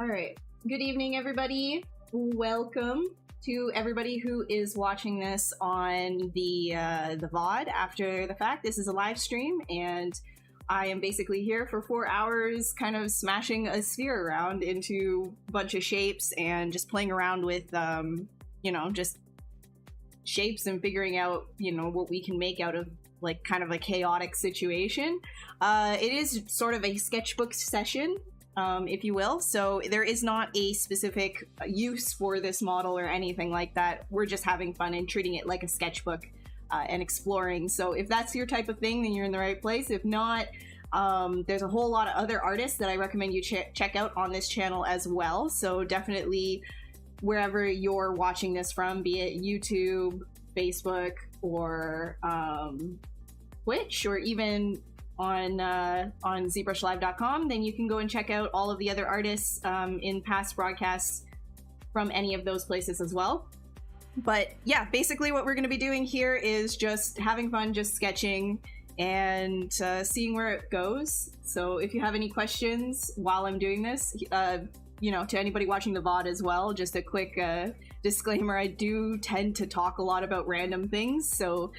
All right. Good evening, everybody. Welcome to everybody who is watching this on the VOD after the fact. This is a live stream, and I am basically here for 4 hours, kind of smashing a sphere around into a bunch of shapes and just playing around with, just shapes and figuring out, what we can make out of like kind of a chaotic situation. It is sort of a sketchbook session, if you will. So there is not a specific use for this model or anything like that. We're just having fun and treating it like a sketchbook and exploring. So if that's your type of thing, then you're in the right place. If not, there's a whole lot of other artists that I recommend you check out on this channel as well. So definitely wherever you're watching this from, be it YouTube, Facebook, or Twitch, or even on ZBrushLive.com, then you can go and check out all of the other artists in past broadcasts from any of those places as well. But yeah, basically what we're going to be doing here is just having fun, just sketching and seeing where it goes. So if you have any questions while I'm doing this, to anybody watching the VOD as well, just a quick disclaimer, I do tend to talk a lot about random things. So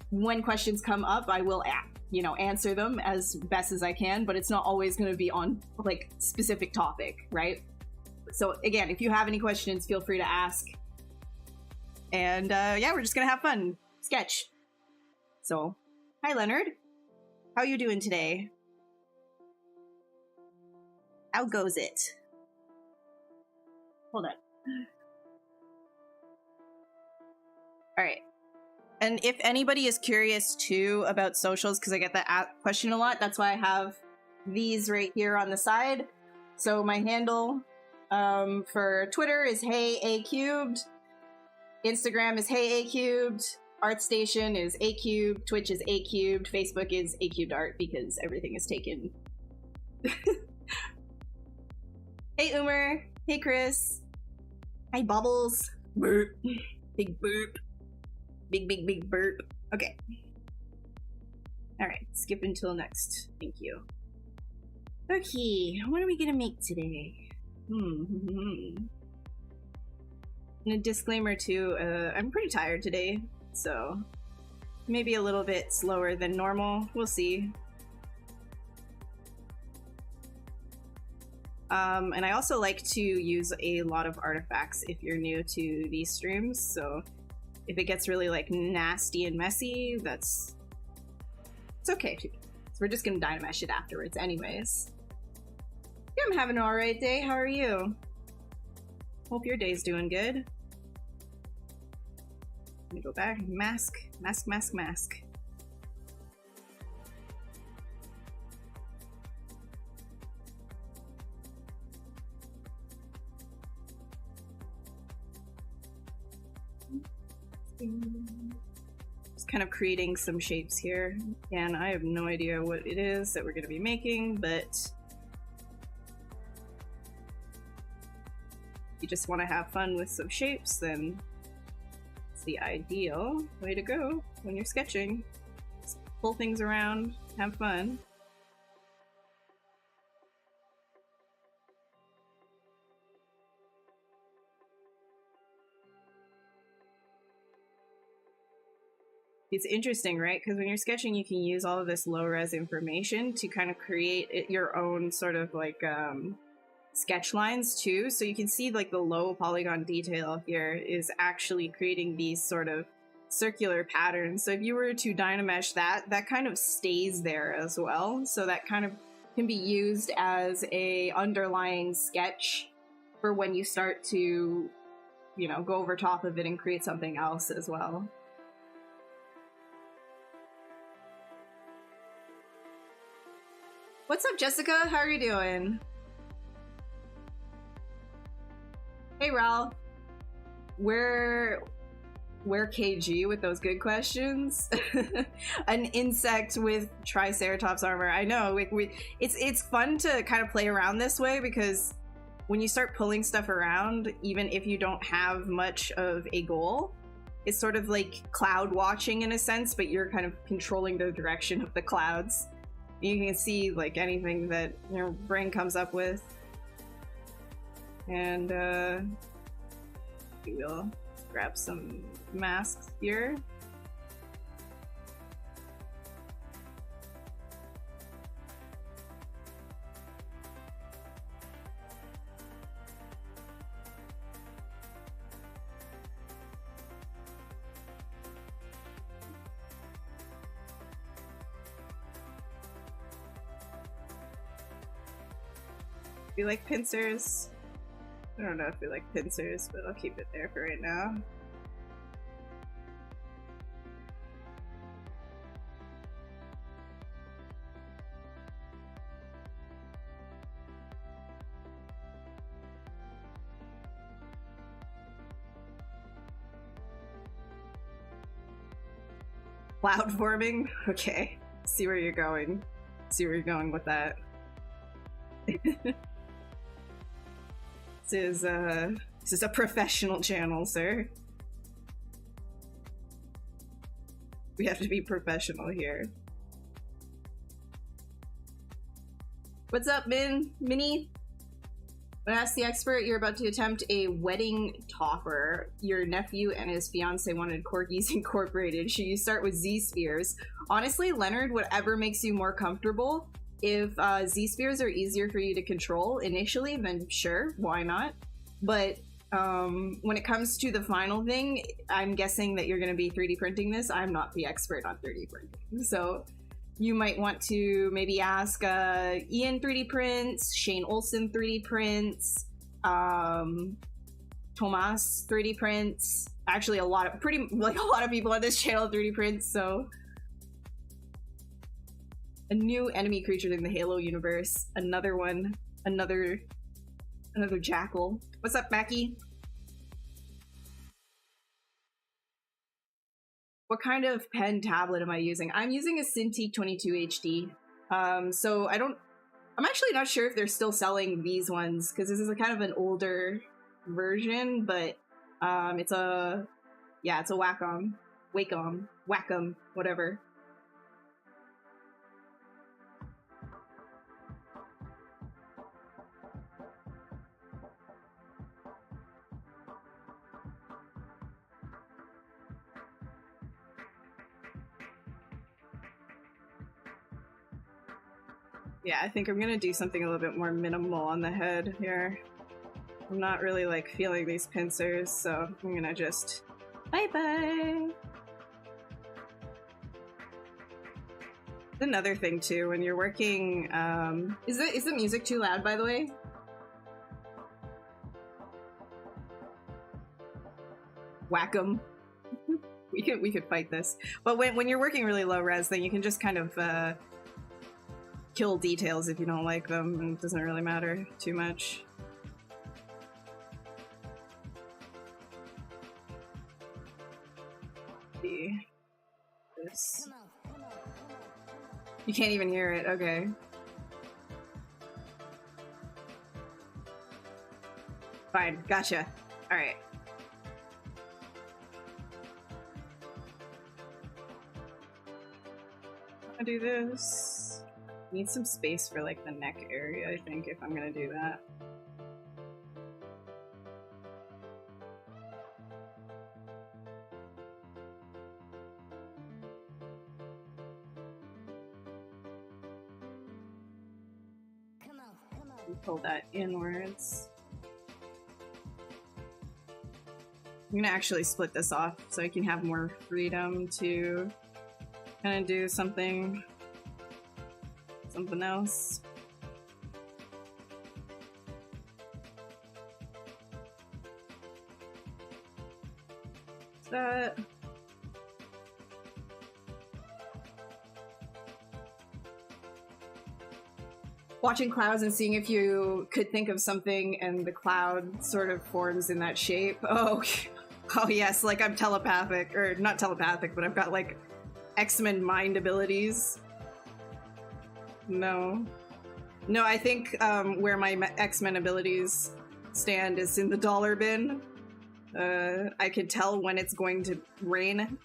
when questions come up, I will answer them as best as I can, but it's not always going to be on like specific topic, right? So again, if you have any questions, feel free to ask. And yeah, we're just gonna have fun. Sketch. So, hi Leonard. How you doing today? How goes it? Hold on. All right. And if anybody is curious too about socials, because I get that question a lot, that's why I have these right here on the side. So my handle for Twitter is HeyACubed, Instagram is HeyACubed, ArtStation is ACubed, Twitch is ACubed, Facebook is ACubedArt because everything is taken. Hey Umer, hey Chris, hi Bubbles, burp, big burp. Big burp. Okay. Alright, skip until next. Thank you. Okay, what are we gonna make today? And a disclaimer too, I'm pretty tired today, so maybe a little bit slower than normal. We'll see. And I also like to use a lot of artifacts if you're new to these streams, so if it gets really like nasty and messy, it's okay too. So we're just gonna Dynamesh it afterwards anyways. Yeah, I'm having an alright day. How are you? Hope your day's doing good. Let me go back. Mask. Just kind of creating some shapes here. And I have no idea what it is that we're going to be making, but if you just want to have fun with some shapes, then it's the ideal way to go when you're sketching. Just pull things around, have fun. It's interesting, right? Because when you're sketching, you can use all of this low-res information to kind of create your own sort of like sketch lines too. So you can see like the low polygon detail here is actually creating these sort of circular patterns. So if you were to Dynamesh that kind of stays there as well. So that kind of can be used as a underlying sketch for when you start to, go over top of it and create something else as well. What's up, Jessica? How are you doing? Hey, Ralph. We're KG with those good questions. An insect with Triceratops armor. I know. It's fun to kind of play around this way because when you start pulling stuff around, even if you don't have much of a goal, it's sort of like cloud watching in a sense, but you're kind of controlling the direction of the clouds. You can see like anything that your brain comes up with. And we will grab some masks here. We like pincers. I don't know if we like pincers, but I'll keep it there for right now. Cloud forming? Okay. See where you're going. See where you're going with that. This is a professional channel, sir. We have to be professional here. What's up, Minnie? When I asked the expert, you're about to attempt a wedding topper. Your nephew and his fiance wanted Corgis Incorporated. Should you start with Z-spheres? Honestly, Leonard, whatever makes you more comfortable. If Z-spheres are easier for you to control initially, then sure, why not? But when it comes to the final thing, I'm guessing that you're going to be 3D printing this. I'm not the expert on 3D printing. So you might want to maybe ask Ian 3D prints, Shane Olsen 3D prints, Tomas 3D prints. Actually, a lot of people on this channel 3D prints, so... A new enemy creature in the Halo universe. Another one. Another jackal. What's up, Mackie? What kind of pen tablet am I using? I'm using a Cintiq 22 HD. So I'm actually not sure if they're still selling these ones, because this is a kind of an older version, but it's a Wacom, whatever. Yeah, I think I'm gonna do something a little bit more minimal on the head here. I'm not really like feeling these pincers, so I'm gonna just bye-bye. Another thing too, when you're working, is the music too loud, by the way? Whack 'em. we could fight this. But when you're working really low res, then you can just kind of kill details if you don't like them, and it doesn't really matter too much. See this. You can't even hear it, okay. Fine, gotcha. Alright. I'll do this. Need some space for like the neck area, I think, if I'm gonna do that. Pull that inwards. I'm gonna actually split this off so I can have more freedom to kind of do something else. That. Watching clouds and seeing if you could think of something and the cloud sort of forms in that shape. Oh yes, like I'm telepathic, or not telepathic, but I've got like X-Men mind abilities. No, I think where my X-Men abilities stand is in the dollar bin. I could tell when it's going to rain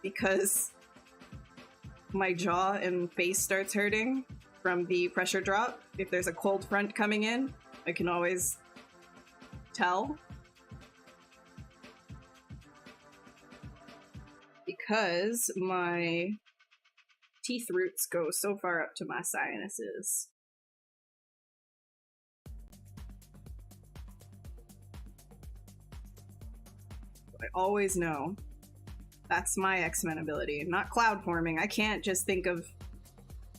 because my jaw and face starts hurting from the pressure drop. If there's a cold front coming in, I can always tell. Because my teeth roots go so far up to my sinuses. I always know. That's my X-Men ability, not cloud forming. I can't just think of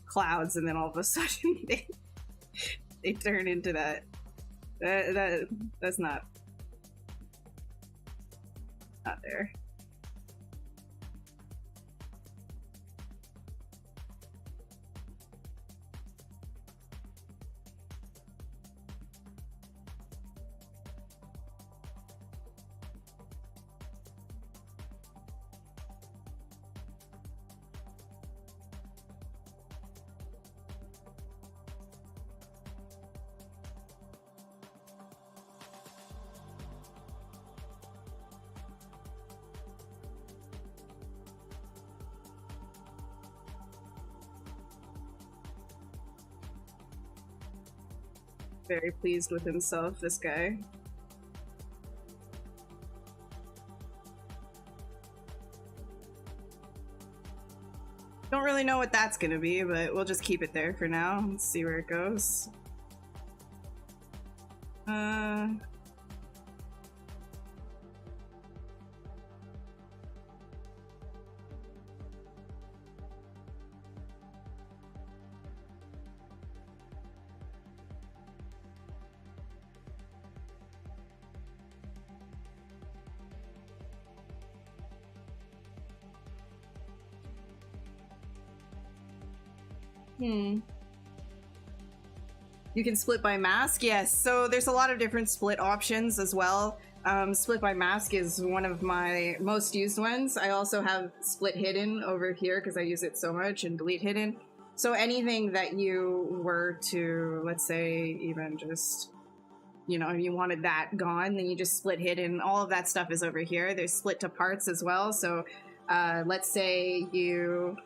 clouds and then all of a sudden they turn into that. That's not there. Very pleased with himself, this guy. Don't really know what that's gonna be, but we'll just keep it there for now. Let's see where it goes. You can split by mask? Yes, so there's a lot of different split options as well. Split by mask is one of my most used ones. I also have split hidden over here because I use it so much, and delete hidden. So anything that you were to, let's say, even just, you know, if you wanted that gone, then you just split hidden. All of that stuff is over here. There's split to parts as well. So let's say you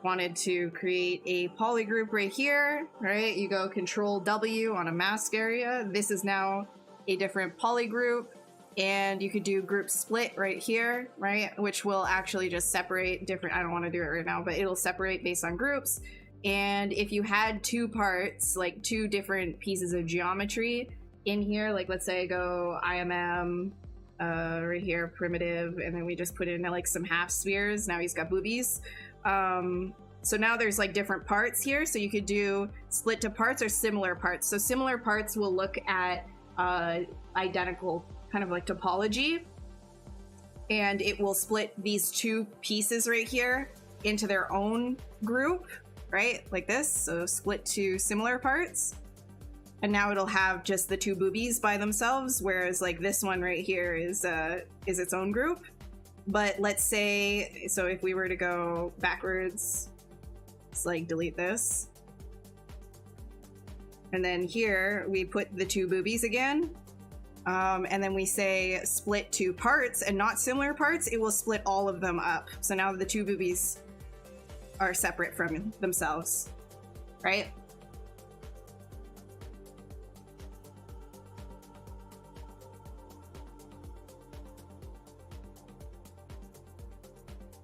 wanted to create a poly group right here, right? You go Control W on a mask area. This is now a different poly group, and you could do group split right here, right? Which will actually just separate different, I don't want to do it right now, but it'll separate based on groups. And if you had two parts, like two different pieces of geometry in here, like let's say I go IMM, right here, primitive, and then we just put in like some half spheres. Now he's got boobies. So now there's like different parts here, so you could do split to parts or similar parts. So similar parts will look at identical kind of like topology, and it will split these two pieces right here into their own group, right? Like this, so split to similar parts. And now it'll have just the two boobies by themselves, whereas like this one right here is its own group. But let's say, so if we were to go backwards, let's like delete this. And then here we put the two boobies again. And then we say split to parts and not similar parts, it will split all of them up. So now the two boobies are separate from themselves, right?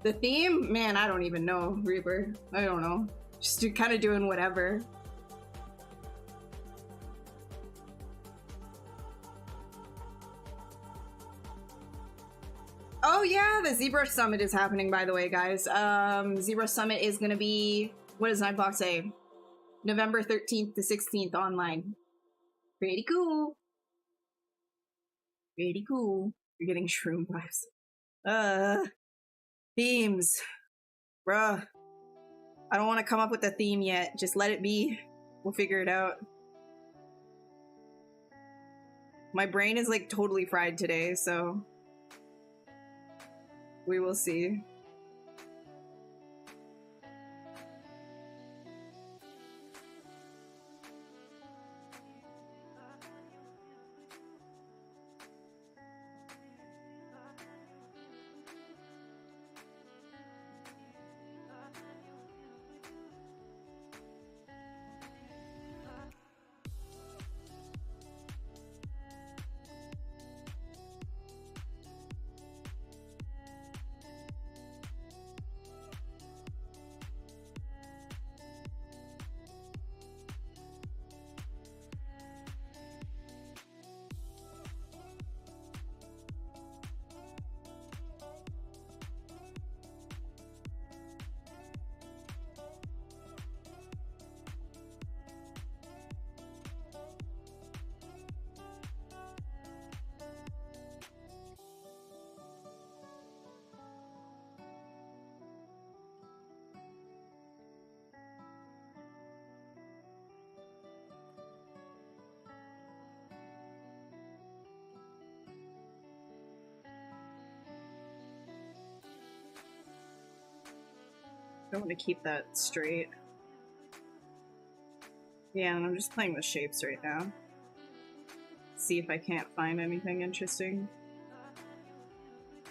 The theme? Man, I don't even know, Reaper. I don't know. Just kind of doing whatever. Oh yeah, the ZBrush Summit is happening, by the way, guys. ZBrush Summit is gonna be, what does Nightbox say? November 13th to 16th online. Pretty cool. Pretty cool. You're getting shroom vibes. Themes. Bruh. I don't want to come up with a theme yet. Just let it be. We'll figure it out. My brain is like totally fried today, so we will see. I want to keep that straight. Yeah, and I'm just playing with shapes right now. See if I can't find anything interesting.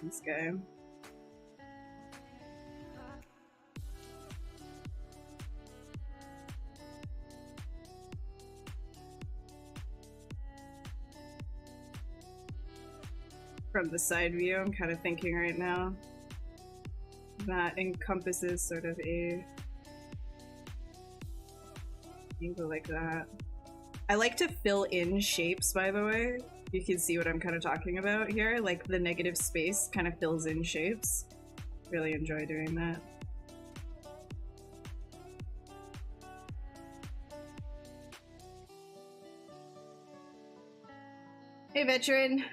This guy. From the side view, I'm kind of thinking right now that encompasses sort of a angle like that. I like to fill in shapes, by the way. You can see what I'm kind of talking about here. Like the negative space kind of fills in shapes. Really enjoy doing that. Hey, veteran.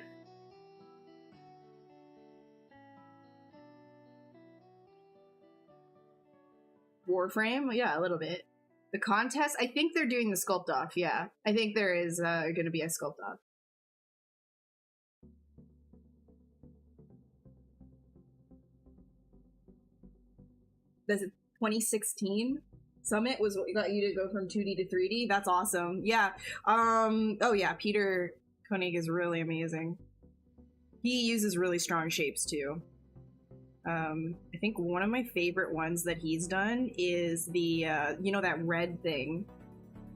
Warframe? Yeah, a little bit. The contest? I think they're doing the sculpt off, yeah. I think there is going to be a sculpt off. Does it 2016 Summit was what got you to go from 2D to 3D? That's awesome. Yeah. Oh yeah, Peter Koenig is really amazing. He uses really strong shapes too. I think one of my favorite ones that he's done is the you know, that red thing,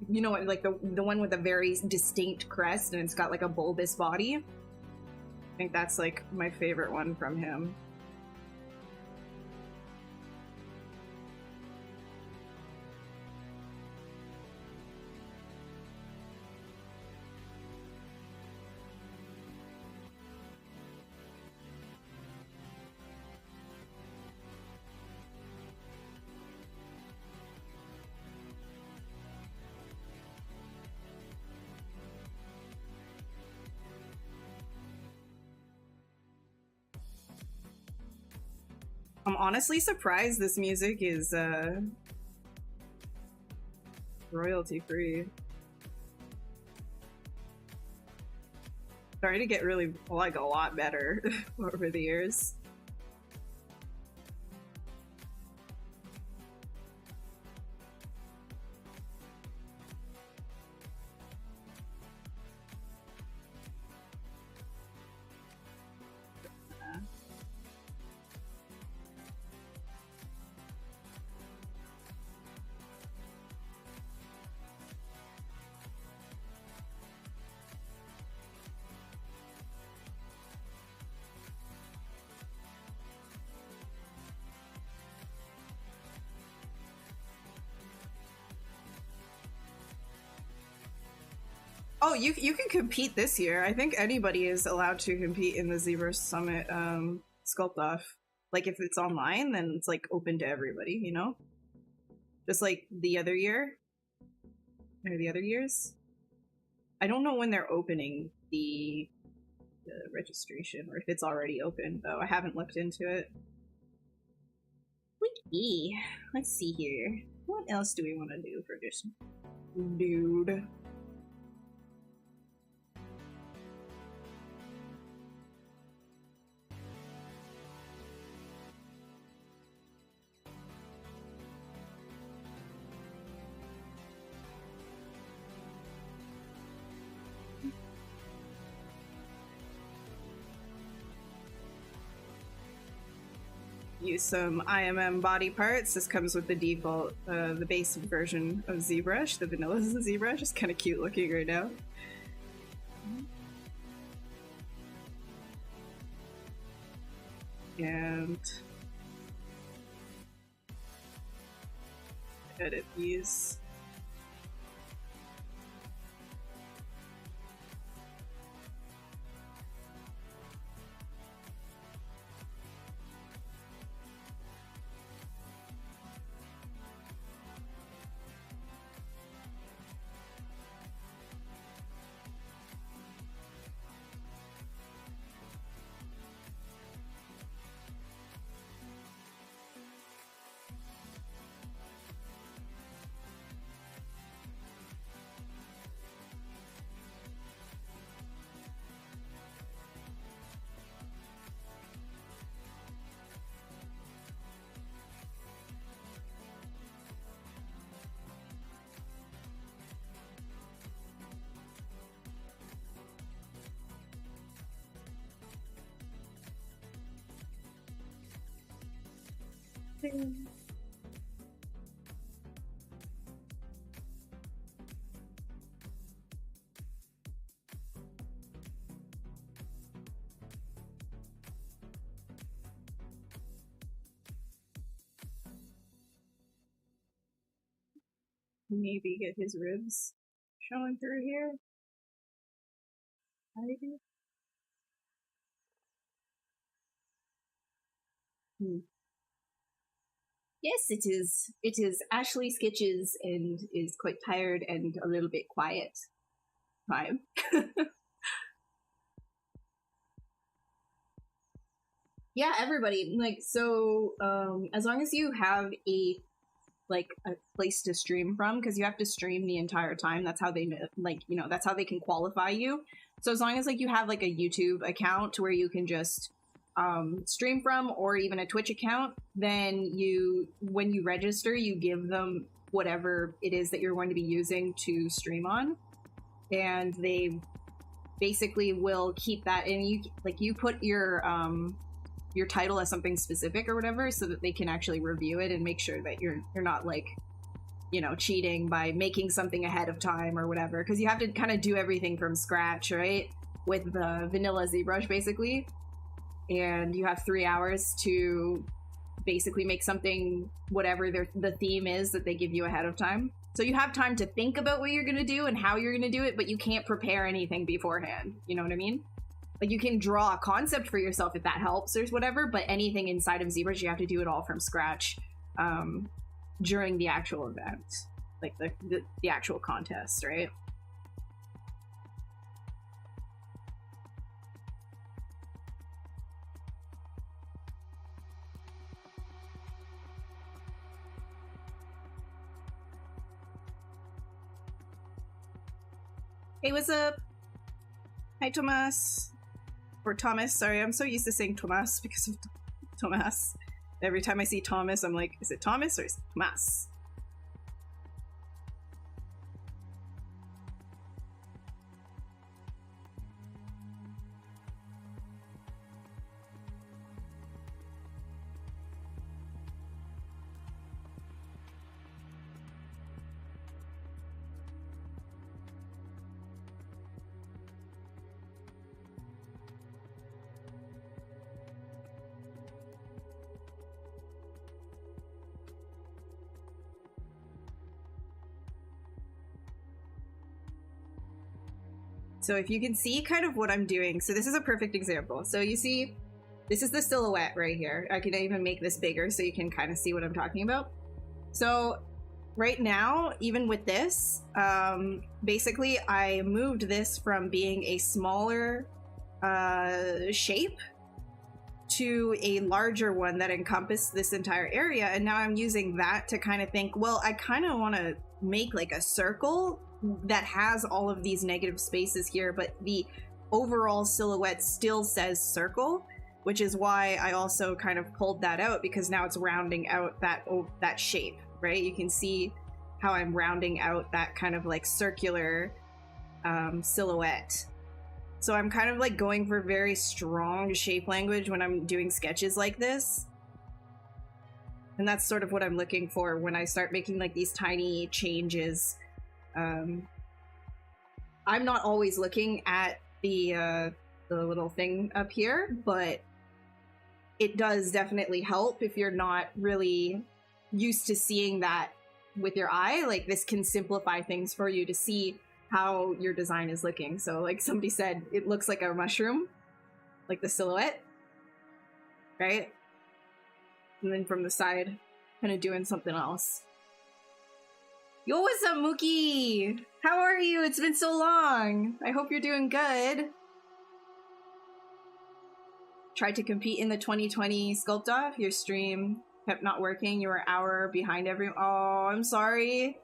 you know, like the one with a very distinct crest and it's got like a bulbous body. I think that's like my favorite one from him. I'm honestly surprised this music is royalty free. Starting to get really, like, a lot better over the years. Oh, you can compete this year. I think anybody is allowed to compete in the ZBrush Summit sculpt off. Like if it's online, then it's like open to everybody, you know? Just like the other year. Or the other years. I don't know when they're opening the registration or if it's already open though. I haven't looked into it. Wiki. Let's see here. What else do we want to do for this dude? Use some IMM body parts. This comes with the default, the basic version of ZBrush. The vanilla ZBrush is kind of cute looking right now. And edit these. Maybe get his ribs showing through here. Maybe. Yes, it is. It is Ashley Sketches and is quite tired and a little bit quiet time. Yeah, everybody. Like, so, as long as you have a place to stream from, because you have to stream the entire time. That's how they, like, you know, that's how they can qualify you. So as long as, like, you have, like, a YouTube account where you can just stream from, or even a Twitch account, then when you register, you give them whatever it is that you're going to be using to stream on, and they basically will keep that. And you put your title as something specific or whatever, so that they can actually review it and make sure that you're not, like, you know, cheating by making something ahead of time or whatever, because you have to kind of do everything from scratch, right, with the vanilla ZBrush basically. And you have 3 hours to basically make something, whatever the theme is that they give you ahead of time. So you have time to think about what you're going to do and how you're going to do it, but you can't prepare anything beforehand. You know what I mean? Like, you can draw a concept for yourself if that helps or whatever, but anything inside of ZBrush, you have to do it all from scratch during the actual event, like the actual contest, right? Hey, what's up? Hi, Thomas. Or Thomas, sorry, I'm so used to saying Thomas because of Thomas. Every time I see Thomas, I'm like, is it Thomas or is it Thomas? So if you can see kind of what I'm doing, so this is a perfect example. So you see, this is the silhouette right here. I can even make this bigger so you can kind of see what I'm talking about. So right now, even with this, basically I moved this from being a smaller shape to a larger one that encompassed this entire area. And now I'm using that to kind of think, well, I kind of want to make like a circle that has all of these negative spaces here, but the overall silhouette still says circle, which is why I also kind of pulled that out, because now it's rounding out that shape, right? You can see how I'm rounding out that kind of like circular silhouette. So I'm kind of like going for very strong shape language when I'm doing sketches like this. And that's sort of what I'm looking for when I start making like these tiny changes. I'm not always looking at the little thing up here, but it does definitely help if you're not really used to seeing that with your eye. Like, this can simplify things for you to see how your design is looking. So like somebody said, it looks like a mushroom, like the silhouette, right? And then from the side, kind of doing something else. Yo, what's up, Mookie? How are you? It's been so long. I hope you're doing good. Tried to compete in the 2020 Sculpt-Off. Your stream kept not working. You were an hour behind everyone. Oh, I'm sorry.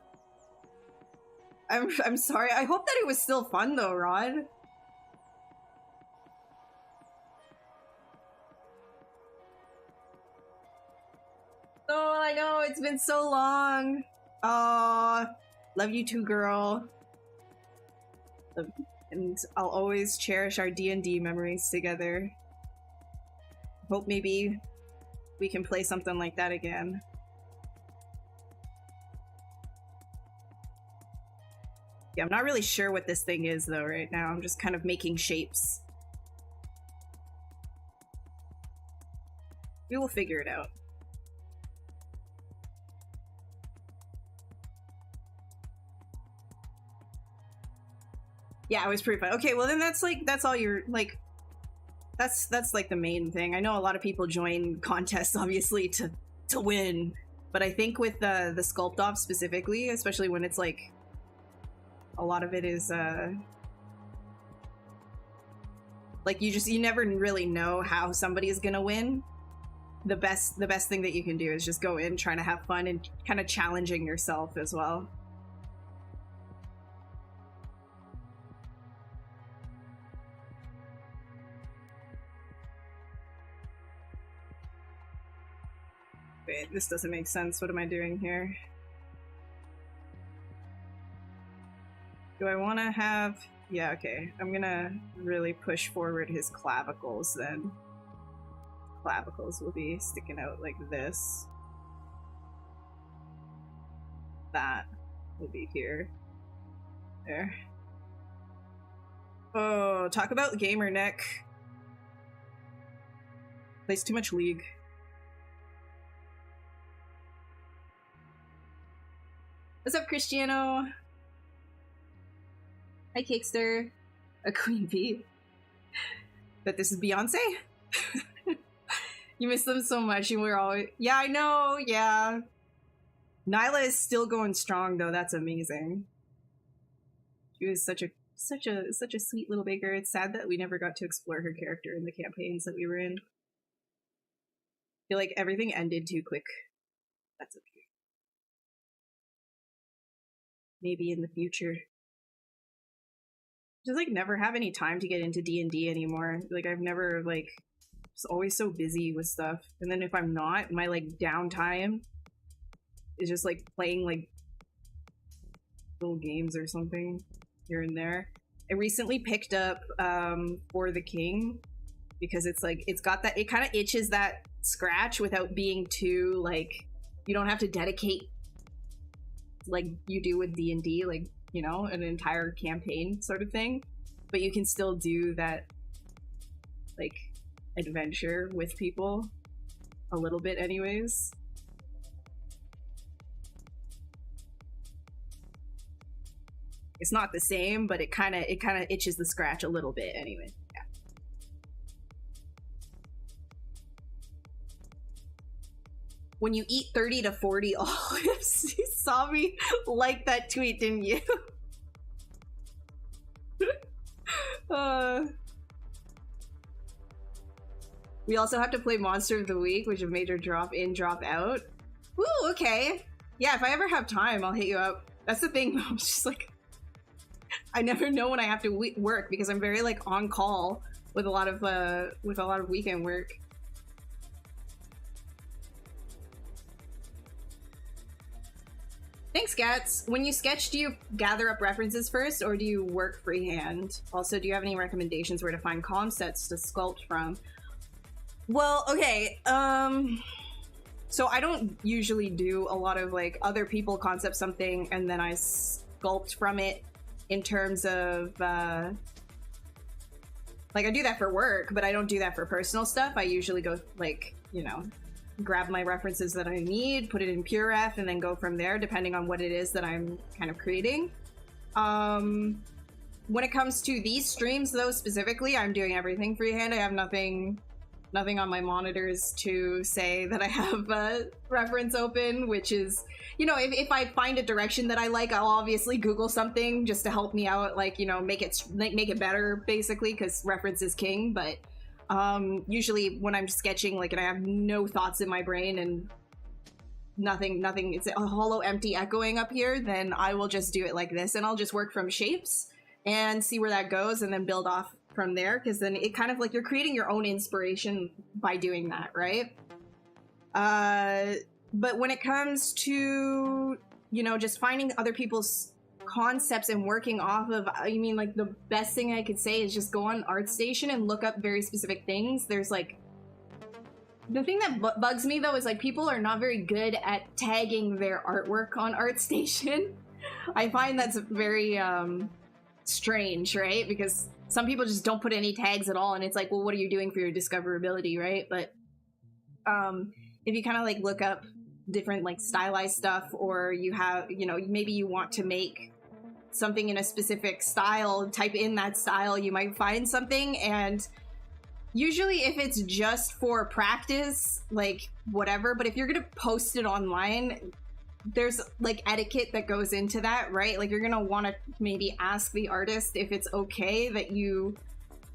I'm sorry. I hope that it was still fun though, Rod. Oh, I know. It's been so long. Aw, love you too, girl. And I'll always cherish our D&D memories together. Hope maybe we can play something like that again. Yeah, I'm not really sure what this thing is though right now. I'm just kind of making shapes. We will figure it out. Yeah, it was pretty fun. Okay, well then that's all you're like, that's like the main thing. I know a lot of people join contests obviously to win, but I think with the sculpt off specifically, especially when it's like a lot of it is like you never really know how somebody is gonna win. The best thing that you can do is just go in trying to have fun and kind of challenging yourself as well. Wait, this doesn't make sense. What am I doing here? Do I want to have... Yeah, okay. I'm gonna really push forward his clavicles then. Clavicles will be sticking out like this. That will be here. There. Oh, talk about gamer neck. Plays too much League. What's up, Cristiano? Hi, Cakester. A queen bee. But this is Beyonce? You miss them so much, and we're always... Yeah, I know, yeah. Nyla is still going strong, though. That's amazing. She was such a sweet little baker. It's sad that we never got to explore her character in the campaigns that we were in. I feel like everything ended too quick. That's okay. Maybe in the future. Just like never have any time to get into D&D anymore. Like I've never like just always so busy with stuff. And then if I'm not, my like downtime is just like playing like little games or something here and there. I recently picked up For the King because it's like it's got that, it kind of itches that scratch without being too like, you don't have to dedicate like you do with D&D, like, you know, an entire campaign sort of thing, but you can still do that like adventure with people a little bit anyways. It's not the same, but it kind of itches the scratch a little bit anyway. Yeah. When you eat 30 to 40 olives, you saw me like that tweet, didn't you? We also have to play Monster of the Week, which is a major drop in, drop out. Ooh, okay. Yeah, if I ever have time, I'll hit you up. That's the thing, I'm just like, I never know when I have to work because I'm very like on call with a lot of weekend work. Thanks, Gats. When you sketch, do you gather up references first or do you work freehand? Also, do you have any recommendations where to find concepts to sculpt from? Well, okay, so I don't usually do a lot of like other people concept something and then I sculpt from it in terms of, like I do that for work, but I don't do that for personal stuff. I usually go like, you know, grab my references that I need, put it in PureRef, and then go from there, depending on what it is that I'm kind of creating. When it comes to these streams, though, specifically, I'm doing everything freehand. I have nothing on my monitors to say that I have a reference open, which is, you know, if I find a direction that I like, I'll obviously Google something just to help me out, like, you know, make it better, basically, because reference is king, but usually when I'm sketching, like, and I have no thoughts in my brain and nothing, it's a hollow, empty echoing up here, then I will just do it like this, and I'll just work from shapes and see where that goes, and then build off from there, because then it kind of like you're creating your own inspiration by doing that, right? But when it comes to, you know, just finding other people's concepts and working off of, I mean, like the best thing I could say is just go on ArtStation and look up very specific things. There's like The thing that bugs me though is like people are not very good at tagging their artwork on ArtStation. I find that's very strange, right? Because some people just don't put any tags at all, and it's like, well, what are you doing for your discoverability, right? But if you kind of like look up different like stylized stuff, or you have, you know, maybe you want to make something in a specific style, type in that style, you might find something. And usually if it's just for practice, like whatever, but if you're gonna post it online, there's like etiquette that goes into that, right? Like you're gonna want to maybe ask the artist if it's okay that you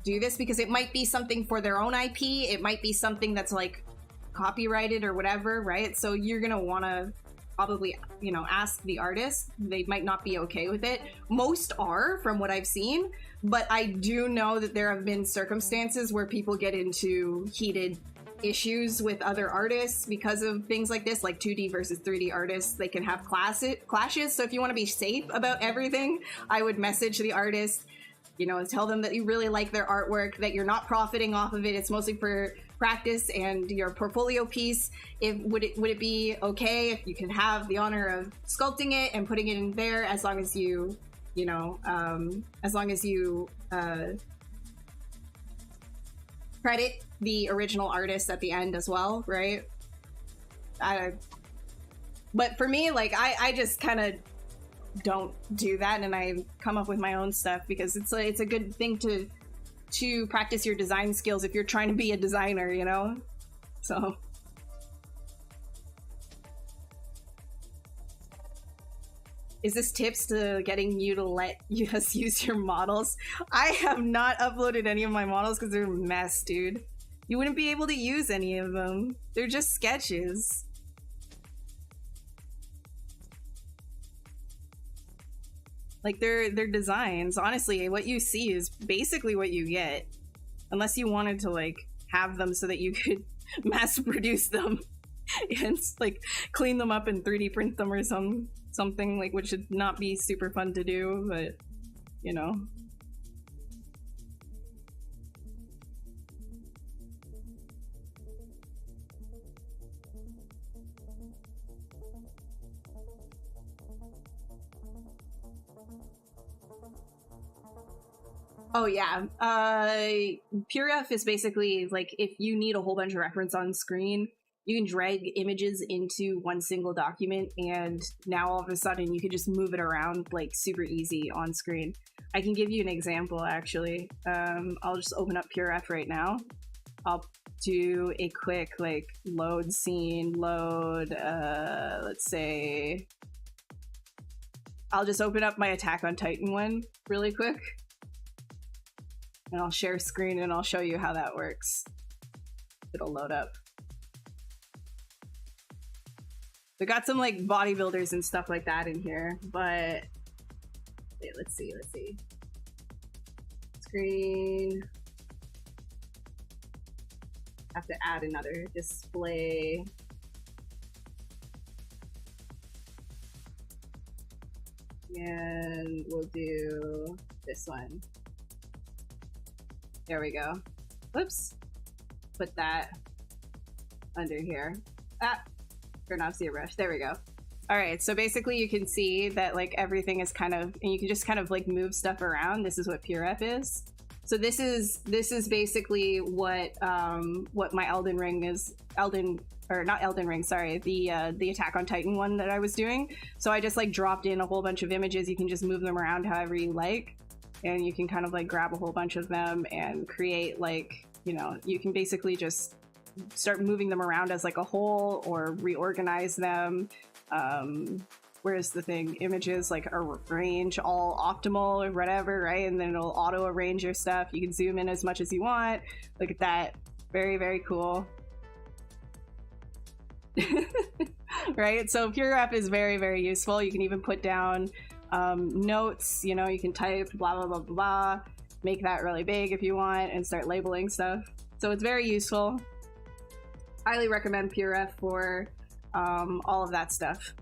do this, because it might be something for their own IP, it might be something that's like copyrighted or whatever, right? So you're gonna want to probably, you know, ask the artist. They might not be okay with it. Most are, from what I've seen, but I do know that there have been circumstances where people get into heated issues with other artists because of things like this, like 2D versus 3D artists. They can have clashes. So if you want to be safe about everything, I would message the artist, you know, and tell them that you really like their artwork, that you're not profiting off of it. It's mostly for practice and your portfolio piece. Would it be okay if you can have the honor of sculpting it and putting it in there, as long as you credit the original artist at the end as well, right? But for me, like I just kind of don't do that, and I come up with my own stuff because it's a good thing to practice your design skills if you're trying to be a designer, you know? So is this tips to getting you to let us use your models? I have not uploaded any of my models because they're a mess, dude. You wouldn't be able to use any of them. They're just sketches. Like they're designs. Honestly, what you see is basically what you get. Unless you wanted to like have them so that you could mass produce them and like clean them up and 3D print them or something, like, which would not be super fun to do, but you know. Oh yeah, PureF is basically like if you need a whole bunch of reference on screen, you can drag images into one single document, and now all of a sudden you can just move it around like super easy on screen. I can give you an example actually. I'll just open up PureF right now. I'll do a quick like load scene, let's say, I'll just open up my Attack on Titan one really quick. And I'll share screen and I'll show you how that works. It'll load up. We got some like bodybuilders and stuff like that in here, but wait, let's see. Screen. Have to add another display. And we'll do this one. There we go. Whoops. Put that under here. Turn off ZBrush. There we go. All right, so basically you can see that like everything is kind of, and you can just kind of like move stuff around. This is what PureF is. So this is basically what my Elden Ring is. Not Elden Ring, sorry, the Attack on Titan one that I was doing. So I just like dropped in a whole bunch of images. You can just move them around however you like. And you can kind of like grab a whole bunch of them and create like, you know, you can basically just start moving them around as like a whole or reorganize them. Where's the thing? Images like arrange all optimal or whatever, right? And then it'll auto arrange your stuff. You can zoom in as much as you want. Look at that. Very, very cool. Right? So PureF is very, very useful. You can even put down notes, you know, you can type blah blah blah blah blah, make that really big if you want, and start labeling stuff. So it's very useful. Highly recommend PureF for all of that stuff.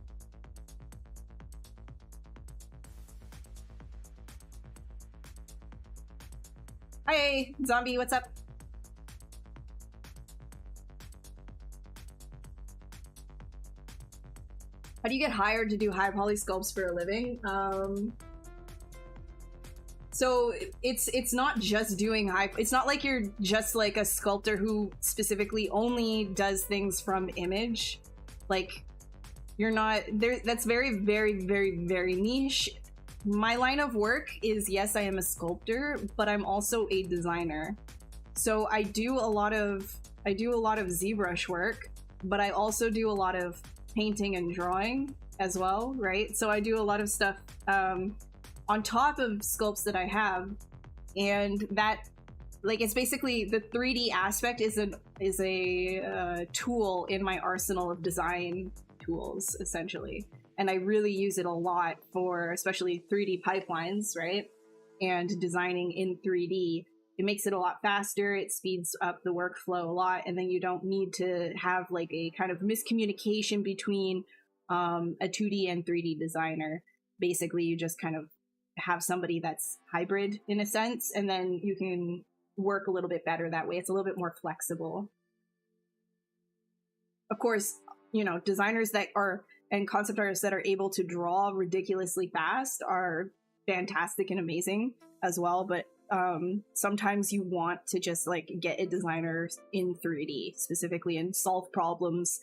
Hi, Zombie, what's up? How do you get hired to do high poly sculpts for a living? So it's not just doing high. It's not like you're just like a sculptor who specifically only does things from image. Like, you're not there. That's very, very, very, very niche. My line of work is, yes, I am a sculptor, but I'm also a designer. So I do a lot of ZBrush work, but I also do a lot of painting and drawing as well, right? So I do a lot of stuff on top of sculpts that I have, and that, like, it's basically the 3D aspect is a tool in my arsenal of design tools, essentially. And I really use it a lot for especially 3D pipelines, right? And designing in 3D. It makes it a lot faster, it speeds up the workflow a lot, and then you don't need to have like a kind of miscommunication between a 2D and 3D designer. Basically, you just kind of have somebody that's hybrid in a sense, and then you can work a little bit better that way. It's a little bit more flexible. Of course, you know, designers that are, and concept artists that are able to draw ridiculously fast are fantastic and amazing as well, but sometimes you want to just like get a designer in 3D specifically and solve problems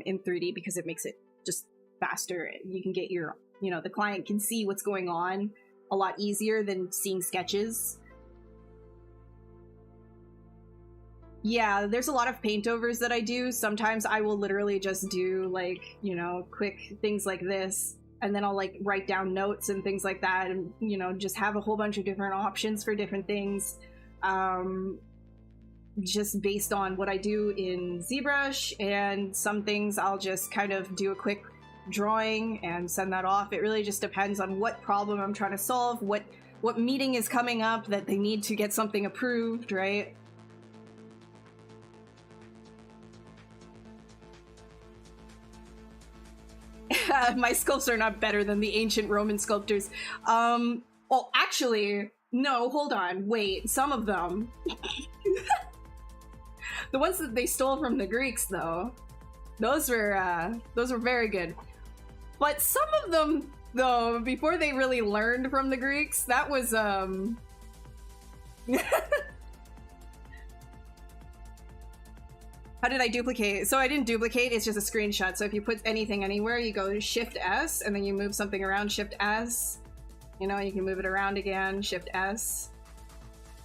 in 3D because it makes it just faster. You can get your, you know, the client can see what's going on a lot easier than seeing sketches. Yeah, there's a lot of paintovers that I do. Sometimes I will literally just do like, you know, quick things like this, and then I'll like write down notes and things like that, and, you know, just have a whole bunch of different options for different things. Just based on what I do in ZBrush, and some things I'll just kind of do a quick drawing and send that off. It really just depends on what problem I'm trying to solve, what meeting is coming up that they need to get something approved, right? My sculpts are not better than the ancient Roman sculptors. Well, actually, no, hold on, wait, some of them. The ones that they stole from the Greeks, though, those were very good. But some of them, though, before they really learned from the Greeks, that was, How did I duplicate? So I didn't duplicate, it's just a screenshot. So if you put anything anywhere, you go Shift S, and then you move something around, Shift S. You know, you can move it around again, Shift S.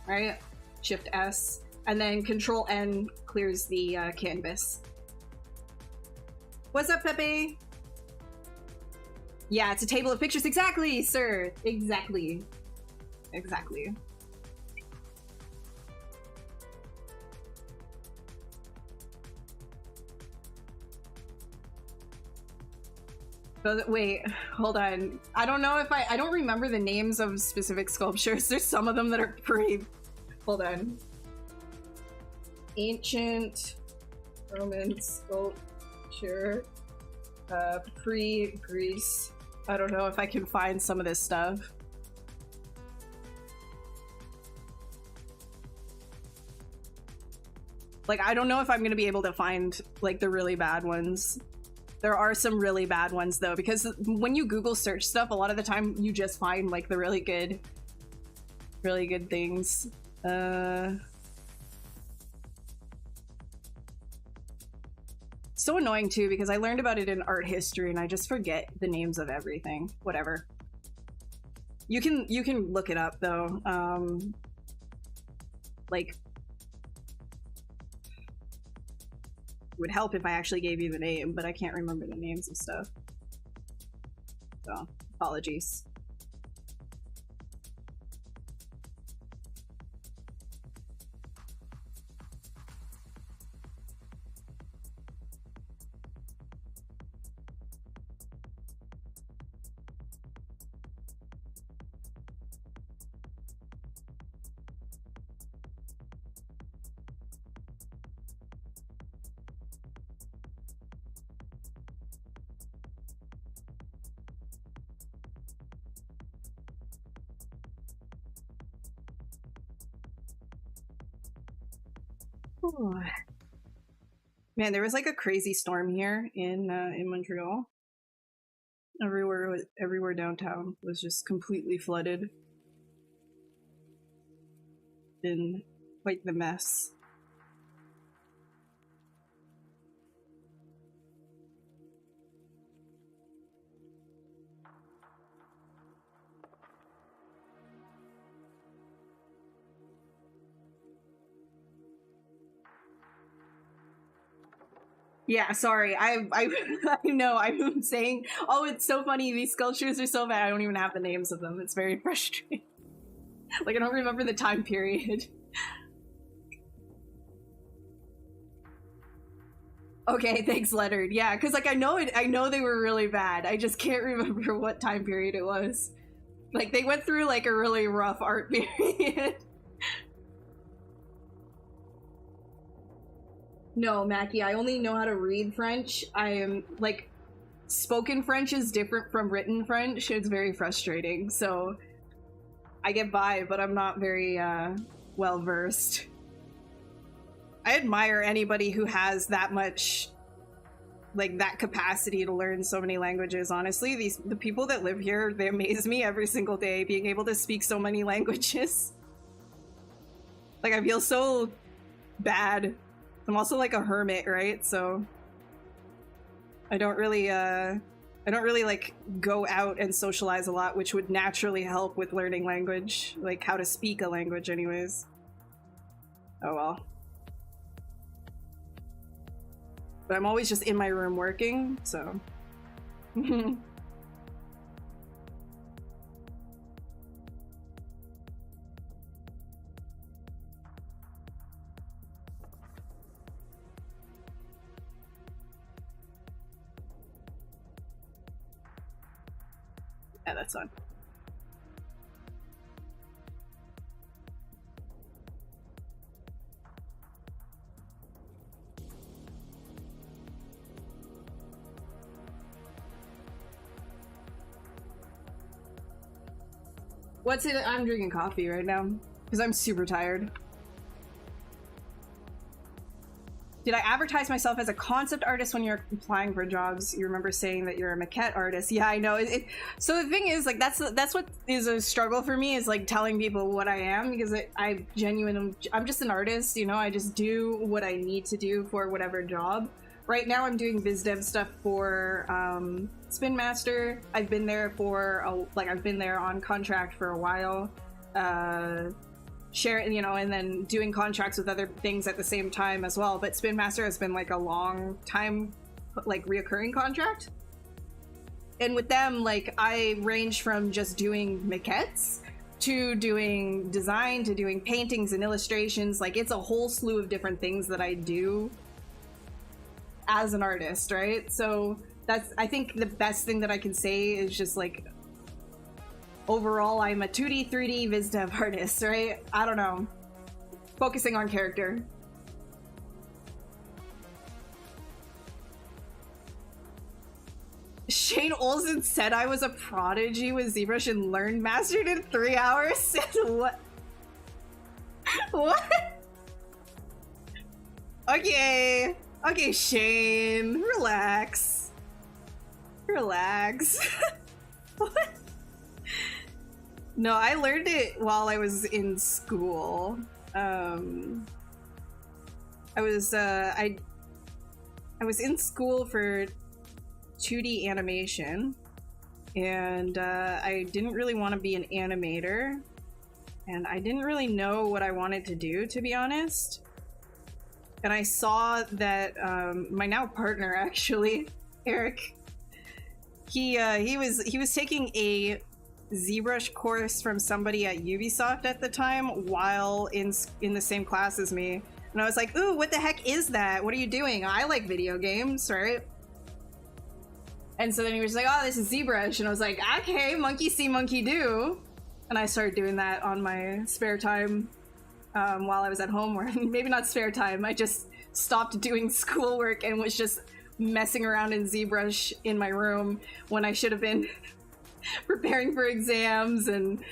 Right? Shift S. And then Control N clears the canvas. What's up, Pepe? Yeah, it's a table of pictures. Exactly, sir. Exactly. Exactly. But wait, hold on. I don't know if I don't remember the names of specific sculptures. There's some of them that are pretty... Hold on. Ancient Roman sculpture, pre-Greece. I don't know if I can find some of this stuff. Like, I don't know if I'm gonna be able to find, like, the really bad ones. There are some really bad ones, though, because when you Google search stuff, a lot of the time you just find, like, the really good things. So annoying, too, because I learned about it in art history and I just forget the names of everything. Whatever. You can look it up, though. Like, it would help if I actually gave you the name, but I can't remember the names of stuff. So, apologies. Ooh. Man, there was like a crazy storm here in Montreal. Everywhere downtown was just completely flooded. Been quite the mess. Yeah, sorry. I know. I'm saying, oh, it's so funny. These sculptures are so bad. I don't even have the names of them. It's very frustrating. Like, I don't remember the time period. Okay, thanks, Leonard. Yeah, because like I know they were really bad. I just can't remember what time period it was. Like, they went through like a really rough art period. No, Mackie, I only know how to read French. I am, like, spoken French is different from written French. It's very frustrating, so I get by, but I'm not very, well-versed. I admire anybody who has that much, like, that capacity to learn so many languages, honestly. The people that live here, they amaze me every single day, being able to speak so many languages. Like, I feel so bad. I'm also like a hermit, right? So I don't really like go out and socialize a lot, which would naturally help with learning language, like how to speak a language anyways. Oh well. But I'm always just in my room working, so. Yeah, that's fun. What's it? I'm drinking coffee right now because I'm super tired. Did I advertise myself as a concept artist when you're applying for jobs? You remember saying that you're a maquette artist. Yeah, I know. So the thing is, like, that's what is a struggle for me, is like telling people what I am, because I'm just an artist, you know. I just do what I need to do for whatever job. Right now I'm doing biz dev stuff for Spin Master. I've been there I've been there on contract for a while. You know, and then doing contracts with other things at the same time as well. But Spin Master has been like a long time, like, reoccurring contract. And with them, like, I range from just doing maquettes to doing design to doing paintings and illustrations. Like, it's a whole slew of different things that I do as an artist, right? So I think the best thing that I can say is just like, overall, I'm a 2D, 3D viz dev artist, right? I don't know. Focusing on character. Shane Olsen said I was a prodigy with ZBrush and learned mastered in 3 hours? What? What? Okay. Okay, Shane. Relax. Relax. What? No, I learned it while I was in school. I was in school for 2D animation, and I didn't really want to be an animator, and I didn't really know what I wanted to do, to be honest. And I saw that my now partner, actually, Eric, he was taking a ZBrush course from somebody at Ubisoft at the time while in the same class as me. And I was like, ooh, what the heck is that? What are you doing? I like video games, right? And so then he was like, oh, this is ZBrush. And I was like, okay, monkey see, monkey do. And I started doing that on my spare time while I was at home, or maybe not spare time. I just stopped doing schoolwork and was just messing around in ZBrush in my room when I should have been preparing for exams and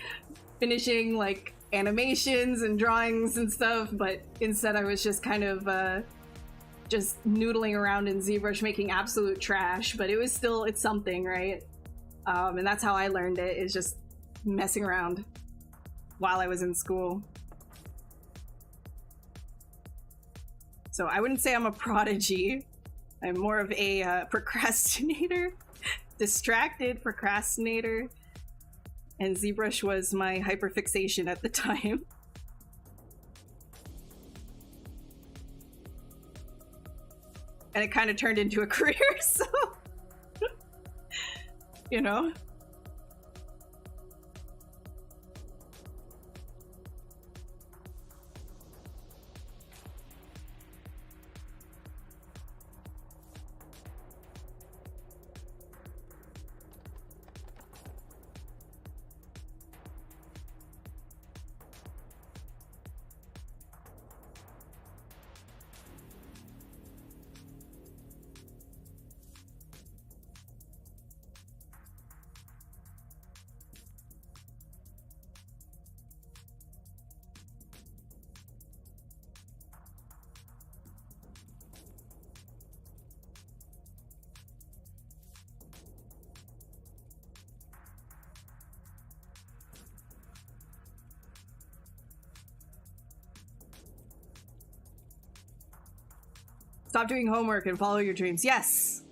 finishing like animations and drawings and stuff. But instead I was just kind of just noodling around in ZBrush making absolute trash, but it's something, right? And that's how I learned it, is just messing around while I was in school. So I wouldn't say I'm a prodigy. I'm more of a procrastinator, distracted procrastinator, and ZBrush was my hyperfixation at the time. And it kind of turned into a career, so you know. Stop doing homework and follow your dreams. Yes.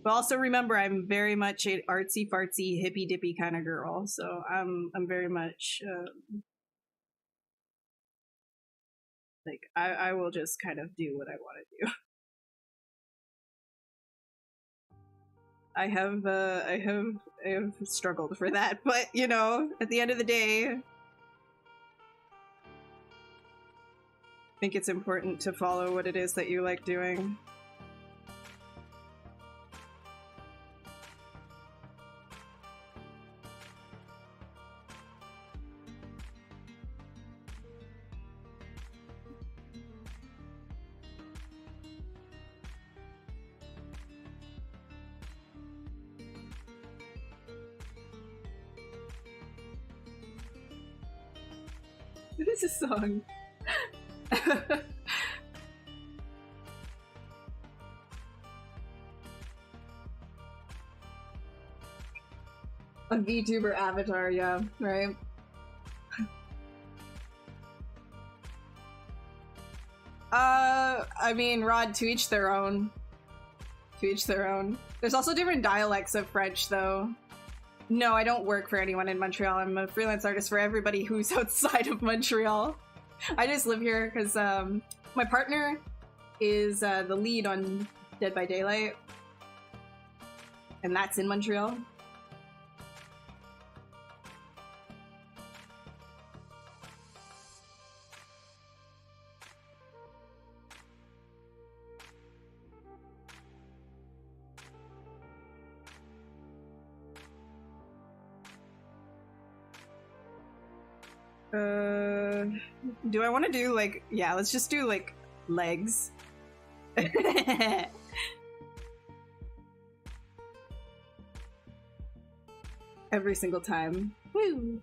But also remember, I'm very much an artsy fartsy hippy dippy kind of girl. So I'm very much like I will just kind of do what I want to do. I have struggled for that, but you know, at the end of the day, I think it's important to follow what it is that you like doing. What is this song? A VTuber avatar, yeah, right? I mean, Rod, to each their own. To each their own. There's also different dialects of French, though. No, I don't work for anyone in Montreal. I'm a freelance artist for everybody who's outside of Montreal. I just live here because my partner is the lead on Dead by Daylight. And that's in Montreal. Do I want to do like, yeah, let's just do like legs. Every single time. Woo!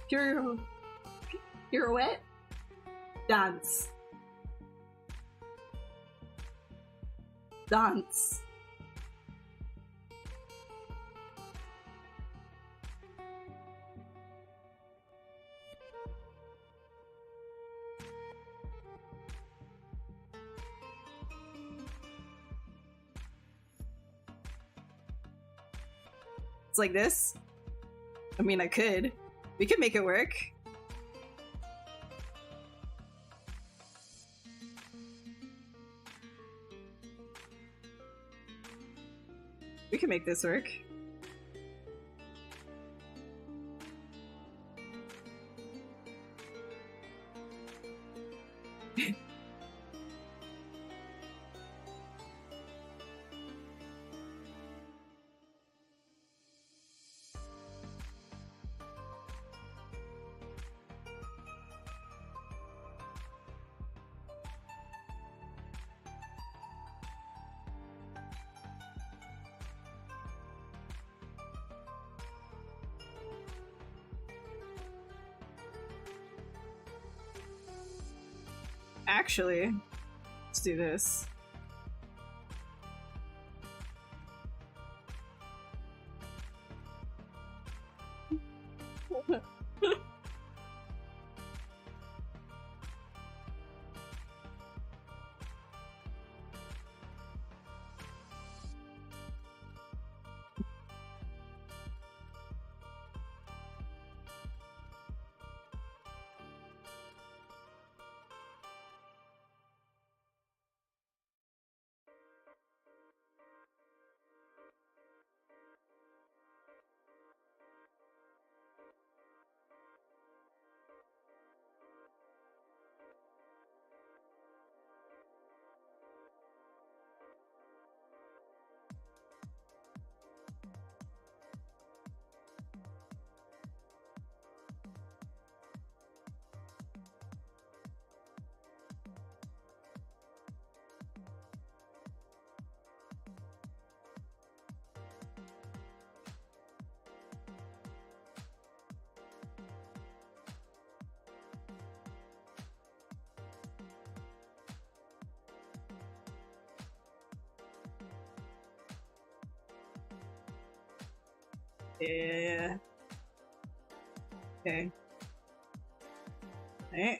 Pirouette? Dance. Dance. It's like this. I mean, I could. We could make it work. We can make this work. Actually, let's do this. Yeah. Okay. Alright.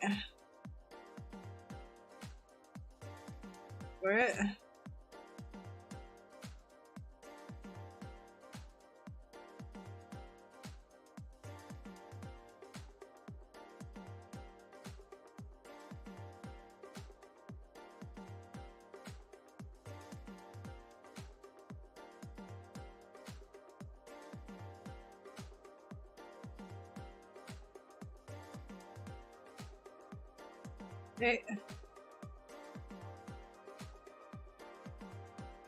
For it. Okay.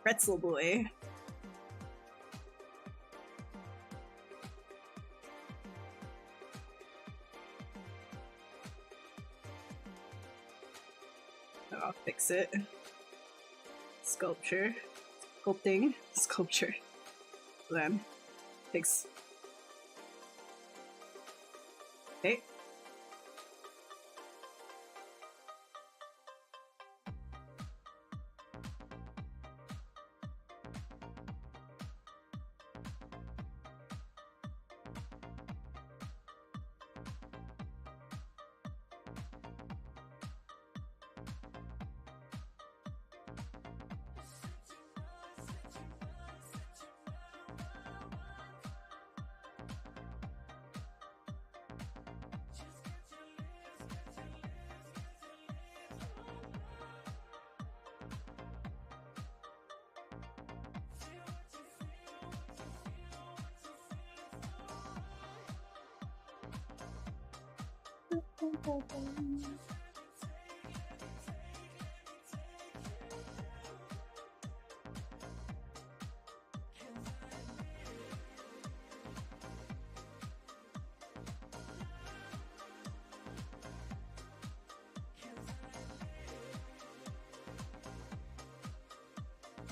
Pretzel boy. I'll fix it. Sculpture. Sculpting. Sculpture. Then. Fix. Okay.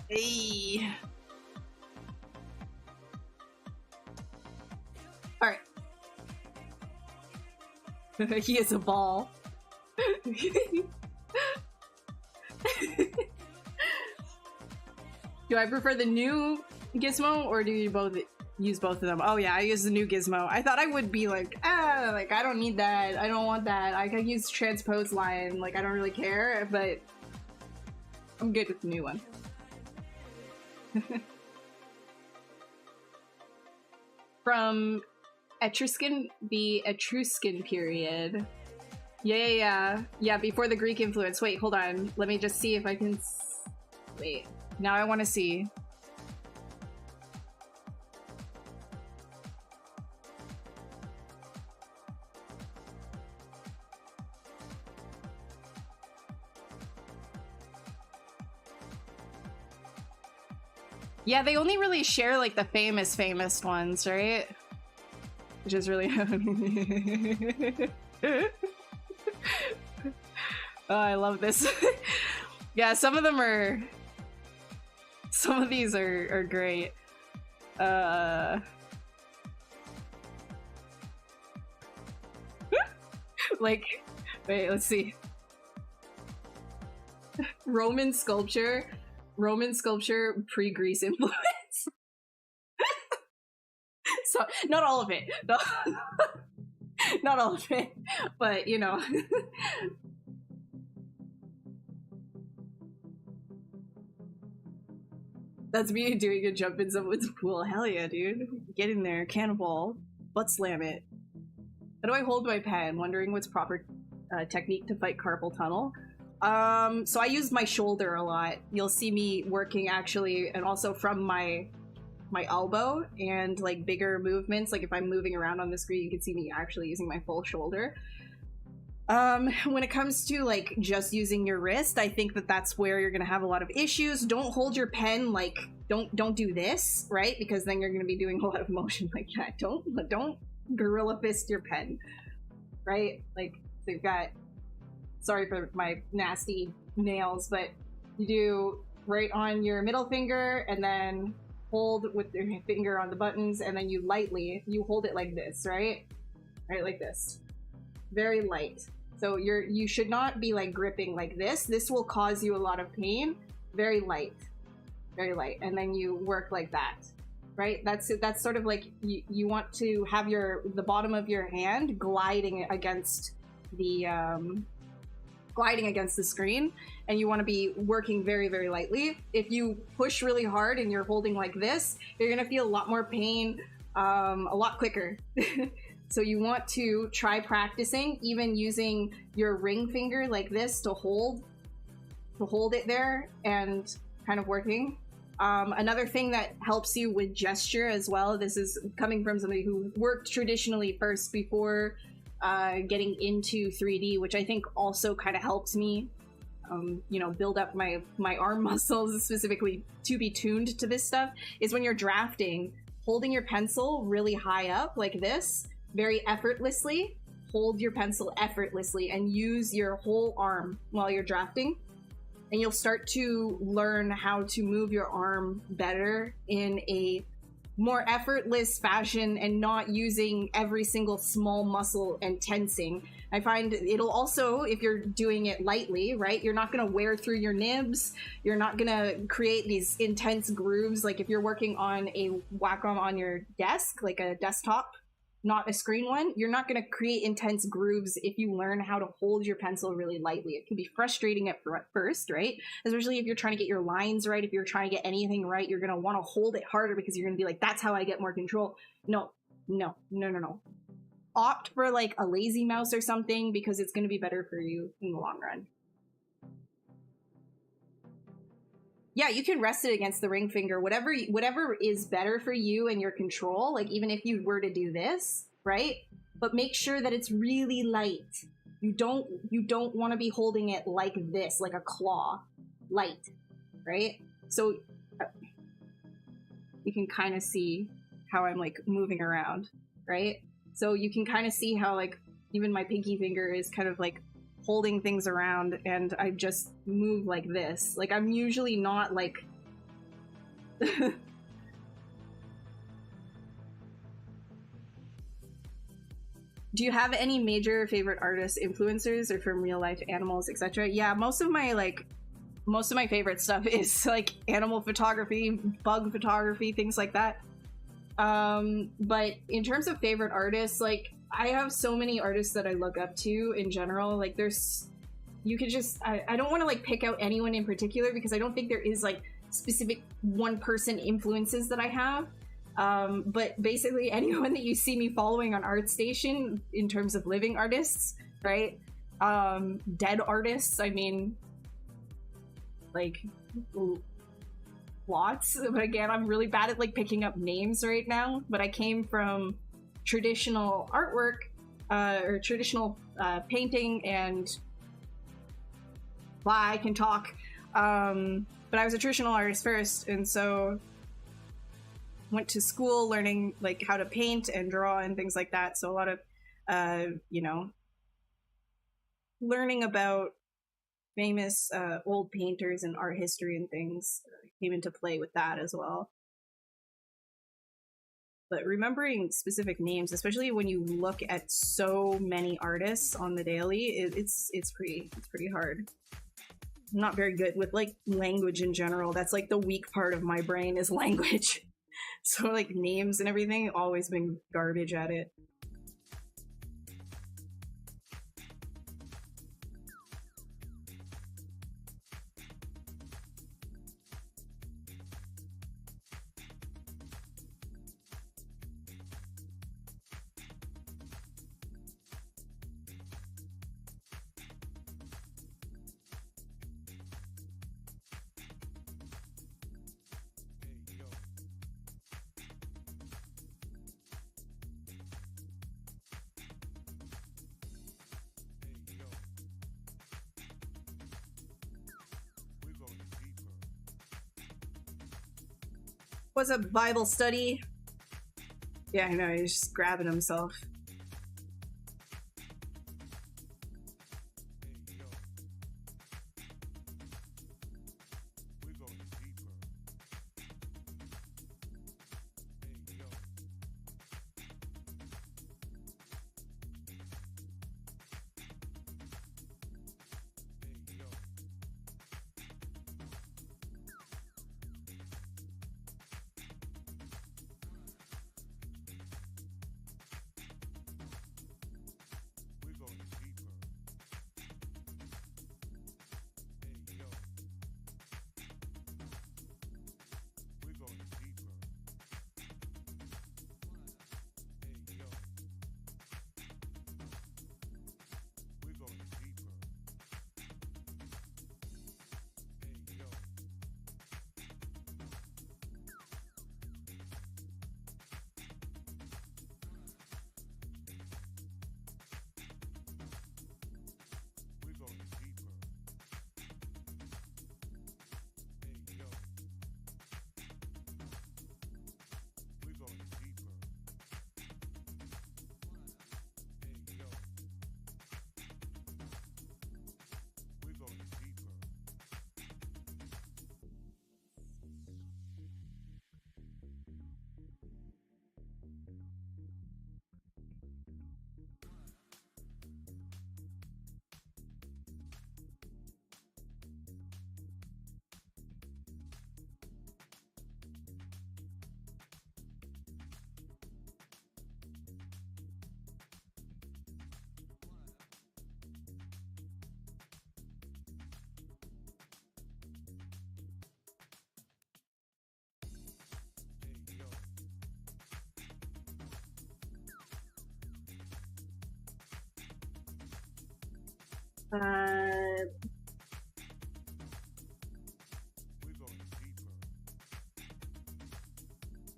Hey. All right. He is a ball. Do I prefer the new gizmo or do you both use both of them? Oh yeah, I use the new gizmo. I thought I would be like, like I don't need that. I don't want that. I can use transpose line. Like I don't really care, but I'm good with the new one. From Etruscan, the Etruscan period. Yeah, before the Greek influence. Wait, hold on. Let me just see if I can... Wait, now I want to see. Yeah, they only really share like the famous ones, right? Which is really... Oh, I love this. Yeah, some of them are... Some of these are great. Like, wait, let's see. Roman sculpture pre-Greece influence. So, not all of it. Not all of it, but you know. That's me doing a jump in someone's pool. Hell yeah, dude. Get in there, cannonball, butt slam it. How do I hold my pen? Wondering what's proper technique to fight carpal tunnel. So I use my shoulder a lot. You'll see me working actually, and also from my elbow, and like bigger movements. Like if I'm moving around on the screen, you can see me actually using my full shoulder. When it comes to like just using your wrist, I think that that's where you're gonna have a lot of issues. Don't hold your pen like, don't do this, right? Because then you're gonna be doing a lot of motion like that. Don't gorilla fist your pen, right? Like, so you've got, sorry for my nasty nails, but you do right on your middle finger and then hold with your finger on the buttons, and then you hold it like this, right? Right, like this. Very light. So you should not be like gripping like this. This will cause you a lot of pain. Very light. Very light. And then you work like that. Right? That's sort of like you want to have the bottom of your hand gliding against the screen, and you want to be working very, very lightly. If you push really hard and you're holding like this, you're gonna feel a lot more pain a lot quicker. So you want to try practicing even using your ring finger like this to hold it there and kind of working. Another thing that helps you with gesture as well, this is coming from somebody who worked traditionally first before getting into 3D, which I think also kind of helps me, you know, build up my arm muscles specifically to be tuned to this stuff, is when you're drafting, holding your pencil really high up like this, very effortlessly. Hold your pencil effortlessly and use your whole arm while you're drafting, and you'll start to learn how to move your arm better in a more effortless fashion and not using every single small muscle and tensing. I find it'll also, if you're doing it lightly, right, you're not going to wear through your nibs, you're not going to create these intense grooves. Like if you're working on a Wacom on your desk, like a desktop, not a screen one, you're not going to create intense grooves if you learn how to hold your pencil really lightly. It can be frustrating at first, right? Especially if you're trying to get your lines right, if you're trying to get anything right, you're going to want to hold it harder because you're going to be like, that's how I get more control. No. Opt for like a lazy mouse or something, because it's going to be better for you in the long run. Yeah, you can rest it against the ring finger, whatever is better for you and your control. Like even if you were to do this, right? But make sure that it's really light. You don't want to be holding it like this, like a claw, light, right? So you can kind of see how I'm like moving around, right? So you can kind of see how like even my pinky finger is kind of like holding things around, and I just move like this. Like I'm usually not like do you have any major favorite artists, influencers, or from real life animals, etc.? Yeah, most of my favorite stuff is like animal photography, bug photography, things like that. But in terms of favorite artists, like I have so many artists that I look up to in general. Like you could just, I don't want to like pick out anyone in particular, because I don't think there is like specific one person influences that I have. But basically anyone that you see me following on ArtStation in terms of living artists, right? Dead artists, I mean, like lots. But again, I'm really bad at like picking up names right now, but I came from traditional artwork or traditional painting, and I can talk, but I was a traditional artist first, and so went to school learning like how to paint and draw and things like that. So a lot of you know, learning about famous old painters and art history and things came into play with that as well. But remembering specific names, especially when you look at so many artists on the daily, it's pretty hard. I'm not very good with like language in general. That's like the weak part of my brain is language. So like names and everything, always been garbage at it. What's up, Bible study? Yeah, I know, he's just grabbing himself.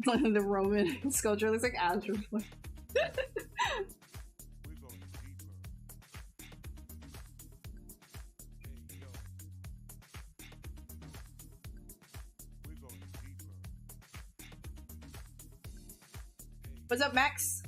The Roman sculpture looks like Astroport. What's up, Max?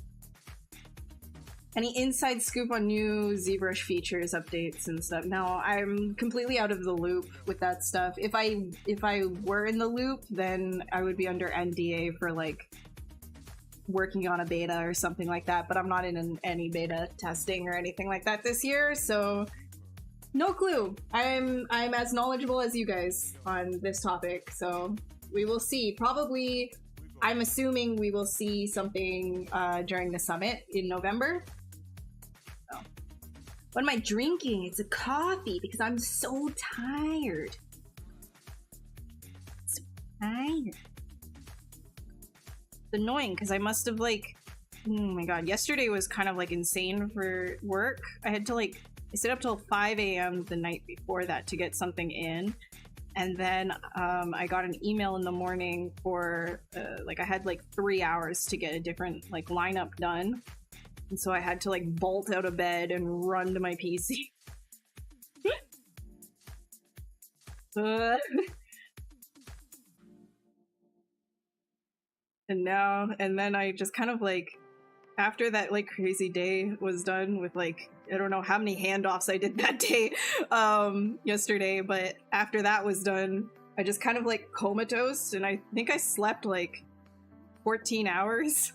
Any inside scoop on new ZBrush features, updates, and stuff? No, I'm completely out of the loop with that stuff. If I were in the loop, then I would be under NDA for like working on a beta or something like that. But I'm not in any beta testing or anything like that this year, so no clue. I'm as knowledgeable as you guys on this topic, so we will see. Probably, I'm assuming we will see something during the summit in November. What am I drinking? It's a coffee because I'm so tired. So tired. It's annoying because I must have like, oh my god, yesterday was kind of like insane for work. I had to like, I stayed up till 5 a.m. the night before that to get something in. And then I got an email in the morning for, like I had like 3 hours to get a different like lineup done. And so I had to like bolt out of bed and run to my PC. And then I just kind of like, after that like crazy day was done with like, I don't know how many handoffs I did that day yesterday, but after that was done, I just kind of like comatose, and I think I slept like 14 hours.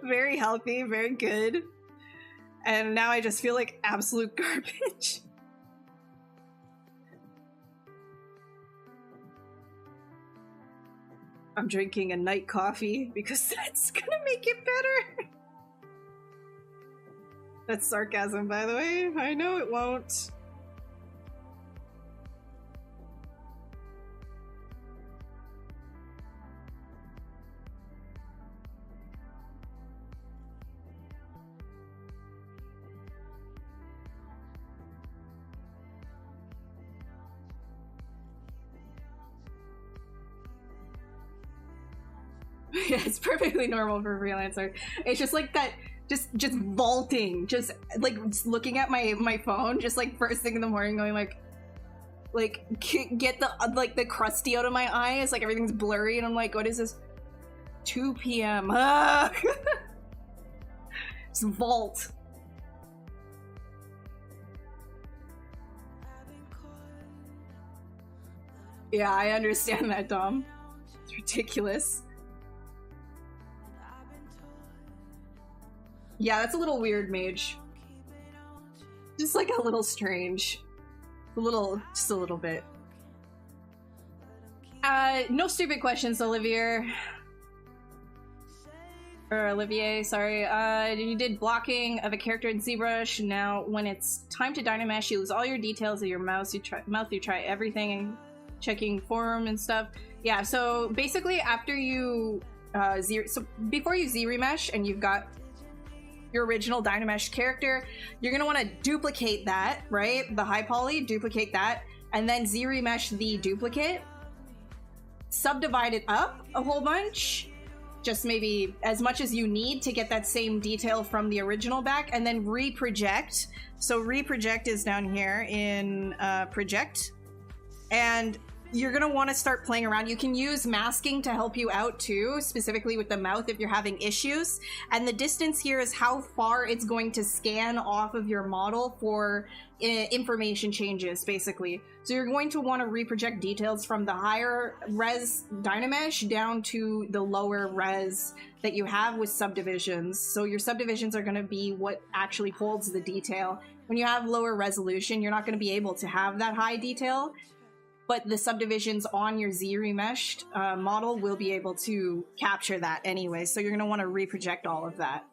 Very healthy, very good. And now I just feel like absolute garbage. I'm drinking a night coffee because that's gonna make it better. That's sarcasm, by the way. I know it won't. Yeah, it's perfectly normal for a freelancer. It's just like that, just vaulting, just like looking at my phone, just like first thing in the morning, going like, like get the like the crusty out of my eyes, like everything's blurry, and I'm like, what is this? 2 p.m. Ah! It's vault. Yeah, I understand that, Dom. It's ridiculous. Yeah, that's a little weird, Mage. Just like a little strange. Just a little bit. No stupid questions, Olivier. Or Olivier, sorry. You did blocking of a character in ZBrush. Now, when it's time to Dynamesh, you lose all your details of your mouse. You try everything, checking form and stuff. Yeah, so basically after you before you ZRemesh and you've got your original Dynamesh character, you're gonna want to duplicate that, right? The high poly, duplicate that, and then ZRemesh the duplicate. Subdivide it up a whole bunch, just maybe as much as you need to get that same detail from the original back, and then reproject. So reproject is down here in project, and you're gonna want to start playing around. You can use masking to help you out too, specifically with the mouth if you're having issues. And the distance here is how far it's going to scan off of your model for information changes, basically. So you're going to want to reproject details from the higher res Dynamesh down to the lower res that you have with subdivisions. So your subdivisions are going to be what actually holds the detail. When you have lower resolution, you're not going to be able to have that high detail, but the subdivisions on your ZRemeshed model will be able to capture that anyway. So you're going to want to reproject all of that.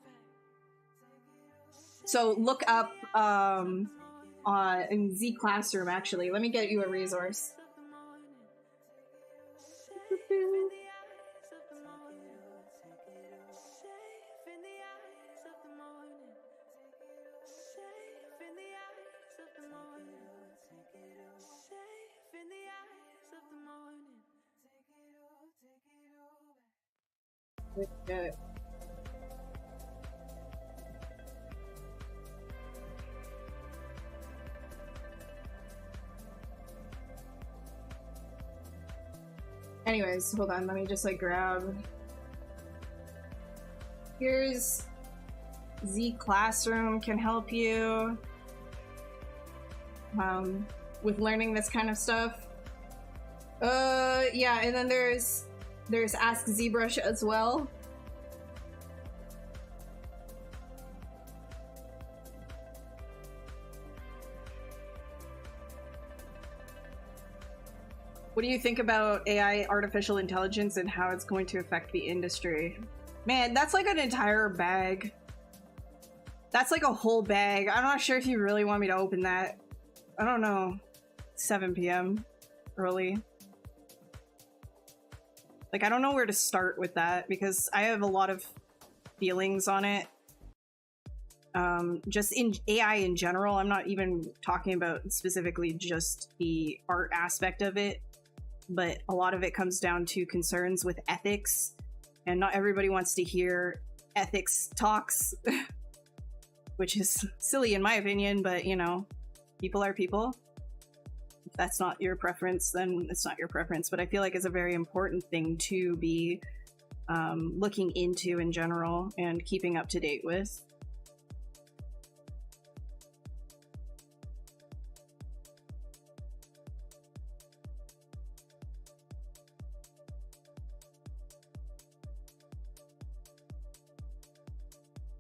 So look up in Z Classroom, actually. Let me get you a resource. Okay. Anyways, hold on, let me just like grab. Here's Z Classroom can help you with learning this kind of stuff. Yeah, and then there's Ask ZBrush as well. What do you think about AI, artificial intelligence, and how it's going to affect the industry? Man, that's like an entire bag. That's like a whole bag. I'm not sure if you really want me to open that. I don't know. 7 p.m. early. Like, I don't know where to start with that because I have a lot of feelings on it. Just in AI in general, I'm not even talking about specifically just the art aspect of it, but a lot of it comes down to concerns with ethics, and not everybody wants to hear ethics talks, which is silly in my opinion, but you know, people are people. If that's not your preference, then it's not your preference, but I feel like it's a very important thing to be looking into in general and keeping up to date with.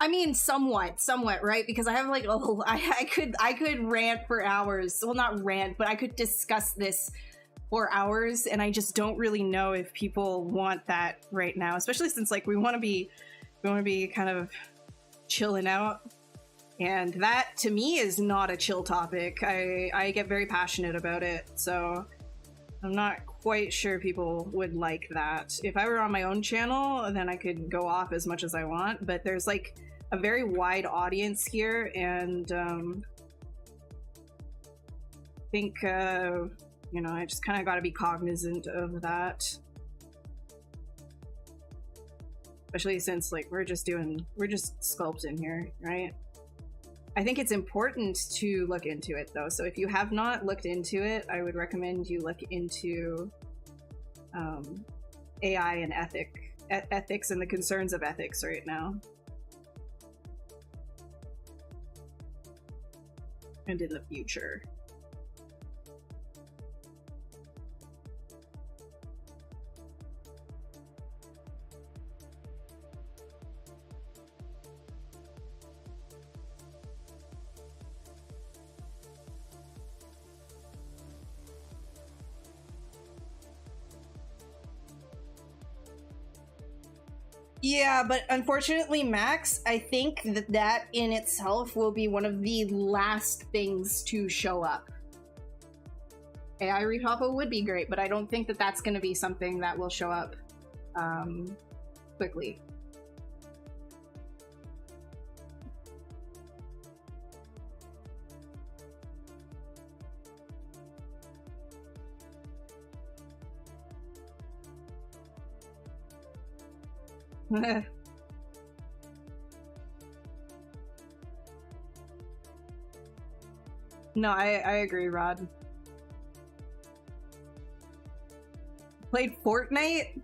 I mean, somewhat, right? Because I have like I could rant for hours. Well, not rant, but I could discuss this for hours, and I just don't really know if people want that right now, especially since like we want to be kind of chilling out, and that to me is not a chill topic. I get very passionate about it, so I'm not quite sure people would like that. If I were on my own channel, then I could go off as much as I want, but there's like a very wide audience here, and I think you know, I just kind of got to be cognizant of that, especially since like we're just sculpting here, right? I think it's important to look into it, though. So if you have not looked into it, I would recommend you look into AI and ethics and the concerns of ethics right now. And in the future. Yeah, but unfortunately, Max, I think that in itself will be one of the last things to show up. AI Retoppo would be great, but I don't think that that's going to be something that will show up quickly. No, I agree, Rod. Played Fortnite?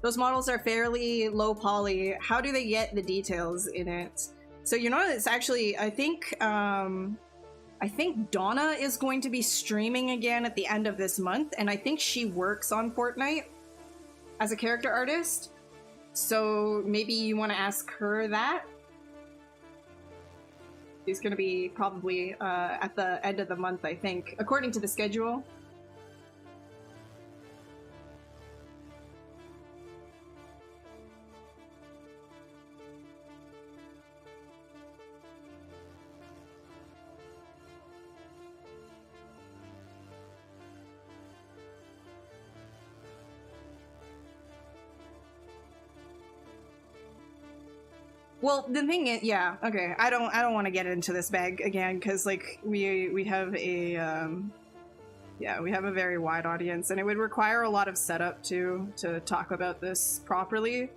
Those models are fairly low poly. How do they get the details in it? So you know, it's actually, I think Donna is going to be streaming again at the end of this month, and I think she works on Fortnite as a character artist. So maybe you want to ask her that. She's going to be probably at the end of the month, I think, according to the schedule. Well, the thing is, yeah, okay. I don't want to get into this bag again because, like, we have a we have a very wide audience, and it would require a lot of setup to talk about this properly.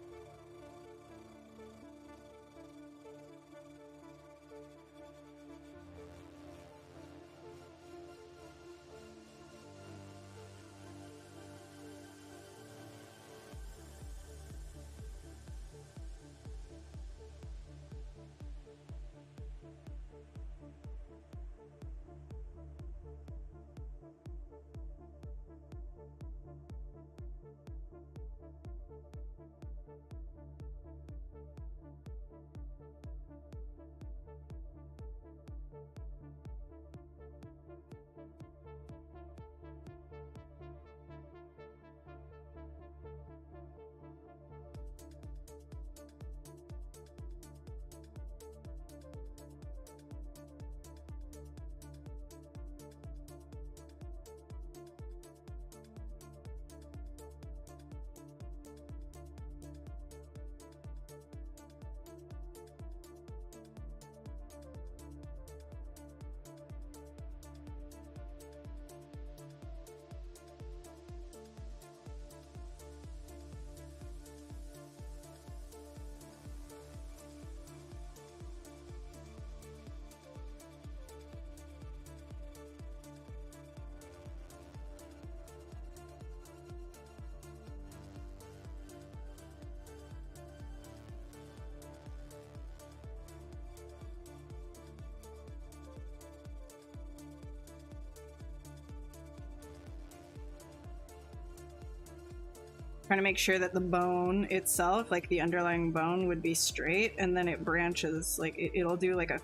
Trying to make sure that the bone itself, like the underlying bone, would be straight, and then it branches, like it'll do like a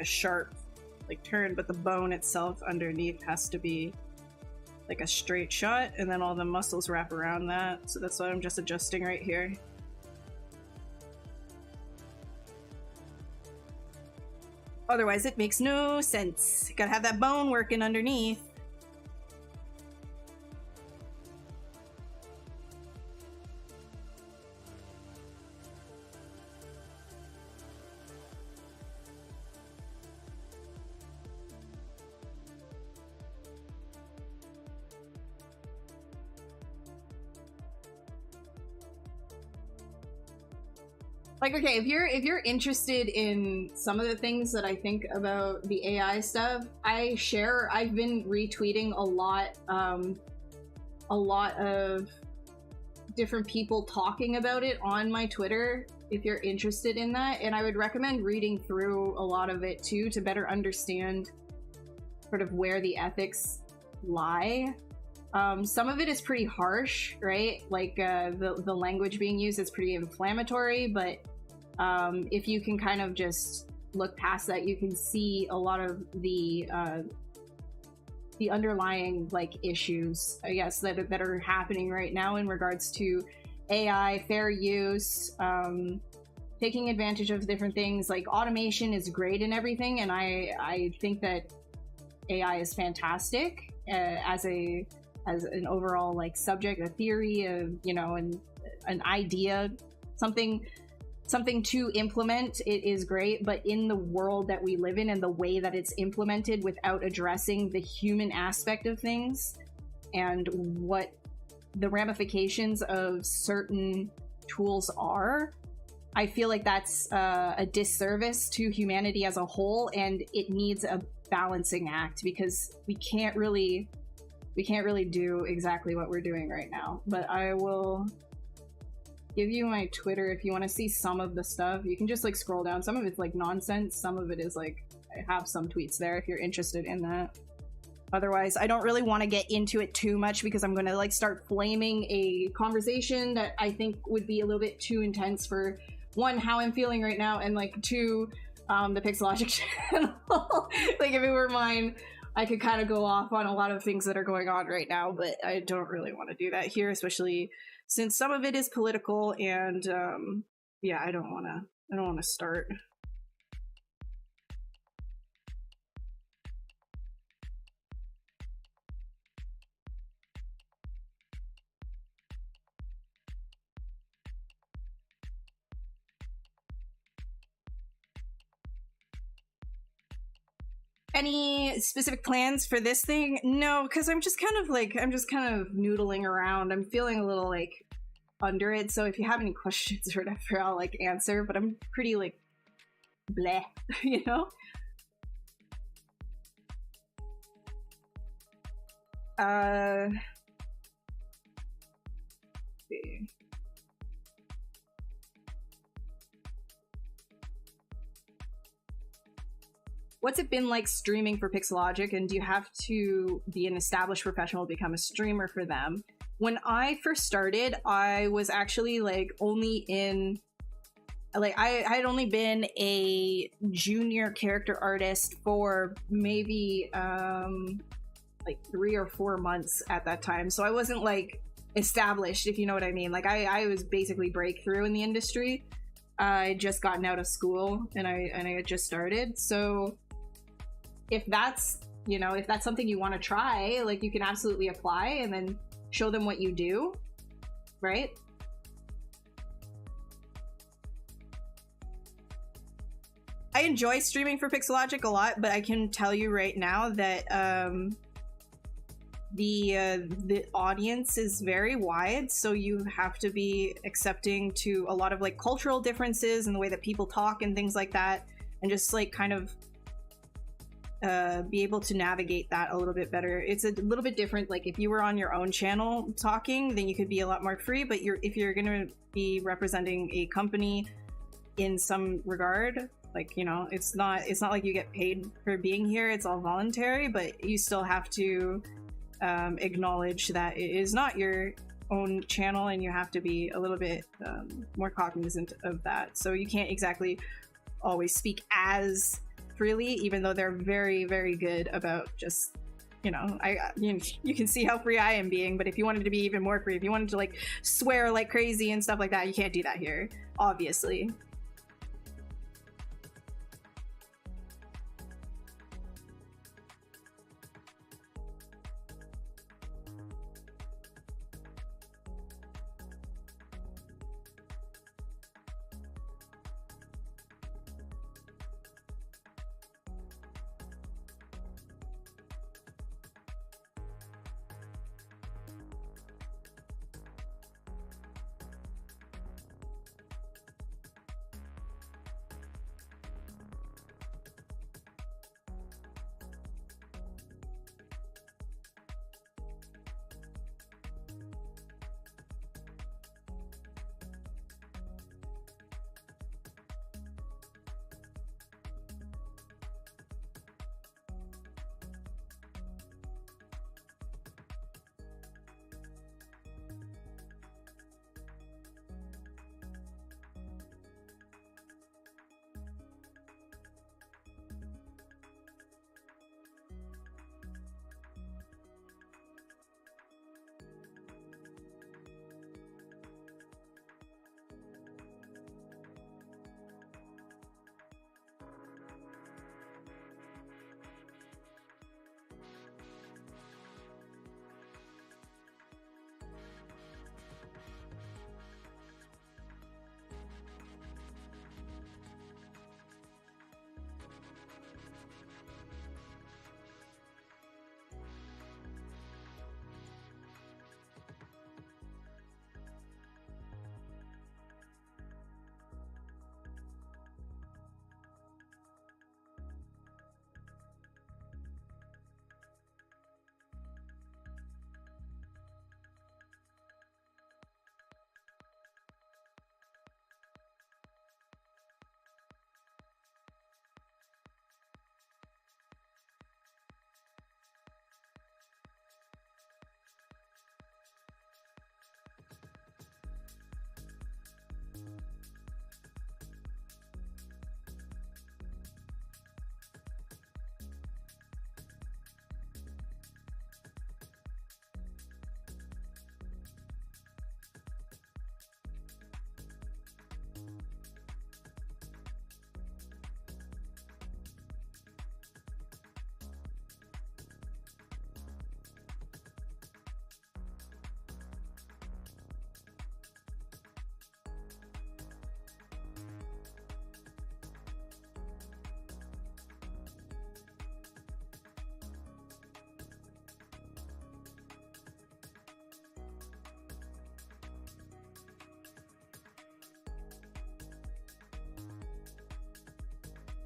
sharp like turn, but the bone itself underneath has to be like a straight shot, and then all the muscles wrap around that. So that's why I'm just adjusting right here. Otherwise it makes no sense. You gotta have that bone working underneath. Like, okay, if you're interested in some of the things that I think about the AI stuff, I've been retweeting a lot of different people talking about it on my Twitter, if you're interested in that, and I would recommend reading through a lot of it too to better understand sort of where the ethics lie. Some of it is pretty harsh, right? Like the language being used is pretty inflammatory, but if you can kind of just look past that, you can see a lot of the underlying like issues, I guess, that are happening right now in regards to AI, fair use, taking advantage of different things. Like automation is great and everything, and I think that AI is fantastic as an overall like subject, a theory, you know, an idea, something to implement. It is great, but in the world that we live in and the way that it's implemented without addressing the human aspect of things and what the ramifications of certain tools are, I feel like that's a disservice to humanity as a whole, and it needs a balancing act, because we can't really do exactly what we're doing right now. But I will give you my Twitter if you want to see some of the stuff. You can just like scroll down. Some of it's like nonsense, some of it is like, I have some tweets there if you're interested in that. Otherwise, I don't really want to get into it too much because I'm going to like start flaming a conversation that I think would be a little bit too intense for, one, how I'm feeling right now, and like two, the Pixelogic channel. Like if it were mine, I could kind of go off on a lot of things that are going on right now, but I don't really want to do that here, especially since some of it is political, and yeah, I don't want to start. Any specific plans for this thing? No, because I'm just kind of noodling around. I'm feeling a little like under it, so if you have any questions or whatever, I'll like answer, but I'm pretty like bleh, you know? Let's see. What's it been like streaming for Pixelogic, and do you have to be an established professional to become a streamer for them? When I first started, I was actually like only in, like I had only been a junior character artist for maybe like 3 or 4 months at that time. So I wasn't like established, if you know what I mean. Like I was basically breakthrough in the industry. I just gotten out of school and I had just started. So if that's, you know, if that's something you want to try, like you can absolutely apply and then show them what you do, right? I enjoy streaming for Pixelogic a lot, but I can tell you right now that the audience is very wide, so you have to be accepting to a lot of like cultural differences and the way that people talk and things like that, and just like kind of be able to navigate that a little bit better. It's a little bit different. Like if you were on your own channel talking, then you could be a lot more free, but if you're gonna be representing a company in some regard, like, you know, it's not like you get paid for being here, it's all voluntary, but you still have to acknowledge that it is not your own channel, and you have to be a little bit more cognizant of that. So you can't exactly always speak as freely, even though they're very, very good about just, you know, you can see how free I am being, but if you wanted to be even more free, if you wanted to like swear like crazy and stuff like that, you can't do that here, obviously.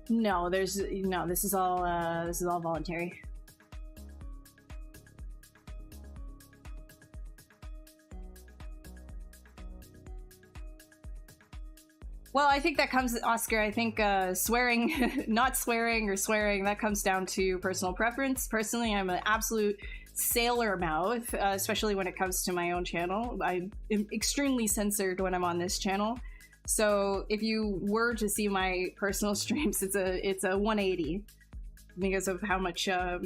No, there's no. This is all voluntary. Well, I think that comes, Oscar. I think swearing, not swearing or swearing, that comes down to personal preference. Personally, I'm an absolute sailor mouth, especially when it comes to my own channel. I am extremely censored when I'm on this channel. So if you were to see my personal streams, it's a 180 because of how much I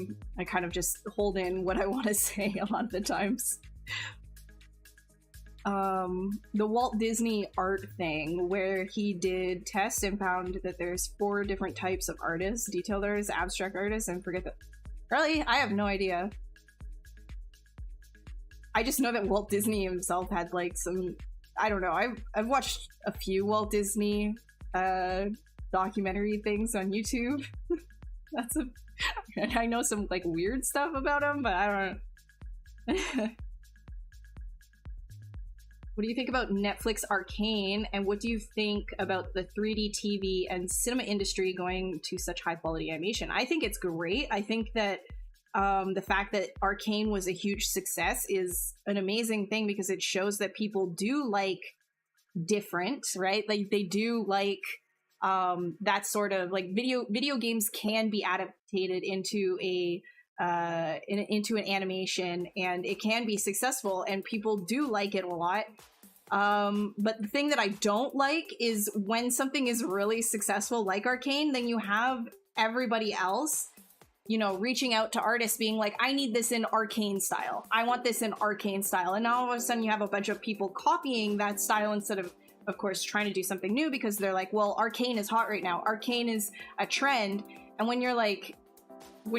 kind of just hold in what I want to say a lot of the times. The Walt Disney art thing, where he did test and found that there's 4 different types of artists: detailed artists, abstract artists, and forget that. Really? I have no idea. I just know that Walt Disney himself had like some, I don't know, I've watched a few Walt Disney documentary things on YouTube. I know some like weird stuff about him, but I don't. What do you think about Netflix Arcane, and what do you think about the 3D TV and cinema industry going to such high quality animation? I think it's great. I think that the fact that Arcane was a huge success is an amazing thing, because it shows that people do like different, right? Like they do like that sort of like video games can be adapted into into an animation, and it can be successful, and people do like it a lot. But the thing that I don't like is when something is really successful like Arcane, then you have everybody else, you know, reaching out to artists being like, I need this in Arcane style. I want this in Arcane style. And now all of a sudden you have a bunch of people copying that style instead of course, trying to do something new, because they're like, well, Arcane is hot right now. Arcane is a trend. And when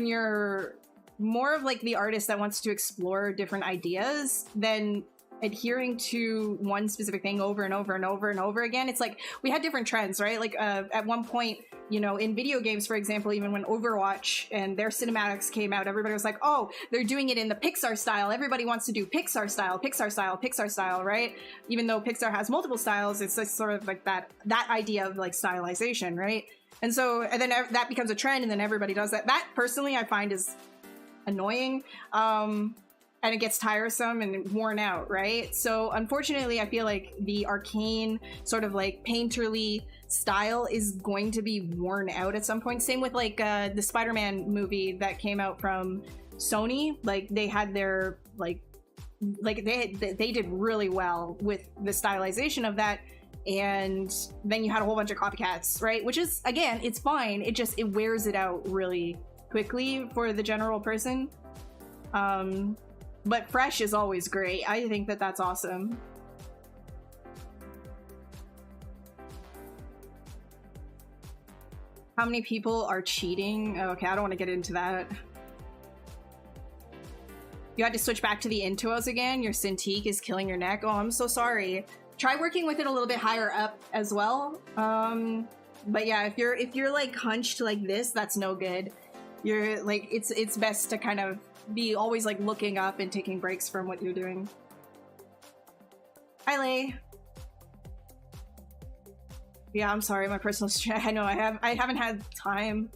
you're more of like the artist that wants to explore different ideas than adhering to one specific thing over and over and over and over again, it's like we had different trends, right? Like at one point, you know, in video games, for example, even when Overwatch and their cinematics came out, everybody was like, oh, they're doing it in the Pixar style. Everybody wants to do Pixar style, Pixar style, Pixar style, right? Even though Pixar has multiple styles, it's just sort of like that idea of like stylization, right? And so, and then that becomes a trend, and then everybody does that. That personally I find is annoying, and it gets tiresome and worn out, right? So unfortunately, I feel like the Arcane sort of like painterly style is going to be worn out at some point. Same with like the Spider-Man movie that came out from Sony. Like they had their like they did really well with the stylization of that, and then you had a whole bunch of copycats, right? Which is, again, it's fine. It wears it out really quickly for the general person. But fresh is always great. I think that that's awesome. How many people are cheating? Okay, I don't want to get into that. You had to switch back to the Intuos again? Your Cintiq is killing your neck? Oh, I'm so sorry. Try working with it a little bit higher up as well. But yeah, if you're like hunched like this, that's no good. You're like, it's best to kind of be always like looking up and taking breaks from what you're doing. Hi, Lay. Yeah, I'm sorry, my personal I know I haven't had time.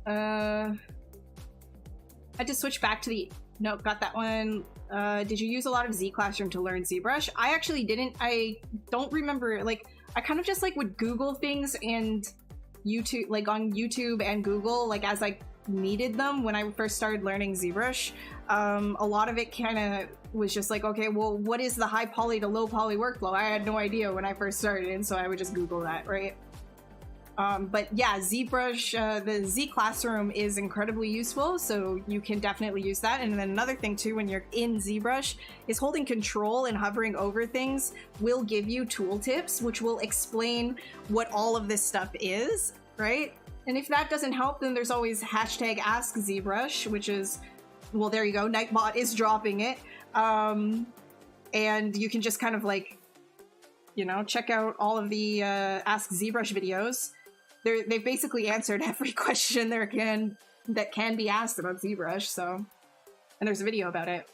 I had to switch back to the, nope, got that one. Did you use a lot of Z Classroom to learn ZBrush? I actually didn't. I don't remember. Like, I kind of just like would Google things and YouTube, like on YouTube and Google, like as I needed them when I first started learning ZBrush. A lot of it kind of was just like, okay, well, what is the high poly to low poly workflow? I had no idea when I first started, and so I would just Google that, right? But yeah, ZBrush, the Z Classroom is incredibly useful, so you can definitely use that. And then another thing too, when you're in ZBrush, is holding control and hovering over things will give you tooltips, which will explain what all of this stuff is, right? And if that doesn't help, then there's always hashtag Ask ZBrush, which is, well, there you go, Nightbot is dropping it. And you can just kind of like, you know, check out all of the Ask ZBrush videos. They've basically answered every question that can be asked about ZBrush, so, and there's a video about it.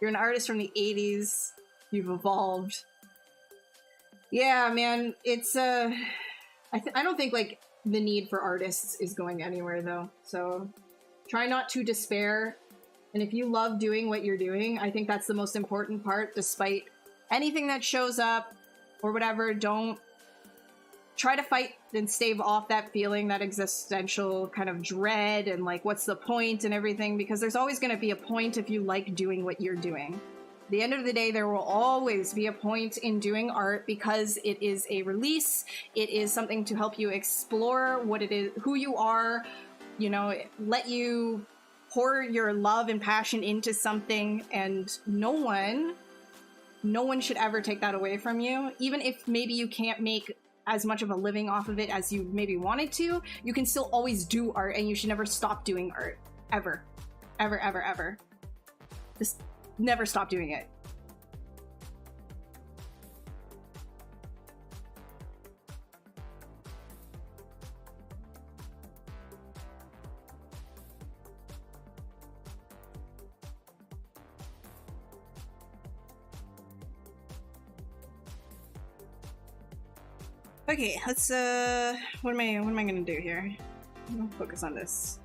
You're an artist from the 80s. You've evolved. Yeah, man, it's I don't think like the need for artists is going anywhere though. So try not to despair. And if you love doing what you're doing, I think that's the most important part. Despite anything that shows up or whatever, don't try to fight and stave off that feeling, that existential kind of dread and like, what's the point and everything, because there's always going to be a point if you like doing what you're doing. At the end of the day, there will always be a point in doing art because it is a release. It is something to help you explore what it is, who you are, you know, let you pour your love and passion into something, and no one should ever take that away from you. Even if maybe you can't make as much of a living off of it as you maybe wanted to, you can still always do art, and you should never stop doing art. Ever. Ever, ever, ever. Just never stop doing it. Okay, let's what am I gonna do here? I'm gonna focus on this.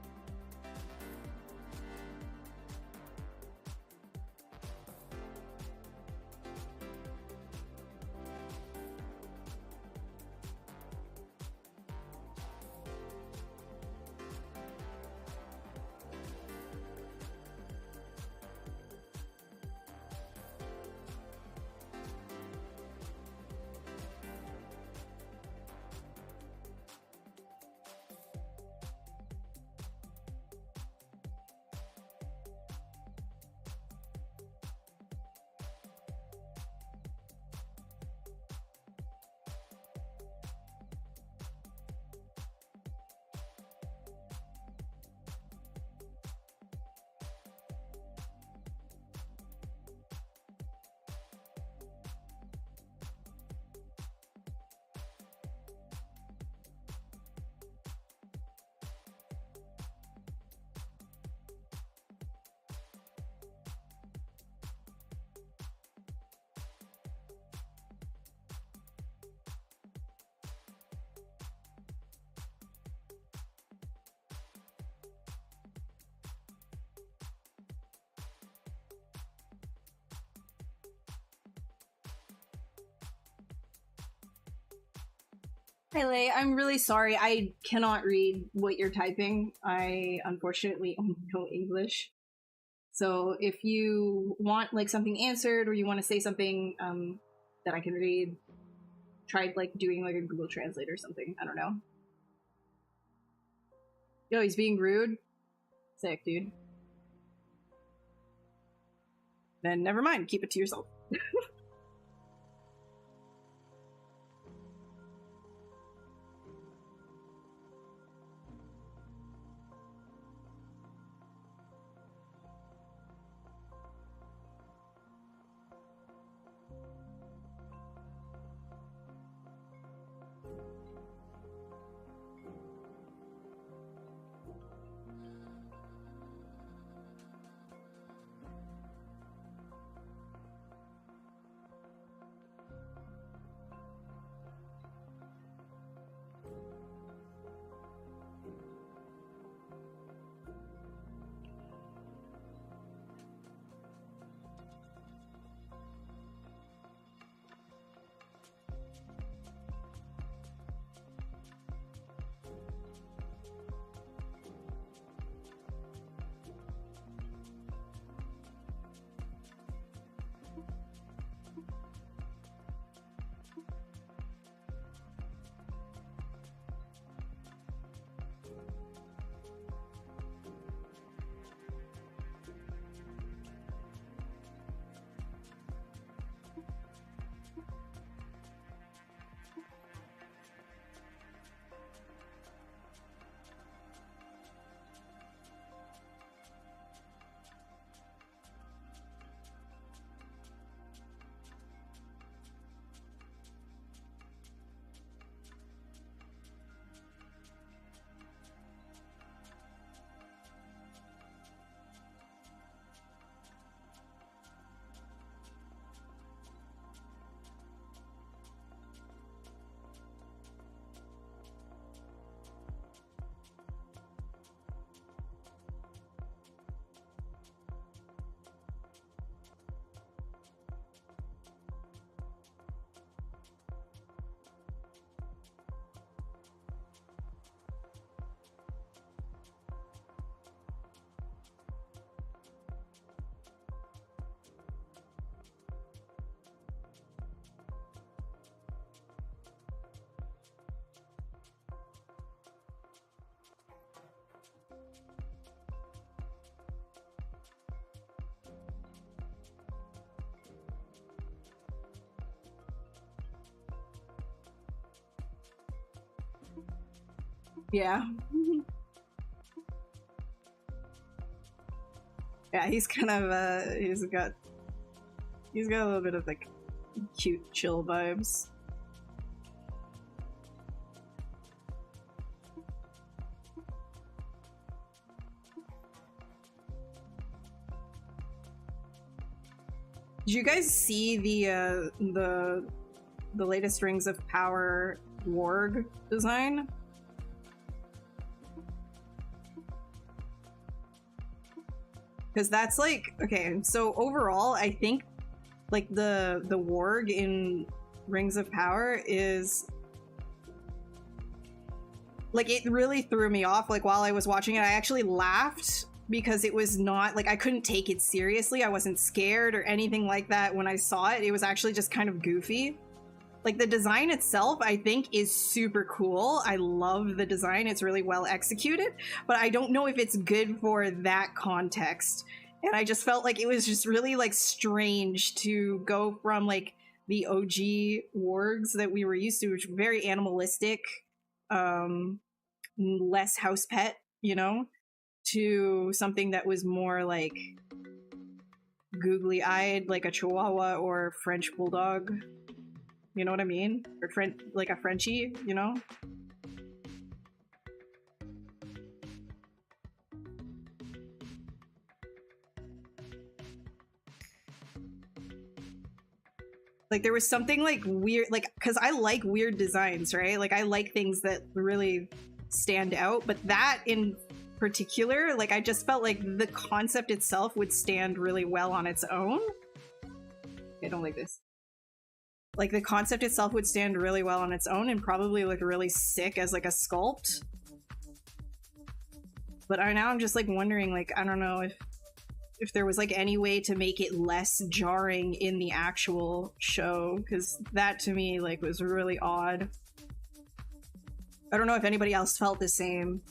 Hey Lay, I'm really sorry. I cannot read what you're typing. I unfortunately only know English. So if you want like something answered or you want to say something that I can read, try like doing like a Google Translate or something. I don't know. Yo, he's being rude. Sick, dude. Then never mind. Keep it to yourself. Yeah. Yeah, he's kind of he's got a little bit of like cute chill vibes. Did you guys see the latest Rings of Power warg design? Because that's like, okay, so overall I think like the warg in Rings of Power is like, it really threw me off. Like while I was watching it, I actually laughed because it was not like, I couldn't take it seriously. I wasn't scared or anything like that when I saw it. It was actually just kind of goofy. Like the design itself, I think, is super cool. I love the design. It's really well executed, but I don't know if it's good for that context. And I just felt like it was just really like strange to go from like the OG wargs that we were used to, which were very animalistic, less house pet, you know, to something that was more like googly-eyed, like a Chihuahua or French Bulldog. You know what I mean? Or like a Frenchie, you know? Like there was something like weird, like, because I like weird designs, right? Like I like things that really stand out, but that in particular, like I just felt like the concept itself would stand really well on its own. I don't like this. Like the concept itself would stand really well on its own and probably look really sick as like a sculpt. But now I'm just like wondering, like, I don't know if there was like any way to make it less jarring in the actual show, because that to me like was really odd. I don't know if anybody else felt the same.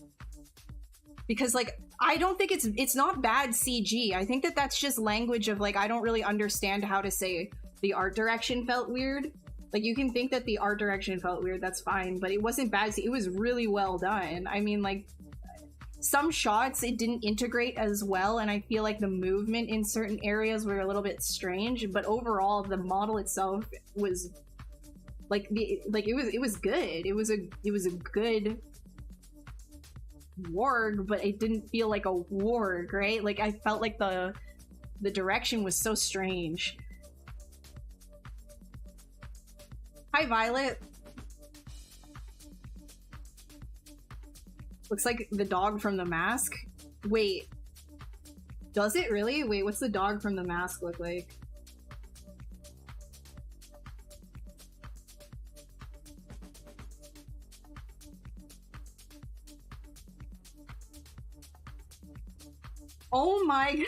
Because like, I don't think it's not bad CG. I think that that's just language of like, I don't really understand how to say the art direction felt weird. Like you can think that the art direction felt weird, that's fine, but it wasn't bad. It was really well done. I mean, like some shots it didn't integrate as well, and I feel like the movement in certain areas were a little bit strange, but overall the model itself was like it was good. It was a good warg, but it didn't feel like a warg, right? Like I felt like the direction was so strange. Hi, Violet. Looks like the dog from The Mask. Wait. Does it really? Wait, what's the dog from The Mask look like? Oh my...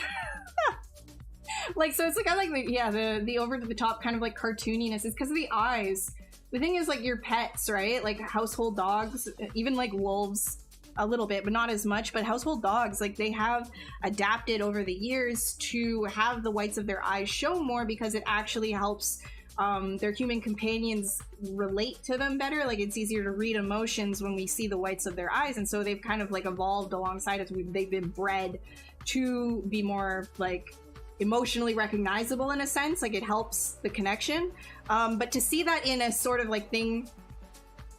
Like, so it's like, I like the, yeah, the over the top kind of like cartooniness is because of the eyes. The thing is, like, your pets, right? Like household dogs, even like wolves a little bit, but not as much. But household dogs, like they have adapted over the years to have the whites of their eyes show more because it actually helps their human companions relate to them better. Like it's easier to read emotions when we see the whites of their eyes. And so they've kind of like evolved alongside us. They've been bred to be more like emotionally recognizable in a sense, like it helps the connection. But to see that in a sort of like thing,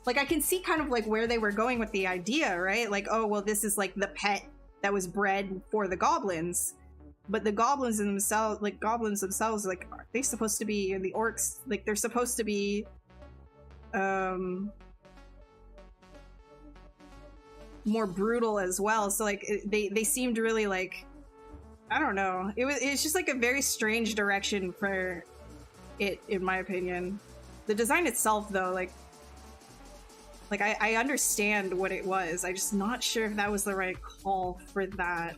like I can see kind of like where they were going with the idea, right? Like, oh, well, this is like the pet that was bred for the goblins. But the goblins in themselves, like goblins themselves, like are they supposed to be, and the orcs, like they're supposed to be more brutal as well. So like they seemed really like, I don't know. It's just like a very strange direction for it, in my opinion. The design itself, though, like I understand what it was. I'm just not sure if that was the right call for that.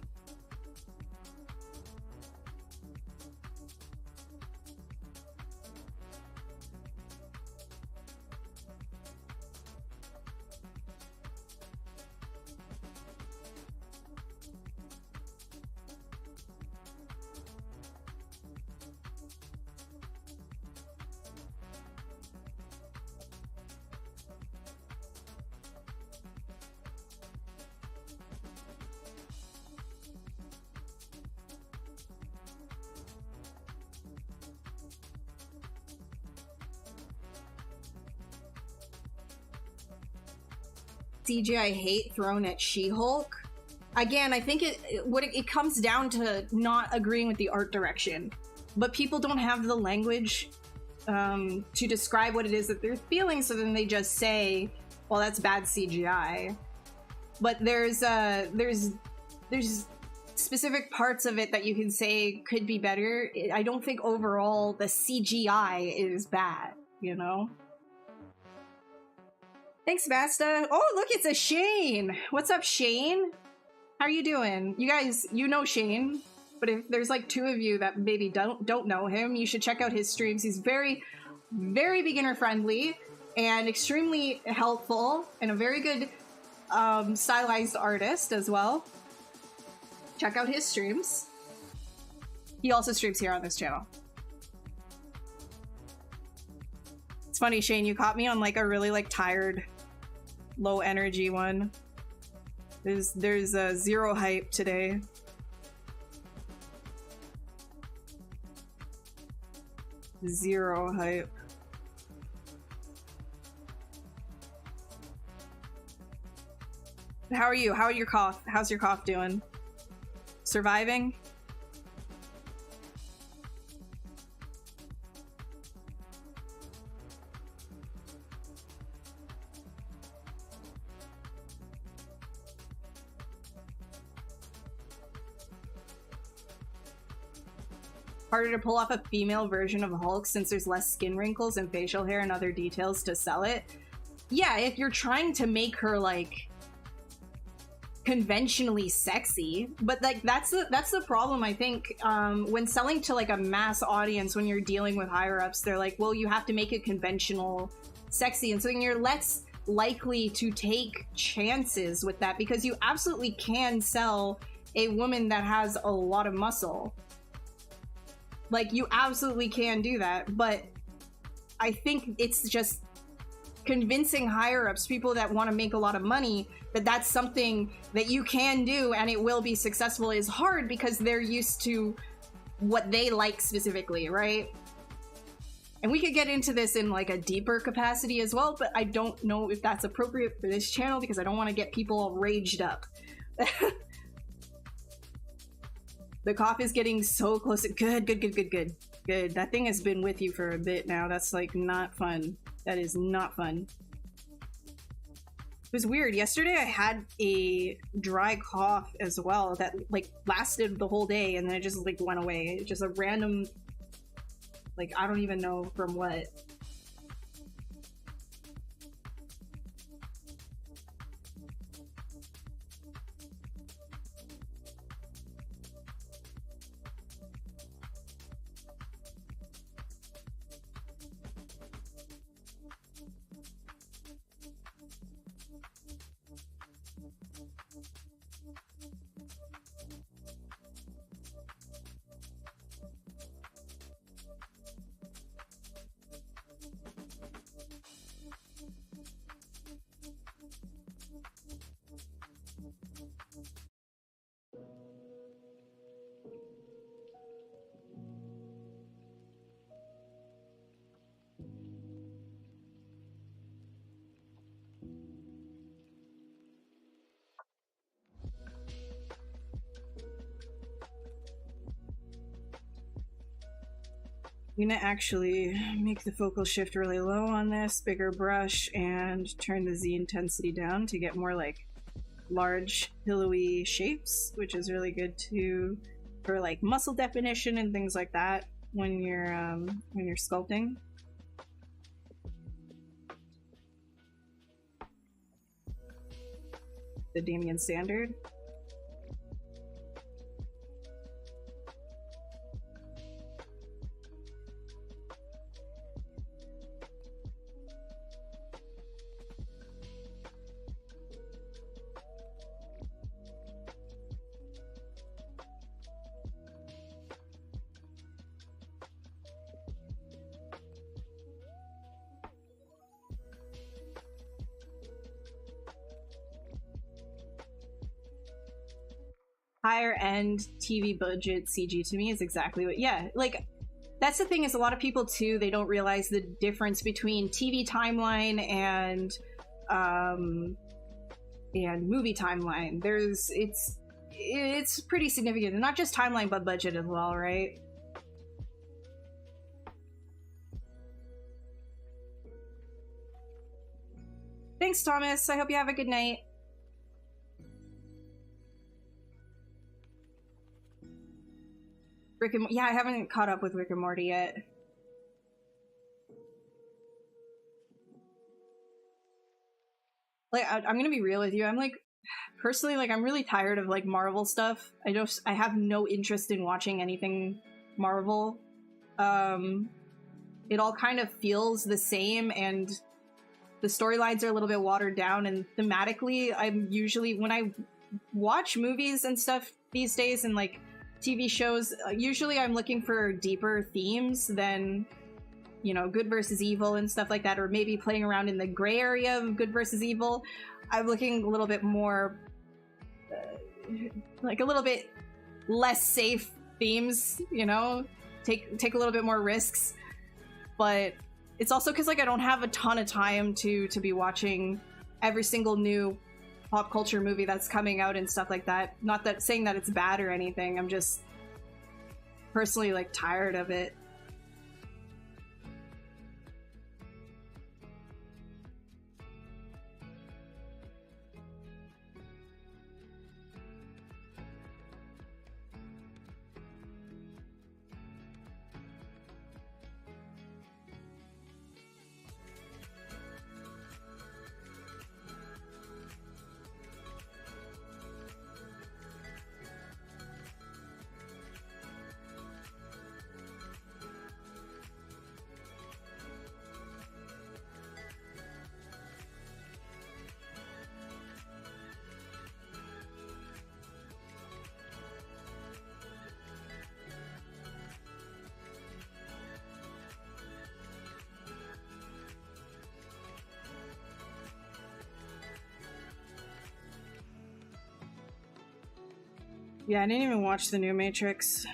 CGI hate thrown at She-Hulk. Again, I think it comes down to not agreeing with the art direction, but people don't have the language to describe what it is that they're feeling, so then they just say, well, that's bad CGI. But there's specific parts of it that you can say could be better. I don't think overall the CGI is bad, you know? Thanks, Vasta. Oh, look, it's a Shane. What's up, Shane? How are you doing? You guys, you know Shane, but if there's like two of you that maybe don't know him, you should check out his streams. He's very, very beginner friendly and extremely helpful and a very good stylized artist as well. Check out his streams. He also streams here on this channel. It's funny, Shane, you caught me on like a really like tired, low energy one. There's a zero hype today. Zero hype. How are you? How are your cough? How's your cough doing? Surviving? Harder to pull off a female version of Hulk since there's less skin wrinkles and facial hair and other details to sell it. Yeah, if you're trying to make her like conventionally sexy, but like that's the problem, I think, when selling to like a mass audience, when you're dealing with higher ups, they're like, well, you have to make it conventional sexy, and so then you're less likely to take chances with that, because you absolutely can sell a woman that has a lot of muscle. Like, you absolutely can do that, but I think it's just convincing higher-ups, people that want to make a lot of money, that that's something that you can do and it will be successful is hard, because they're used to what they like specifically, right? And we could get into this in like a deeper capacity as well, but I don't know if that's appropriate for this channel, because I don't want to get people all raged up. The cough is getting so close. Good. That thing has been with you for a bit now. That's like not fun. That is not fun. It was weird. Yesterday I had a dry cough as well that like lasted the whole day, and then it just like went away. Just a random, like, I don't even know from what. I'm gonna actually make the focal shift really low on this, bigger brush, and turn the Z intensity down to get more like large, pillowy shapes, which is really good too for like muscle definition and things like that when you're sculpting. The Damien standard. Higher end TV budget CG to me is exactly what, yeah, like that's the thing, is a lot of people too, they don't realize the difference between TV timeline and and movie timeline. It's pretty significant, and not just timeline but budget as well, right? Thanks, Thomas. I hope you have a good night. Yeah, I haven't caught up with Rick and Morty yet. Like, I'm gonna be real with you. I'm like, personally, like, I'm really tired of like Marvel stuff. I have no interest in watching anything Marvel. It all kind of feels the same, and the storylines are a little bit watered down, and thematically, I'm usually, when I watch movies and stuff these days and like TV shows, usually I'm looking for deeper themes than, you know, good versus evil and stuff like that, or maybe playing around in the gray area of good versus evil. I'm looking a little bit more, like a little bit less safe themes, you know, take a little bit more risks. But it's also because like I don't have a ton of time to be watching every single new pop culture movie that's coming out and stuff like that. Not that saying that it's bad or anything. I'm just personally like tired of it. Yeah, I didn't even watch the new Matrix.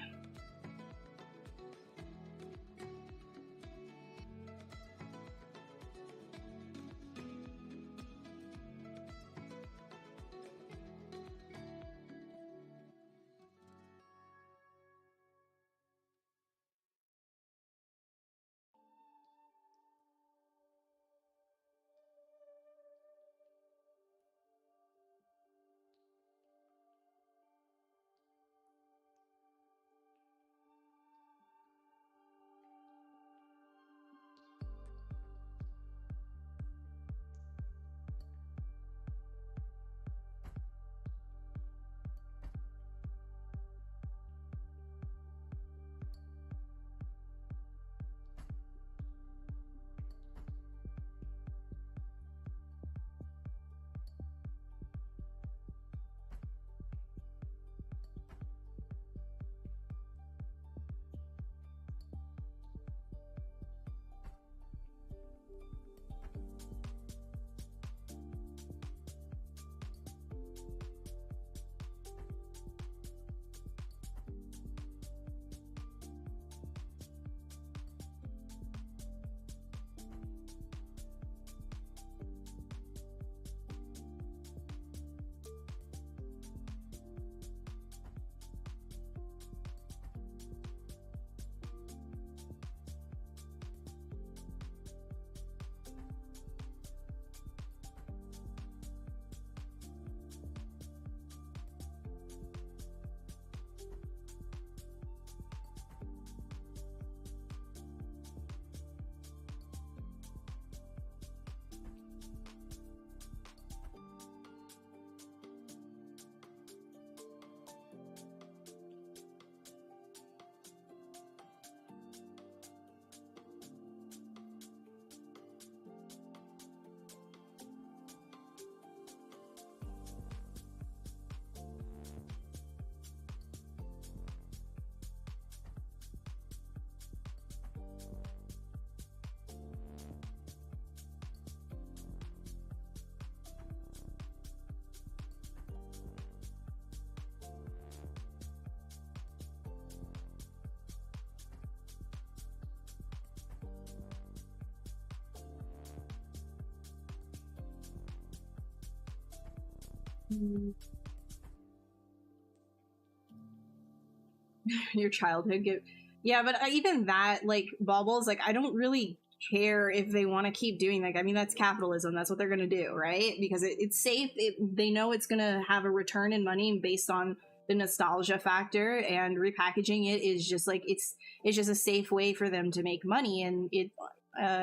Your childhood gift. Yeah, but even that, like, baubles, like, I don't really care if they want to keep doing that. I mean, that's capitalism. That's what they're going to do, right? Because it's safe. They know it's going to have a return in money based on the nostalgia factor, and repackaging it is just like, it's just a safe way for them to make money. And it,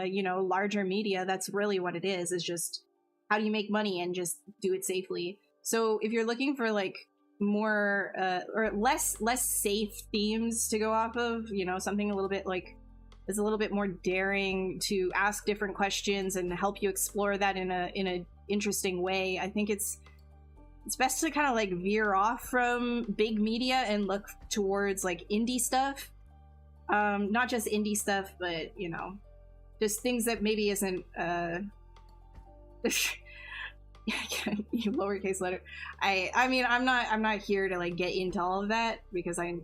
you know, larger media, that's really what it is just how do you make money and just do it safely. So if you're looking for like more or less safe themes to go off of, you know, something a little bit like is a little bit more daring to ask different questions and help you explore that in a interesting way, I think it's best to kind of like veer off from big media and look towards like indie stuff. Not just indie stuff, but, you know, just things that maybe isn't lowercase letter. I mean, I'm not here to like get into all of that because have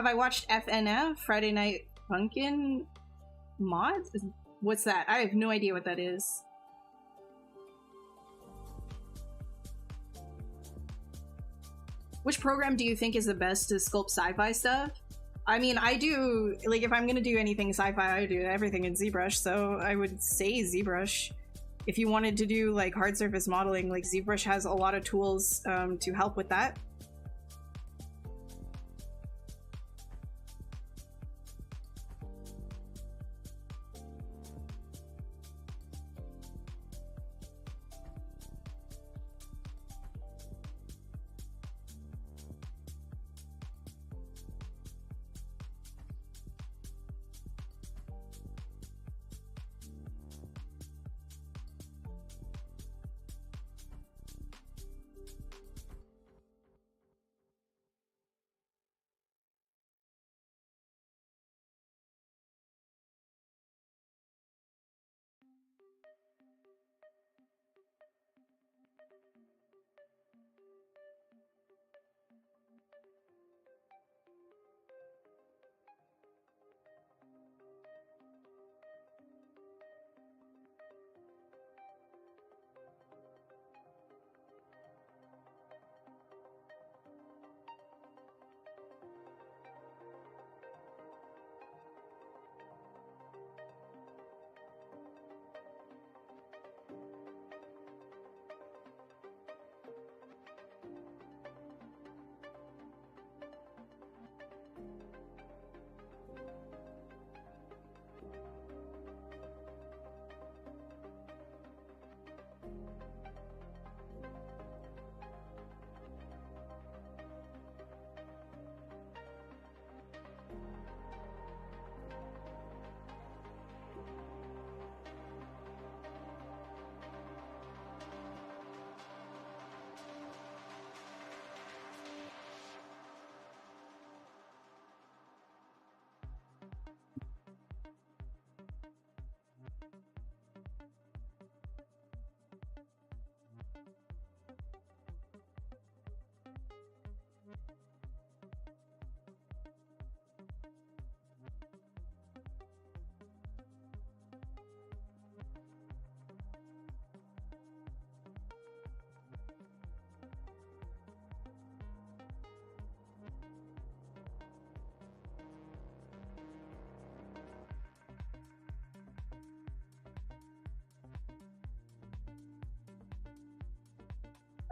I watched FNF, Friday Night Funkin' Mods? What's that? I have no idea what that is. Which program do you think is the best to sculpt sci-fi stuff? I mean, I do, like, if I'm gonna do anything sci-fi, I do everything in ZBrush, so I would say ZBrush. If you wanted to do, like, hard surface modeling, like, ZBrush has a lot of tools to help with that.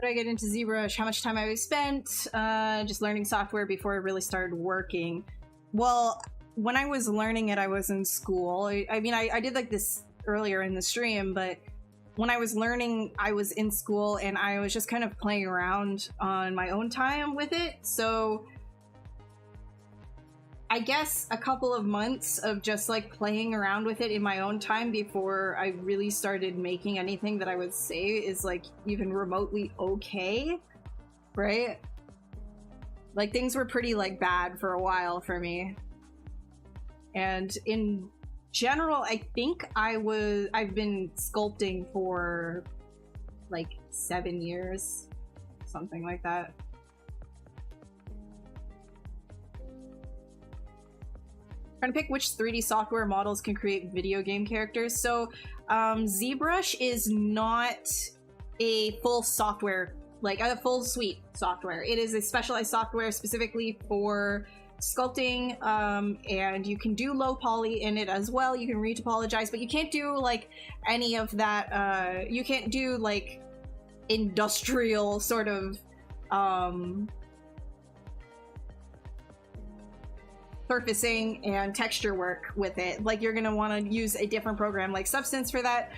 How did I get into ZBrush? How much time have I spent just learning software before I really started working? Well, when I was learning it, I was in school. I mean, I did like this earlier in the stream, but when I was learning, I was in school and I was just kind of playing around on my own time with it. So I guess a couple of months of just like playing around with it in my own time before I really started making anything that I would say is like even remotely okay, right? Like things were pretty like bad for a while for me. And in general, I think I've been sculpting for like 7 years, something like that. Trying to pick which 3D software models can create video game characters. So ZBrush is not a full software, like a full suite software. It is a specialized software specifically for sculpting, and you can do low poly in it as well. You can retopologize, but you can't do like any of that. You can't do like industrial sort of surfacing and texture work with it. Like, you're gonna want to use a different program like Substance for that.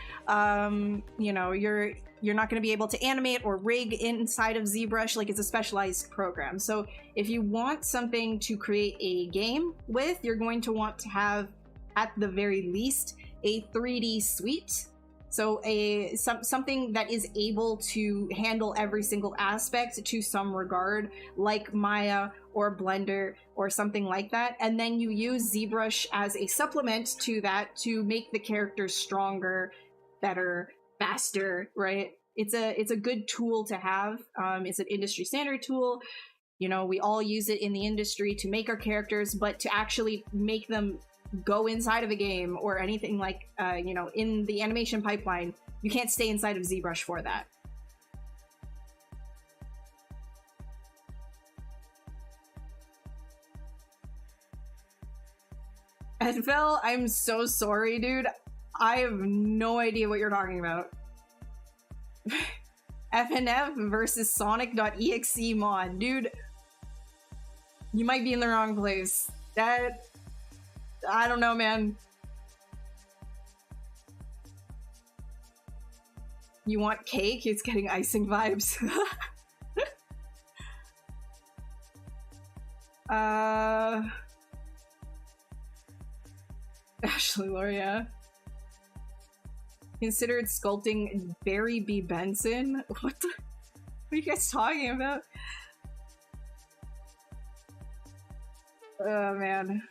You know, you're not going to be able to animate or rig inside of ZBrush. Like, it's a specialized program. So if you want something to create a game with, you're going to want to have, at the very least, a 3D suite. So something that is able to handle every single aspect to some regard, like Maya or Blender or something like that. And then you use ZBrush as a supplement to that to make the characters stronger, better, faster, right? It's a good tool to have. It's an industry standard tool. You know, we all use it in the industry to make our characters, but to actually make them go inside of a game or anything like, you know, in the animation pipeline, you can't stay inside of ZBrush for that. Edfell, I'm so sorry, dude. I have no idea what you're talking about. FNF versus Sonic.exe mod. Dude, you might be in the wrong place. That... I don't know, man. You want cake? It's getting icing vibes. Ashley Loria. Considered sculpting Barry B. Benson? What are you guys talking about? Oh, man.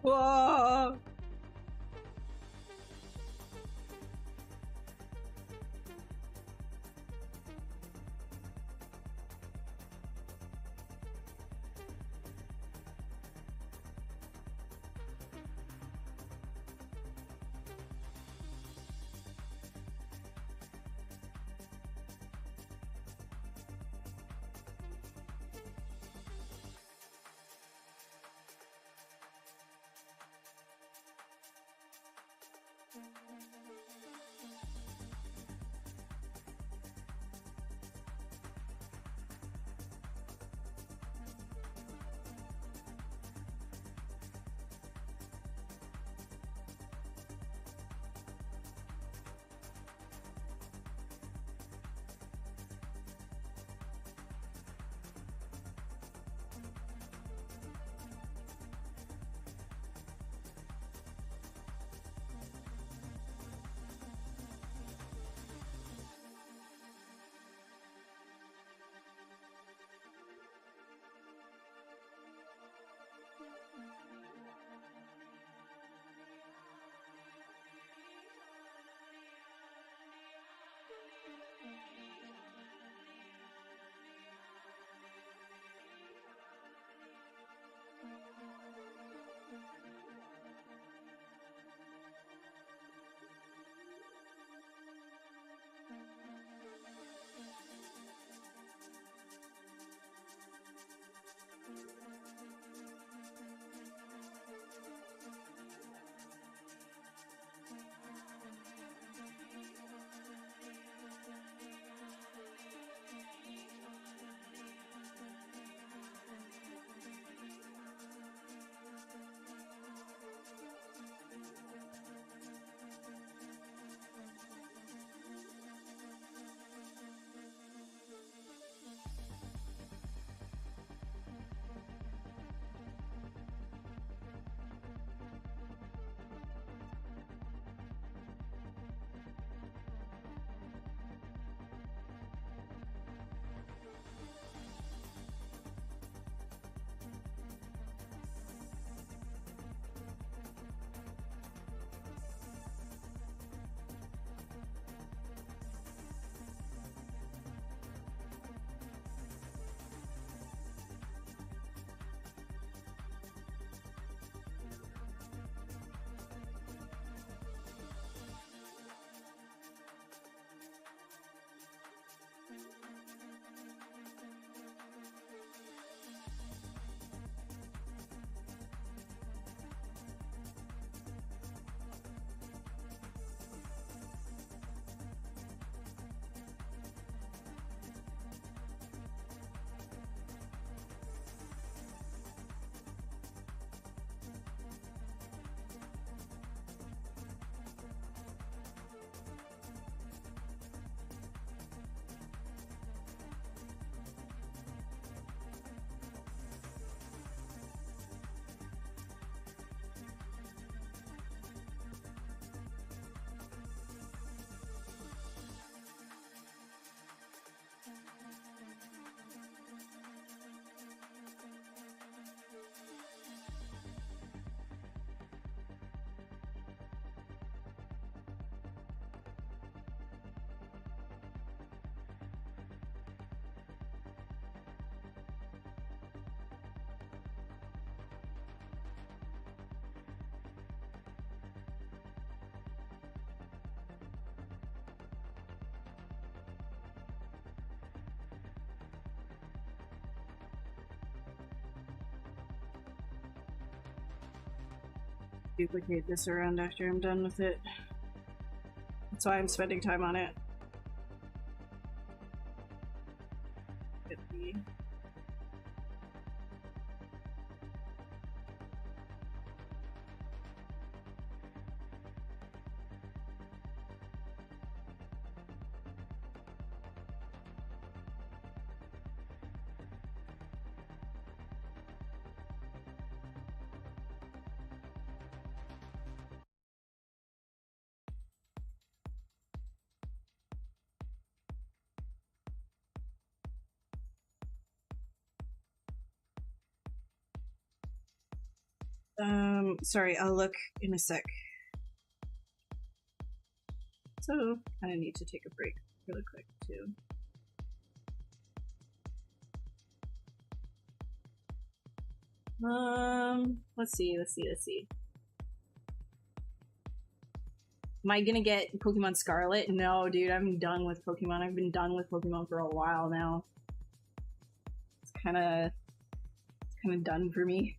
Whoa! duplicate this around after I'm done with it. That's why I'm spending time on it. Get the... sorry, I'll look in a sec. So, kind of need to take a break really quick, too. Let's see. Am I gonna get Pokemon Scarlet? No, dude, I'm done with Pokemon. I've been done with Pokemon for a while now. It's kinda done for me.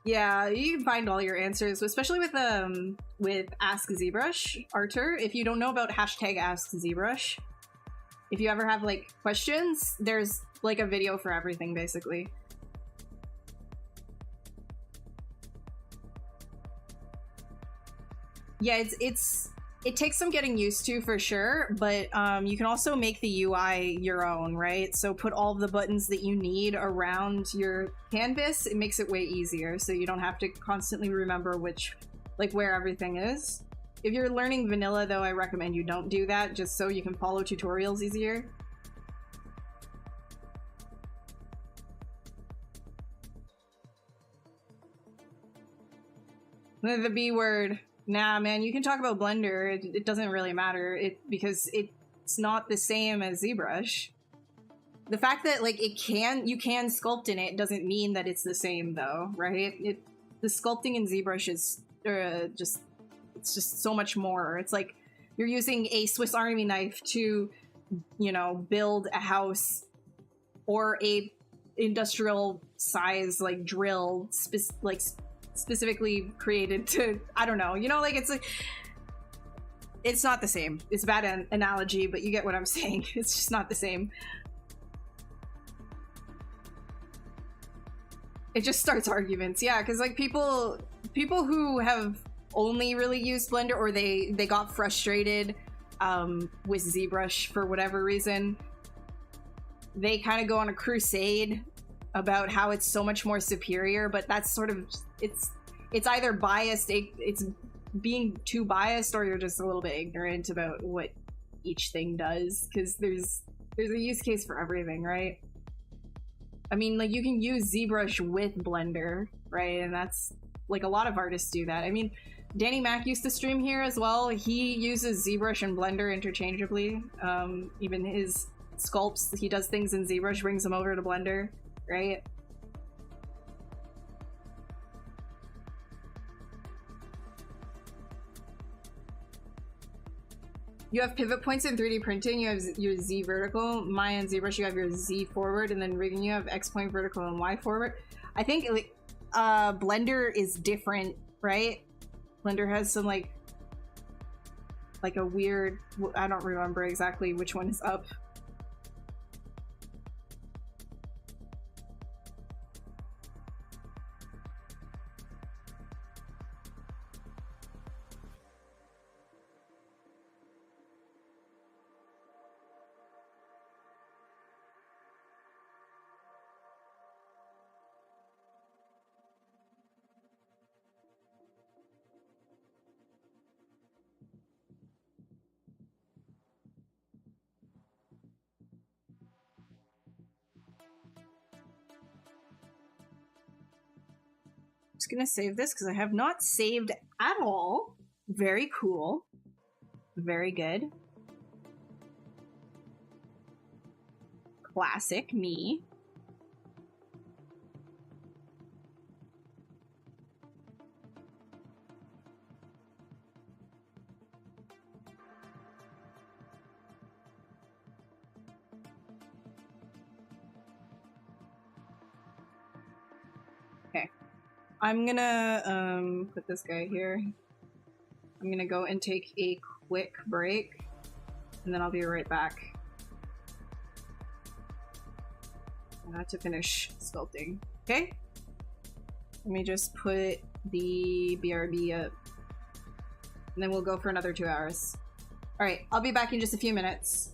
Yeah, you can find all your answers, especially with Ask ZBrush, Artur. If you don't know about hashtag Ask ZBrush, if you ever have like questions, there's like a video for everything basically. Yeah, it takes some getting used to for sure, but you can also make the UI your own, right? So put all of the buttons that you need around your canvas. It makes it way easier, so you don't have to constantly remember where everything is. If you're learning vanilla, though, I recommend you don't do that, just so you can follow tutorials easier. The B word. Nah, man, you can talk about Blender. It doesn't really matter because it's not the same as ZBrush. The fact that like you can sculpt in it doesn't mean that it's the same though, right? The sculpting in ZBrush is it's just so much more. It's like you're using a Swiss Army knife to, you know, build a house, or a industrial size like drill specifically created to, I don't know, you know, like it's not the same. It's a bad analogy, but you get what I'm saying. It's just not the same. It just starts arguments, yeah, because like people who have only really used Blender, or they got frustrated with ZBrush for whatever reason, they kind of go on a crusade about how it's so much more superior, but that's sort of, it's either biased, it's being too biased, or you're just a little bit ignorant about what each thing does, because there's a use case for everything, right? I mean, like, you can use ZBrush with Blender, right? And that's, like, a lot of artists do that. I mean, Danny Mac used to stream here as well. He uses ZBrush and Blender interchangeably. Even his sculpts, he does things in ZBrush, brings them over to Blender, right? You have pivot points in 3D printing, you have your Z vertical. Maya and ZBrush, you have your Z forward, and then rigging, you have X point vertical and Y forward. I think like, Blender is different, right? Blender has some like a weird, I don't remember exactly which one is up. Just gonna save this because I have not saved at all. Very cool. Very good. Classic me. Okay. I'm gonna put this guy here. I'm gonna go and take a quick break, and then I'll be right back. To finish sculpting. Okay? Let me just put the BRB up. And then we'll go for another 2 hours. Alright, I'll be back in just a few minutes.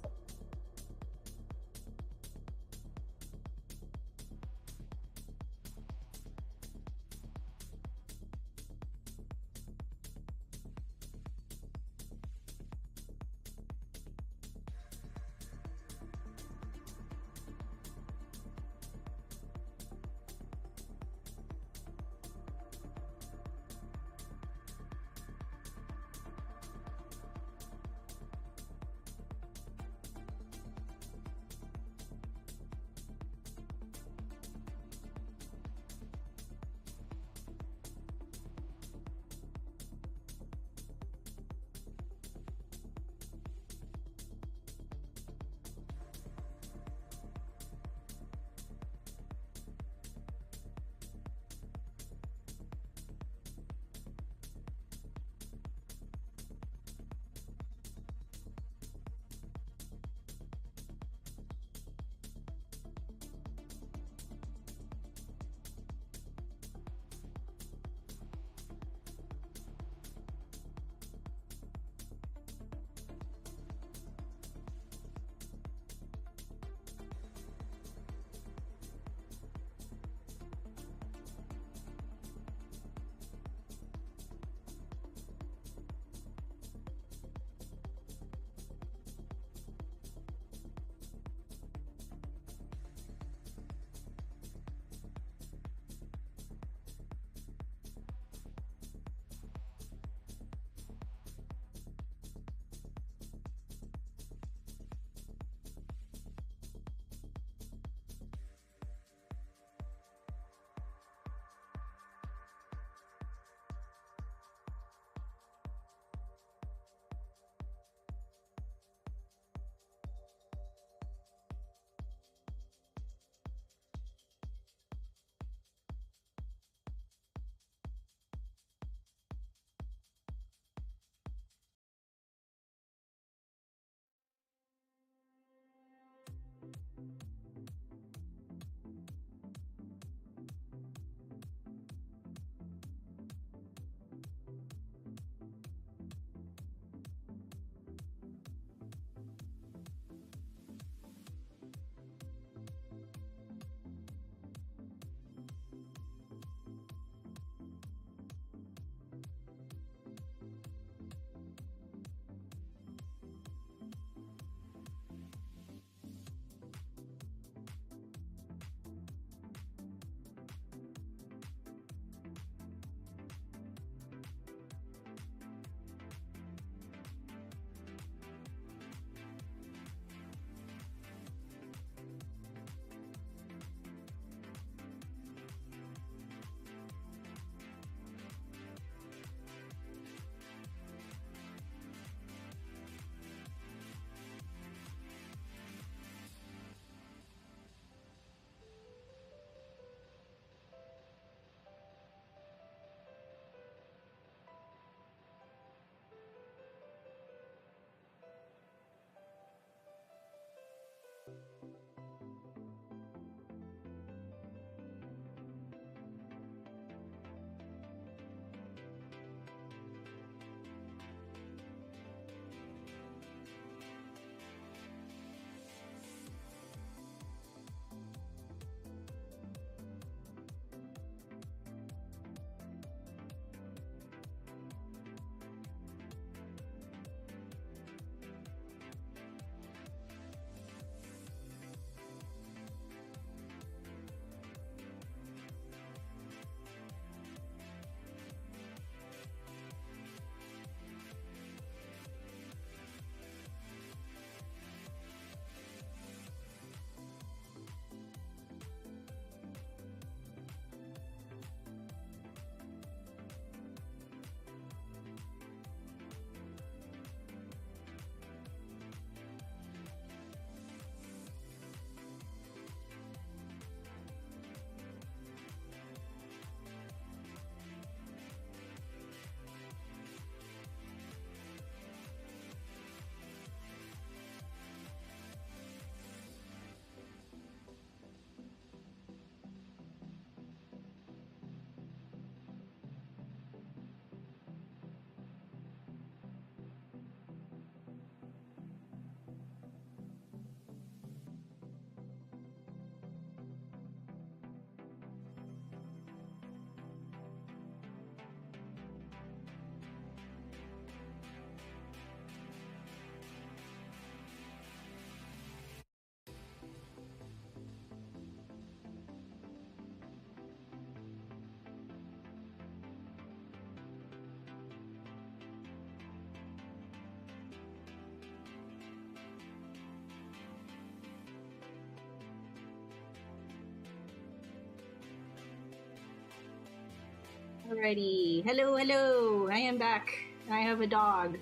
Alrighty. Hello, hello. I am back. I have a dog.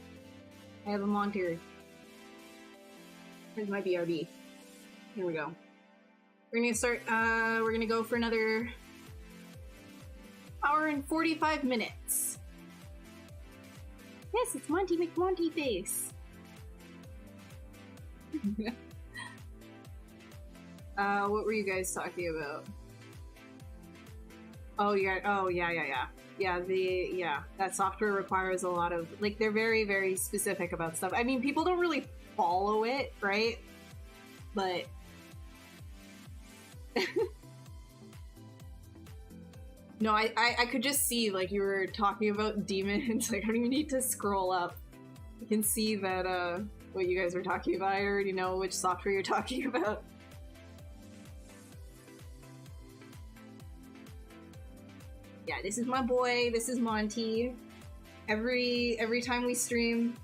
I have a Monter. Here's my BRB. Here we go. We're gonna start, we're gonna go for another hour and 45 minutes. Yes, it's Monty McMonty face. What were you guys talking about? Oh yeah, that software requires a lot of, like, they're very, very specific about stuff. I mean, people don't really follow it, right? But no, I could just see, like, you were talking about demons. Like, I don't even need to scroll up. You can see that, what you guys were talking about. I already know which software you're talking about. Yeah, this is my boy. This is Monty. Every time we stream,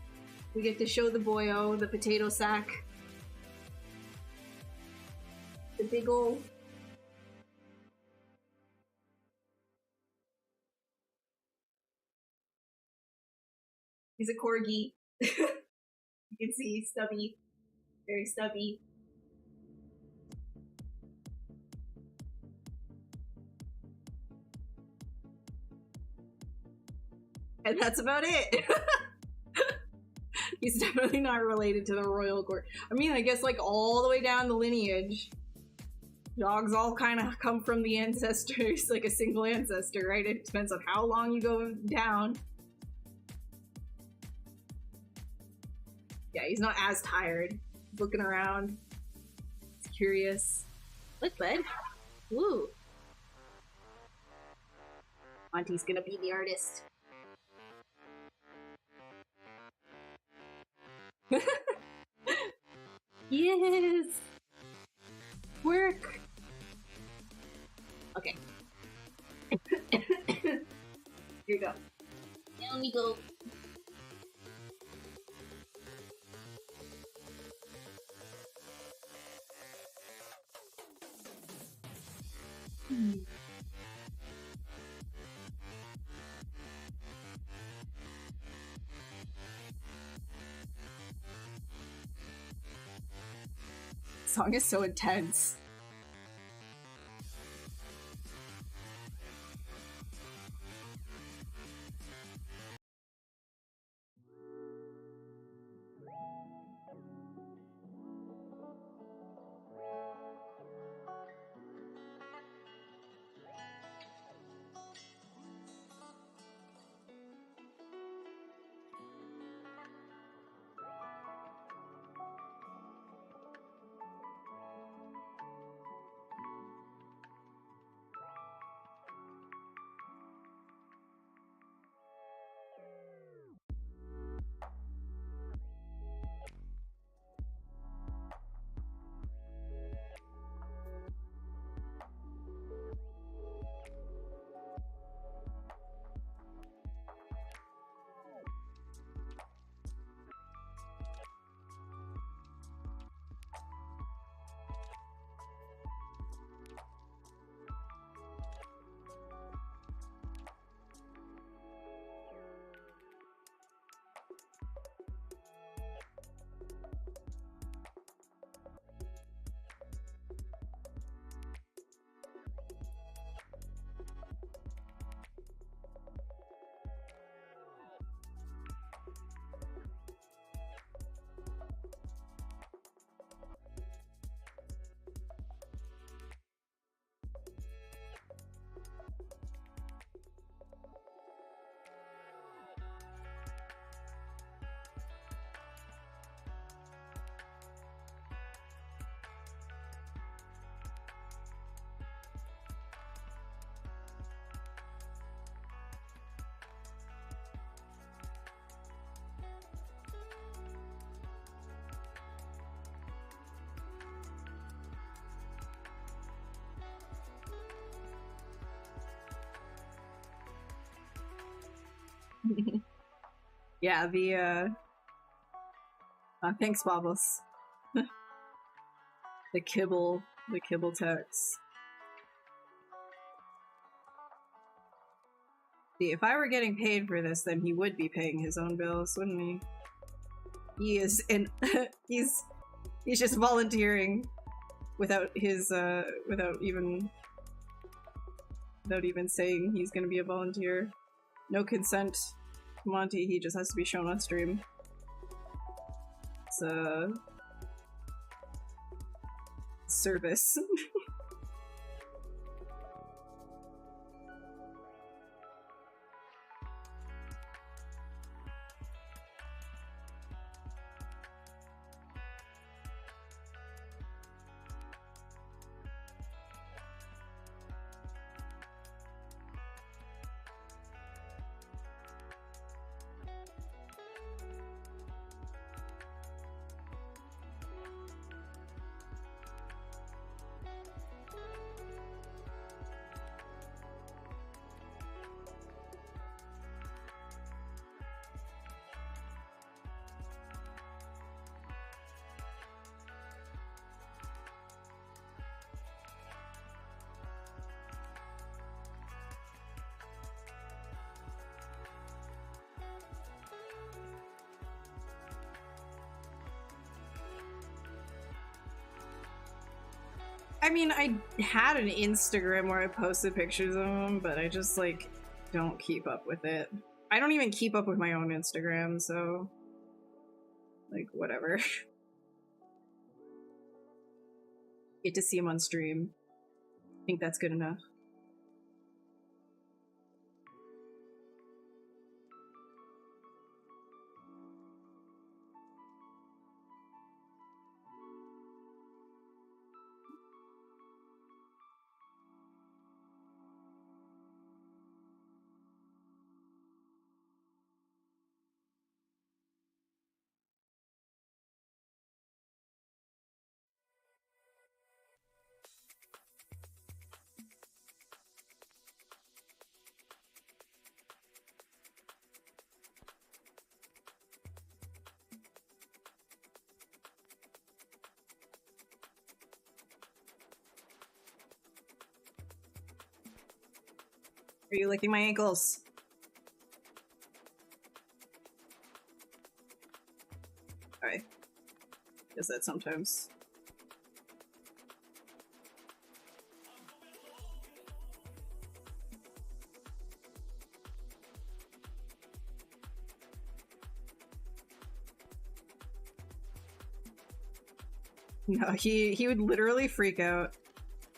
we get to show the boyo, the potato sack. The big ol'... He's a corgi. You can see, stubby. Very stubby. And that's about it. He's definitely not related to the royal court. I mean, I guess, like, all the way down the lineage, dogs all kind of come from the ancestors, like a single ancestor, right? It depends on how long you go down. Yeah, he's not as tired. He's looking around. He's curious. Look, bud. Woo. Monty's gonna be the artist. Yes! Work! Okay. Here you go. Down we go. This song is so intense. Yeah, the thanks, Babos. the kibble text. See, if I were getting paid for this, then he would be paying his own bills, wouldn't he? He is he's just volunteering without his without even saying he's gonna be a volunteer. No consent, Monty, he just has to be shown on stream. It's a service. I mean, I had an Instagram where I posted pictures of him, but I just, like, don't keep up with it. I don't even keep up with my own Instagram, so... like, whatever. Get to see him on stream. I think that's good enough. Are you licking my ankles? Alright. Does that sometimes. No, he would literally freak out.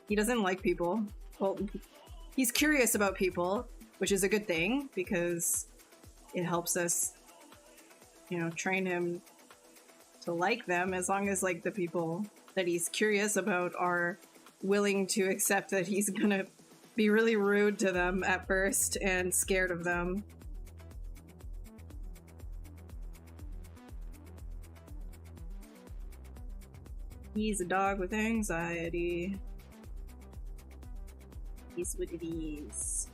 He doesn't like people. Well, he's curious about people, which is a good thing, because it helps us, you know, train him to like them, as long as, like, the people that he's curious about are willing to accept that he's gonna be really rude to them at first and scared of them. He's a dog with anxiety. Is what it is.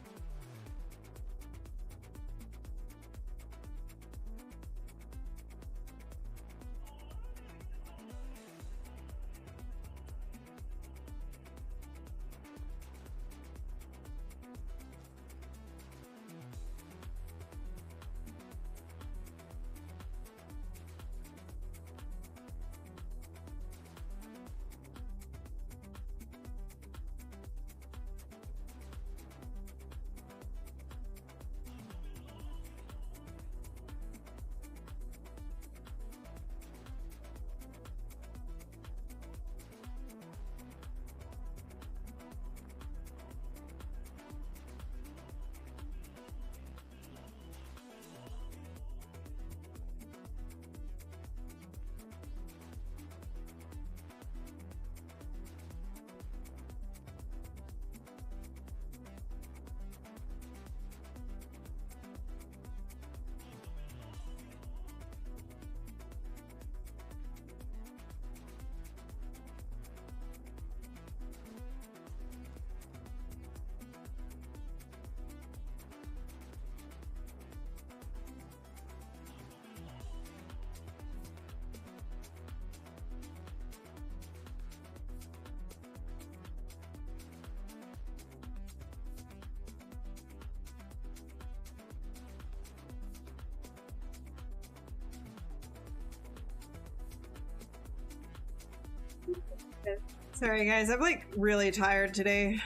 Sorry guys, I'm like really tired today.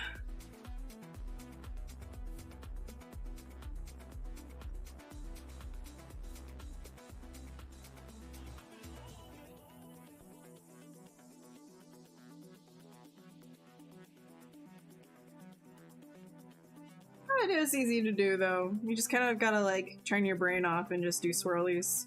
It is easy to do though. You just kind of gotta like turn your brain off and just do swirlies.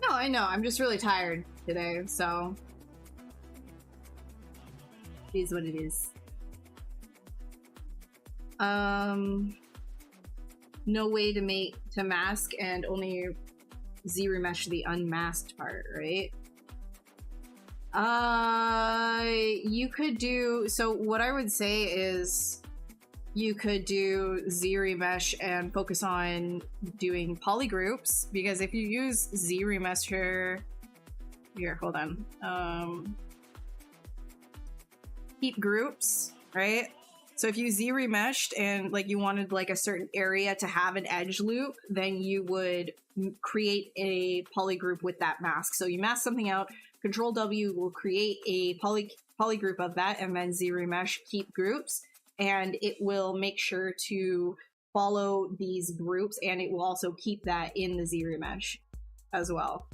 No, I know. I'm just really tired today, so it is what it is. No way to mask and only ZBrush the unmasked part, right? You could do, so what I would say is you could do ZBrush and focus on doing polygroups, because if you use ZBrush here, hold on, keep groups, right? So if you ZBrushed and like you wanted like a certain area to have an edge loop, then you would create a polygroup with that mask. So you mask something out, Control W will create a polygroup of that, and then ZBrush keep groups, and it will make sure to follow these groups, and it will also keep that in the ZBrush as well.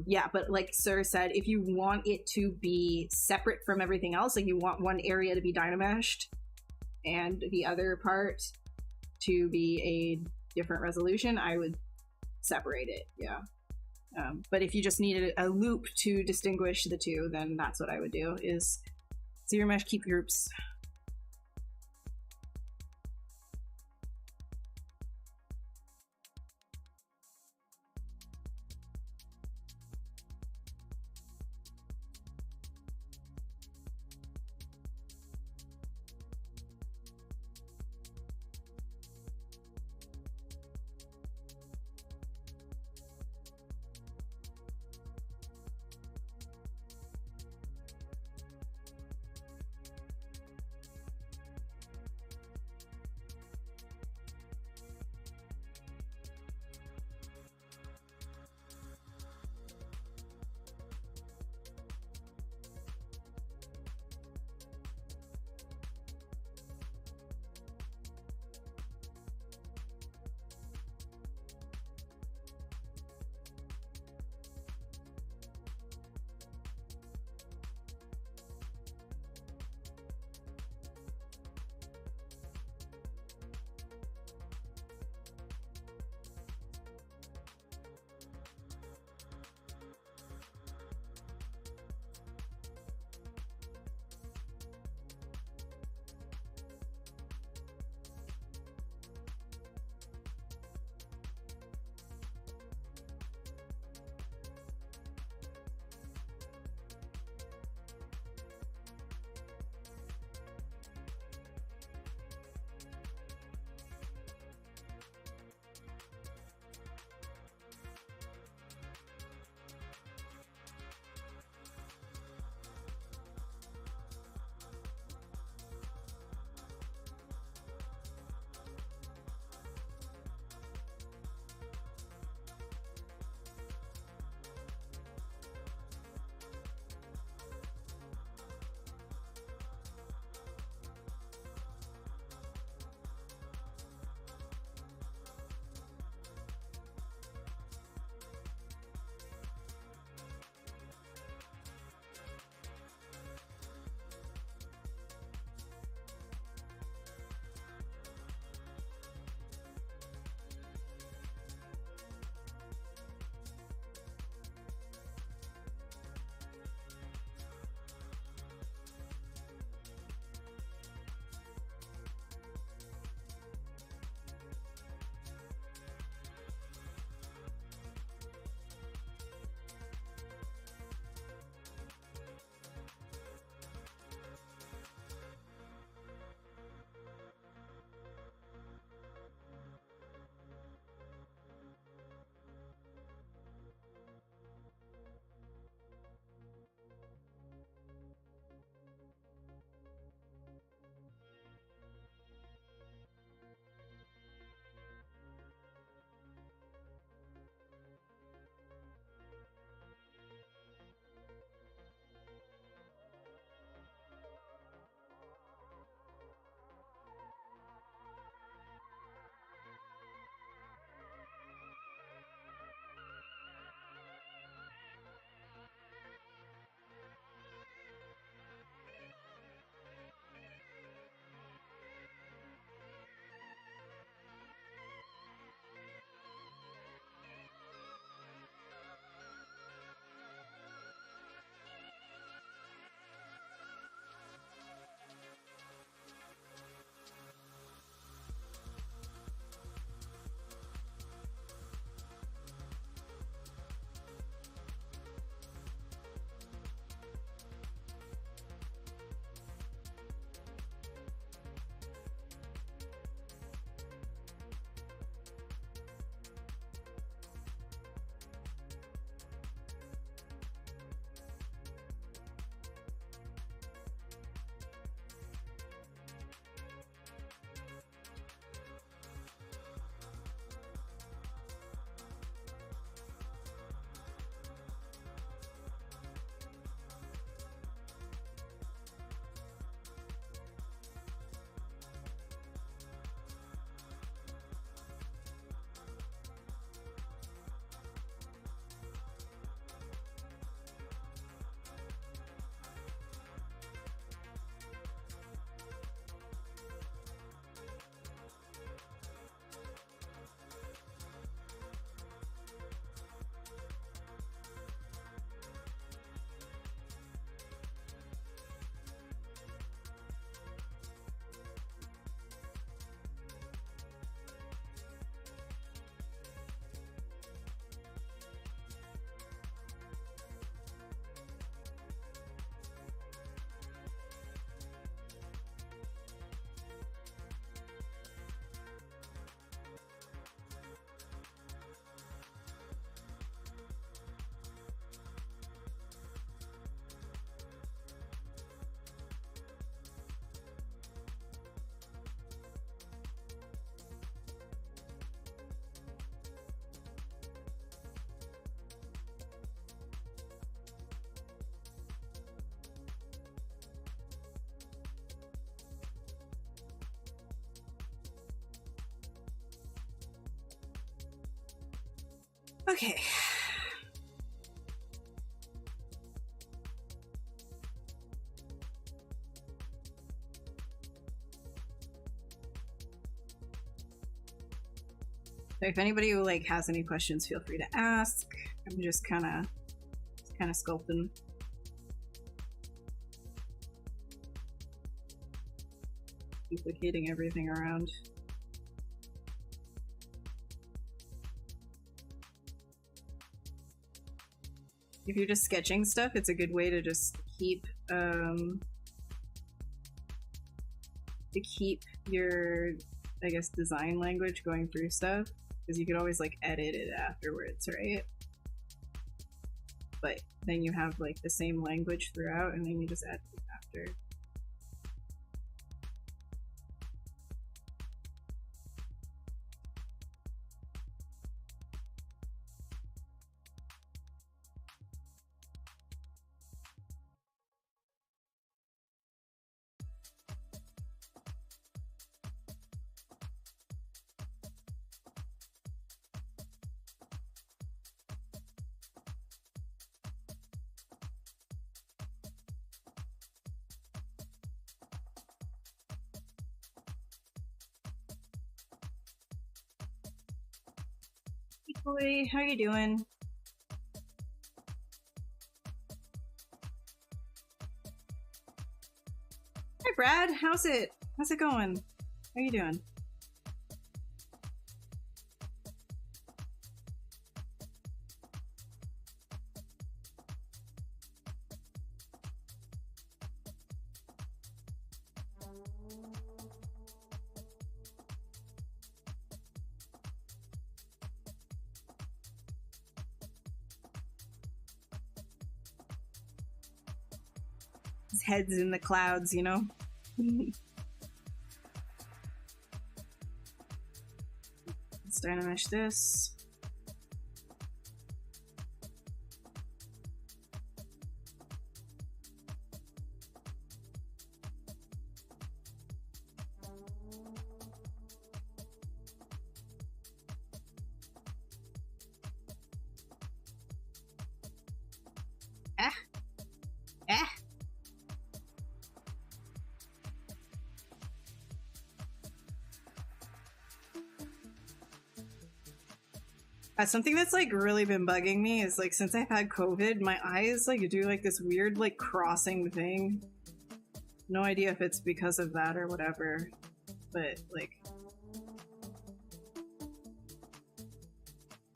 Yeah, but like Sir said, if you want it to be separate from everything else, like you want one area to be dynameshed and the other part to be a different resolution, I would separate it, yeah. But if you just needed a loop to distinguish the two, then that's what I would do, is ZBrush keep groups. Okay. So if anybody who like has any questions, feel free to ask. I'm just kind of sculpting. Duplicating everything around. If you're just sketching stuff, it's a good way to just keep your, I guess, design language going through stuff, because you could always like edit it afterwards, right? But then you have like the same language throughout, and then you just add it after. Boy, how you doing? Hi Brad, how's it going? How you doing? His head's in the clouds, you know? Let's dynamesh this. Something that's like really been bugging me is like since I've had COVID, my eyes like do like this weird like crossing thing. No idea if it's because of that or whatever, but like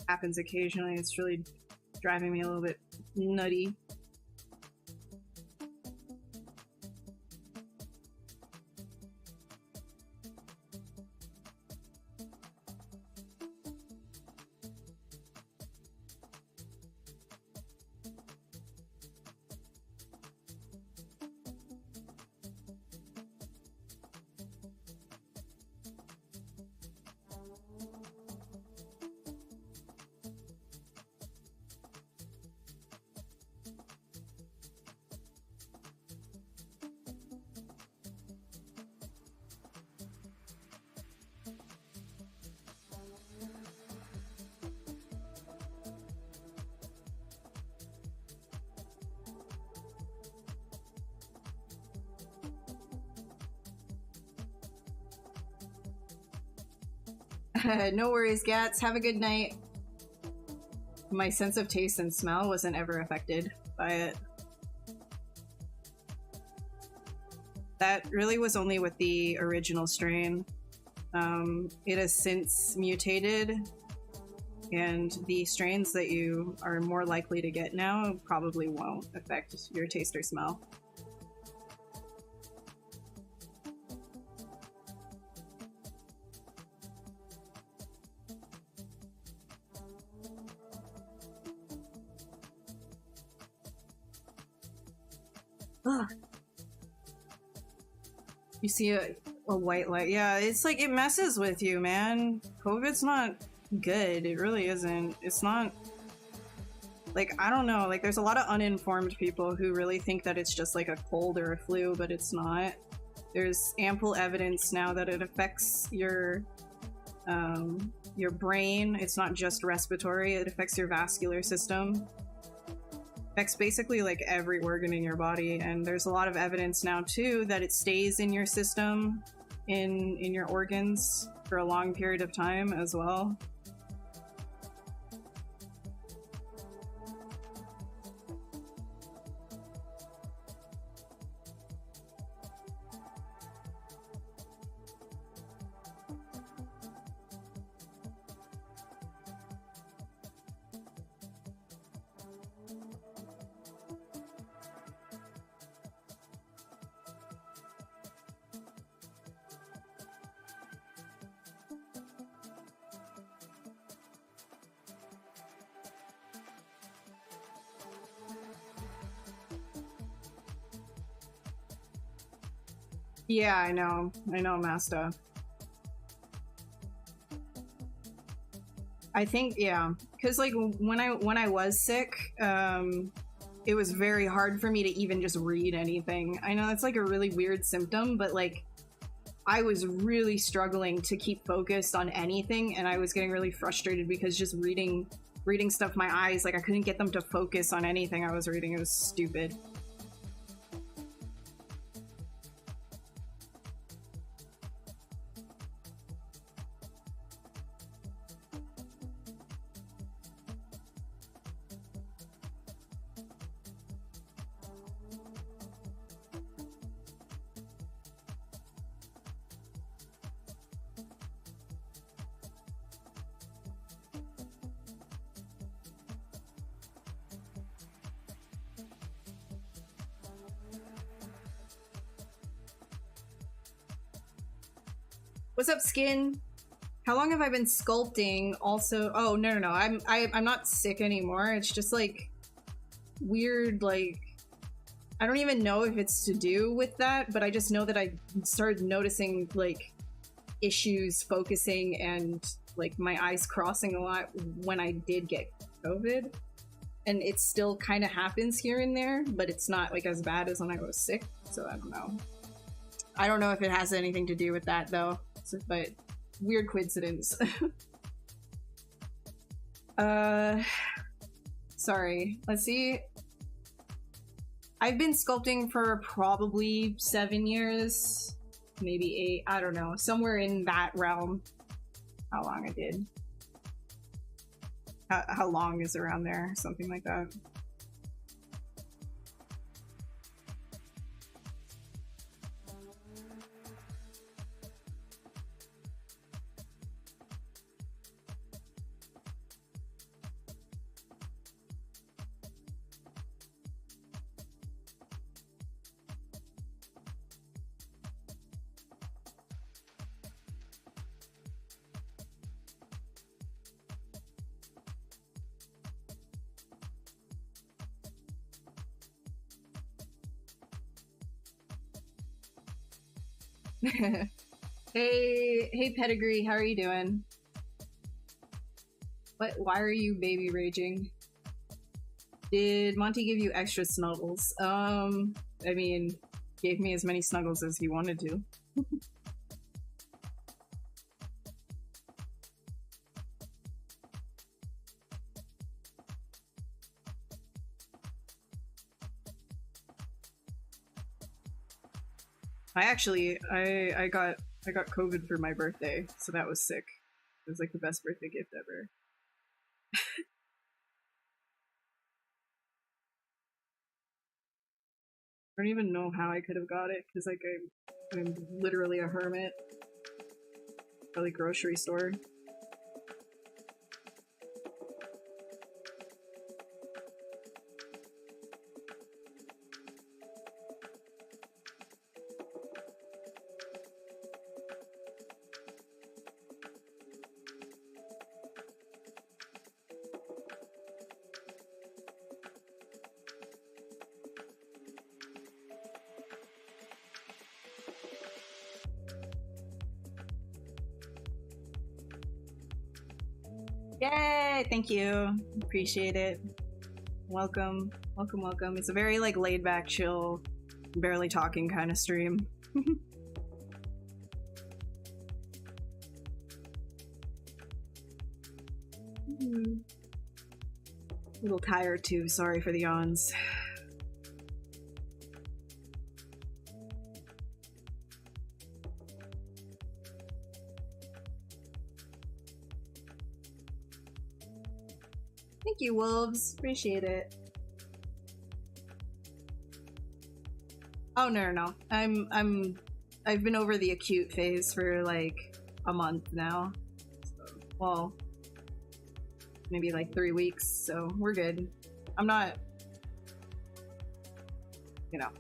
happens occasionally. It's really driving me a little bit nutty. No worries, Gats. Have a good night. My sense of taste and smell wasn't ever affected by it. That really was only with the original strain. It has since mutated, and the strains that you are more likely to get now probably won't affect your taste or smell. Ugh. You see a white light. Yeah, it's like it messes with you, man. COVID's not good. It really isn't. It's not... Like, I don't know. Like, there's a lot of uninformed people who really think that it's just like a cold or a flu, but it's not. There's ample evidence now that it affects your your brain. It's not just respiratory, it affects your vascular system. Affects basically like every organ in your body, and there's a lot of evidence now too that it stays in your system, in your organs for a long period of time as well. Yeah, I know, Master. I think, yeah, because like when I was sick, it was very hard for me to even just read anything. I know that's like a really weird symptom, but like I was really struggling to keep focused on anything, and I was getting really frustrated because just reading stuff, my eyes, like I couldn't get them to focus on anything I was reading. It was stupid. What's up, Skin? How long have I been sculpting? Also, oh no, I'm not sick anymore. It's just like weird, like I don't even know if it's to do with that, but I just know that I started noticing like issues focusing and like my eyes crossing a lot when I did get COVID. And it still kind of happens here and there, but it's not like as bad as when I was sick, so I don't know. I don't know if it has anything to do with that though. But weird coincidence. Sorry, let's see. I've been sculpting for probably 7 years, maybe 8, I don't know, somewhere in that realm. How long I did. How long is around there, something like that. Hey Pedigree, how are you doing? Why are you baby raging? Did Monty give you extra snuggles? I mean, gave me as many snuggles as he wanted to. I got COVID for my birthday, so that was sick. It was like the best birthday gift ever. I don't even know how I could have got it, because like I'm literally a hermit. Probably grocery store. Yay! Thank you. Appreciate it. Welcome. Welcome. It's a very like laid back, chill, barely talking kind of stream. A little tired too, sorry for the yawns. Thank you, wolves. Appreciate it. Oh no. I've been over the acute phase for like a month now. So, well, maybe like 3 weeks, so we're good. I'm not, you know.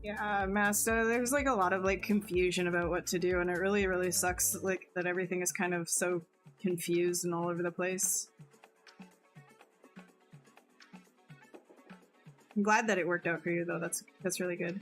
Yeah, Master, there's like a lot of like confusion about what to do, and it really sucks like that everything is kind of so confused and all over the place. I'm glad that it worked out for you though, that's really good.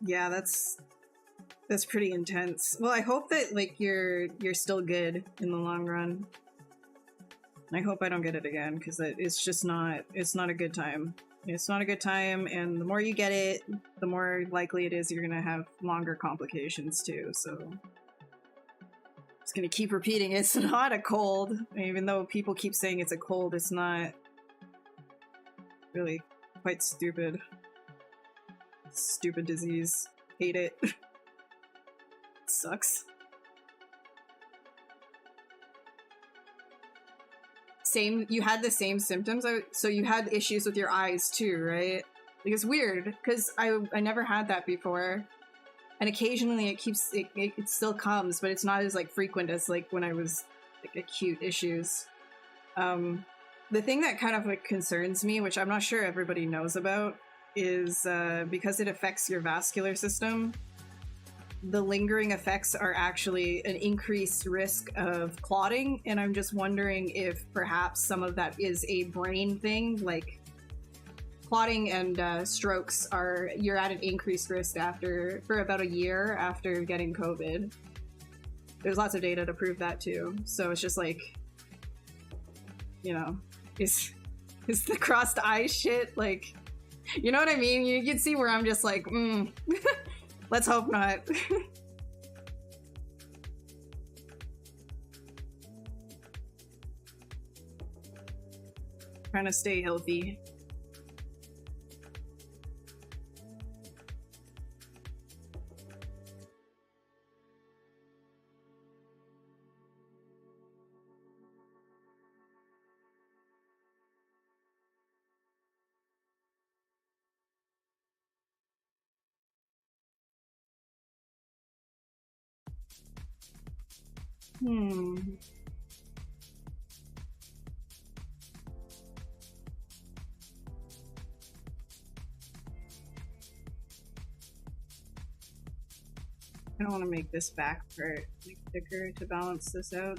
Yeah, that's pretty intense. Well, I hope that like you're still good in the long run. I hope I don't get it again, because it's just not a good time. It's not a good time, and the more you get it, the more likely it is you're gonna have longer complications too, so just gonna keep repeating, it's not a cold. Even though people keep saying it's a cold, it's not. Really quite stupid. Stupid disease. Hate it. Sucks. Same, you had the same symptoms, so you had issues with your eyes too, right? Like, it's weird, because I never had that before. And occasionally it still comes, but it's not as like frequent as like when I was like acute issues. The thing that kind of like concerns me, which I'm not sure everybody knows about, is because it affects your vascular system, the lingering effects are actually an increased risk of clotting, and I'm just wondering if perhaps some of that is a brain thing, like clotting and strokes you're at an increased risk for about a year after getting COVID. There's lots of data to prove that too, so it's just like, you know, is the crossed eye shit like, you know what I mean? You can see where I'm just like, let's hope not. Trying to stay healthy. I don't want to make this back part like thicker to balance this out.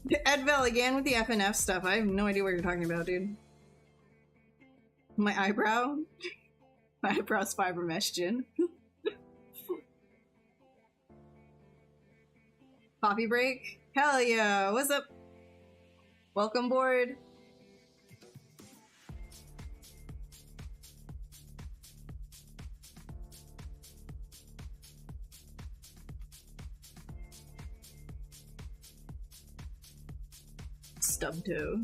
Edvel again with the FNF stuff. I have no idea what you're talking about, dude. My eyebrow? My eyebrow's fiber mesh, Jin. Coffee break? Hell yeah! What's up? Welcome board. Stub toe.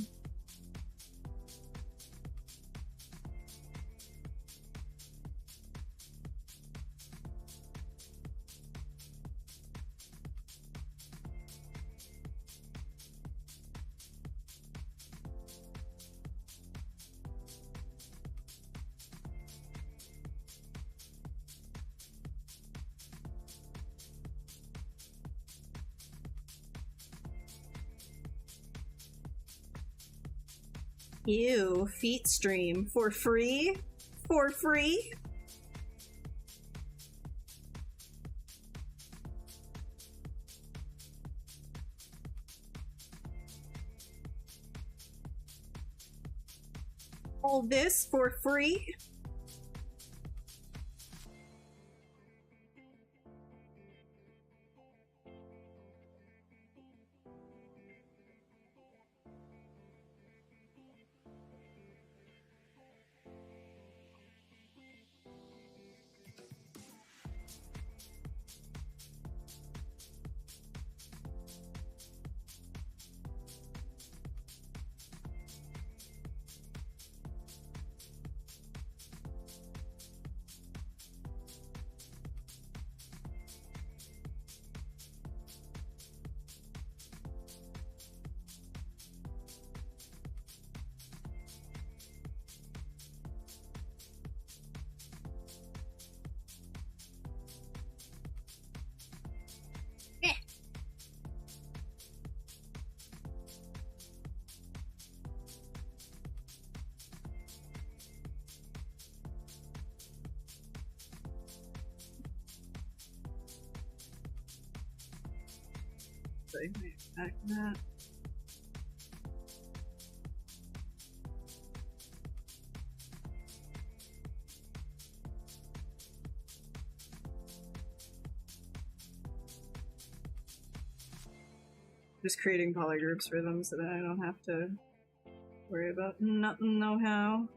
Ew, feet stream for free? For free? All this for free? Back to that. Just creating polygroups for them so that I don't have to worry about nothing no how.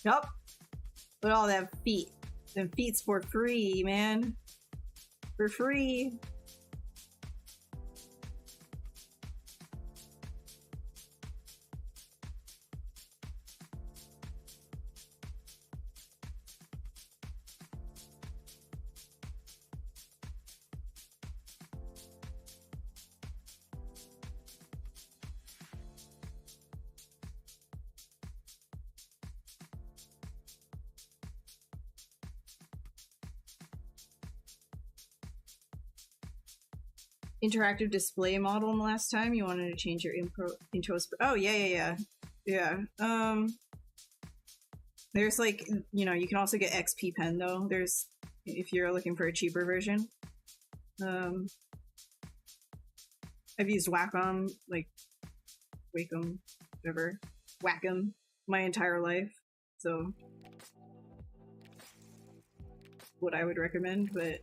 Yup. Look at all that feet. Them feet's for free, man. For free. Interactive display model in the last time you wanted to change your intros. Oh yeah. There's like, you know, you can also get XP pen though. There's, if you're looking for a cheaper version. I've used Wacom, like Wacom, whatever, Wacom, my entire life. So what I would recommend, but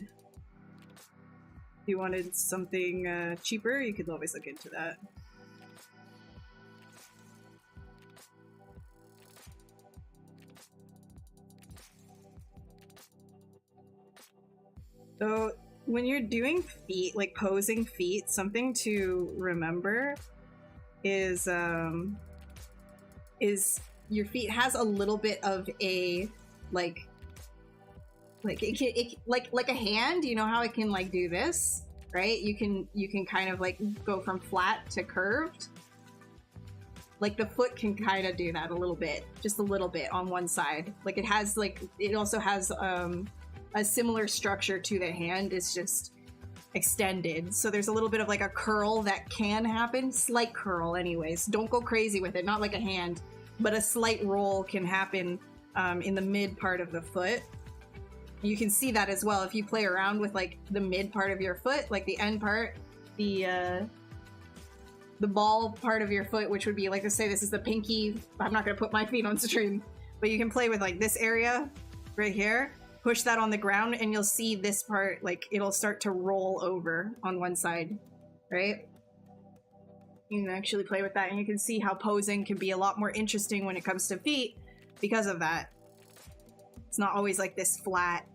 if you wanted something cheaper, you could always look into that. So when you're doing feet, like posing feet, something to remember is your feet has a little bit of a like a hand. You know how it can like do this, right? You can kind of like go from flat to curved. Like the foot can kind of do that a little bit, just a little bit on one side. Like it has like, it also has a similar structure to the hand. It's just extended. So there's a little bit of like a curl that can happen, slight curl anyways. Don't go crazy with it, not like a hand, but a slight roll can happen in the mid part of the foot. You can see that as well if you play around with like the mid part of your foot, like the end part, the ball part of your foot, which would be like, let's say this is the pinky. I'm not going to put my feet on stream, but you can play with like this area right here, push that on the ground, and you'll see this part, like it'll start to roll over on one side, right? You can actually play with that, and you can see how posing can be a lot more interesting when it comes to feet because of that. It's not always like this flat,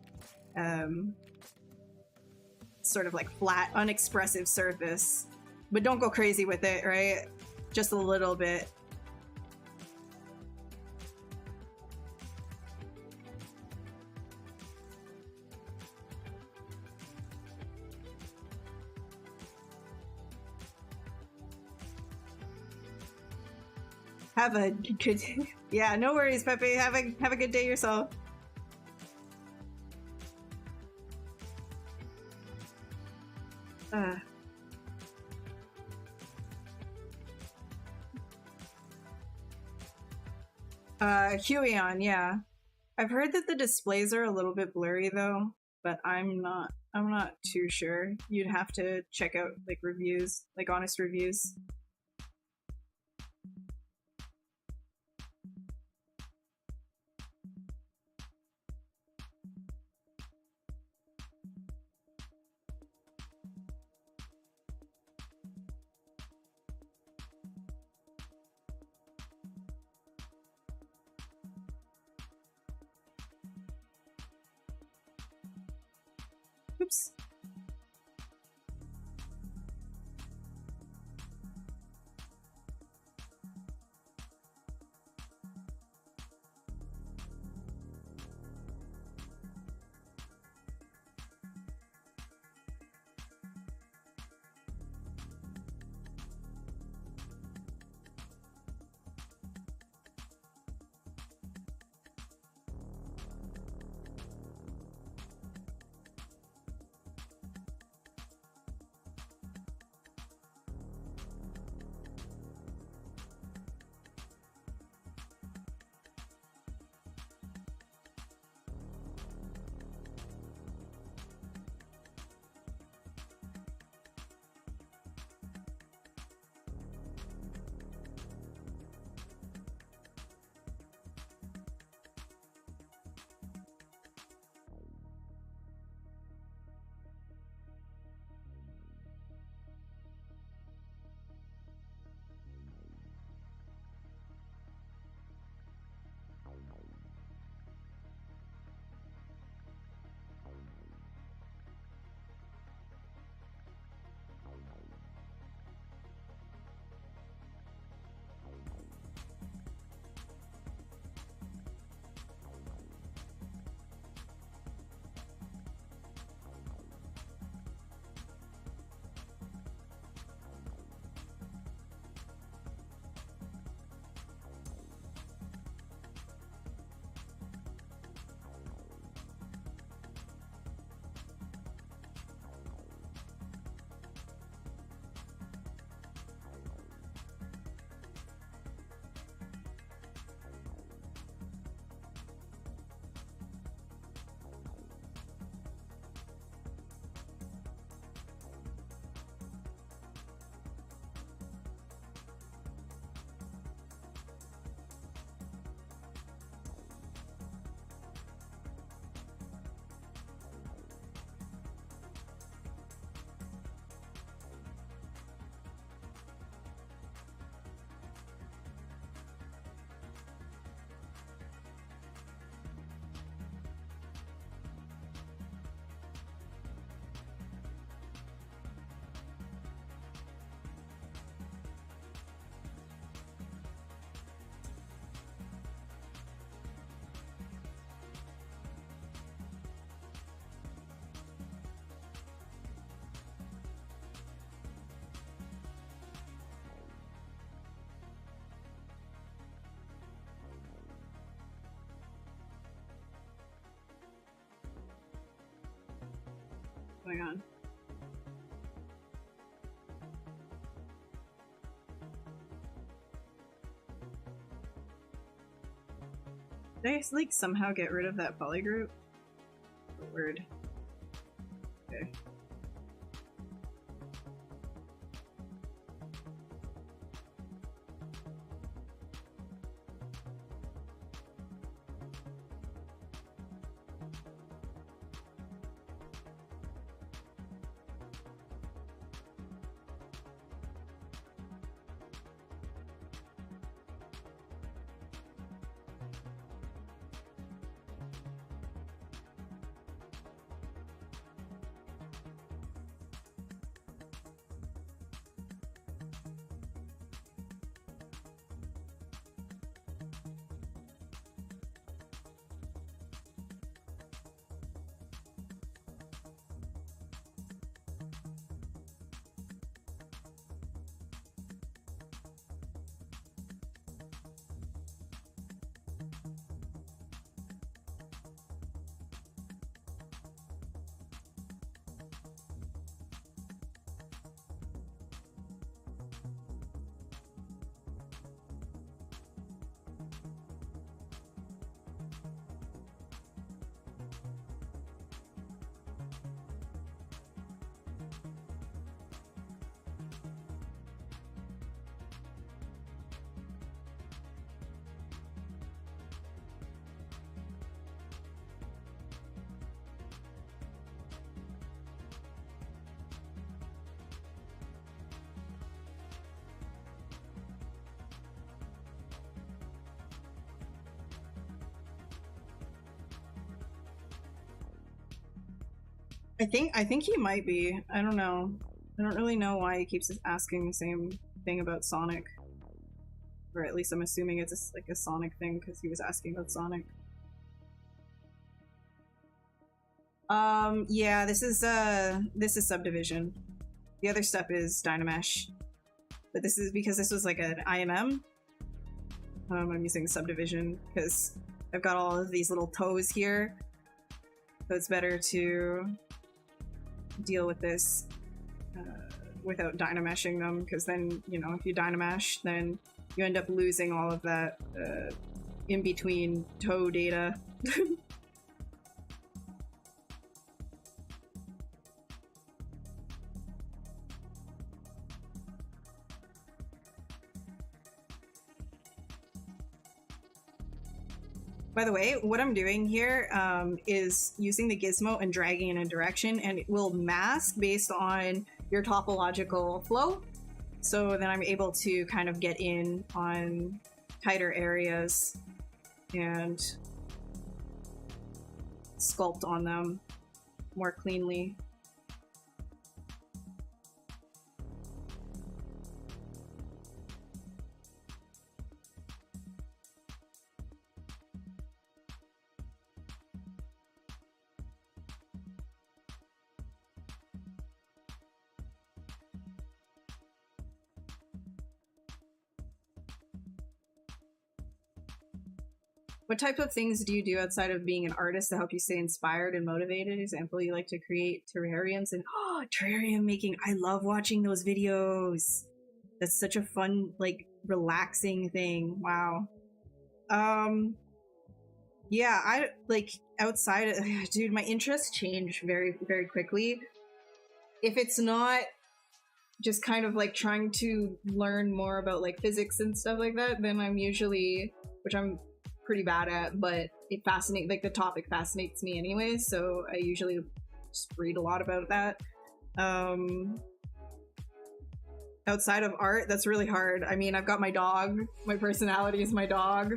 sort of like flat, unexpressive surface. But don't go crazy with it, right? Just a little bit. Have a good, yeah, no worries, Pepe. Have a good day yourself. Huion, yeah. I've heard that the displays are a little bit blurry though, but I'm not too sure. You'd have to check out like reviews, like honest reviews. Oops. Going on. Did I like somehow get rid of that polygroup? Oh, weird. Okay. I think he might be. I don't know. I don't really know why he keeps asking the same thing about Sonic. Or at least I'm assuming it's like a Sonic thing because he was asking about Sonic. Yeah, this is Subdivision. The other step is Dynamesh. But this is because this was like an IMM. I'm using Subdivision because I've got all of these little toes here. So it's better to deal with this without Dynameshing them, because then, you know, if you Dynamesh, then you end up losing all of that in-between toe data. By the way, what I'm doing here is using the gizmo and dragging in a direction, and it will mask based on your topological flow. So then I'm able to kind of get in on tighter areas and sculpt on them more cleanly. What type of things do you do outside of being an artist to help you stay inspired and motivated? Example, you like to create terrariums and terrarium making. I love watching those videos. That's such a fun, like, relaxing thing. Wow. Yeah, I like outside of, dude, my interests change very, very quickly. If it's not just kind of like trying to learn more about like physics and stuff like that, then I'm usually, which I'm pretty bad at, but it fascinates, like the topic fascinates me anyway, so I usually just read a lot about that. Outside of art, that's really hard. I mean, I've got my dog. My personality is my dog.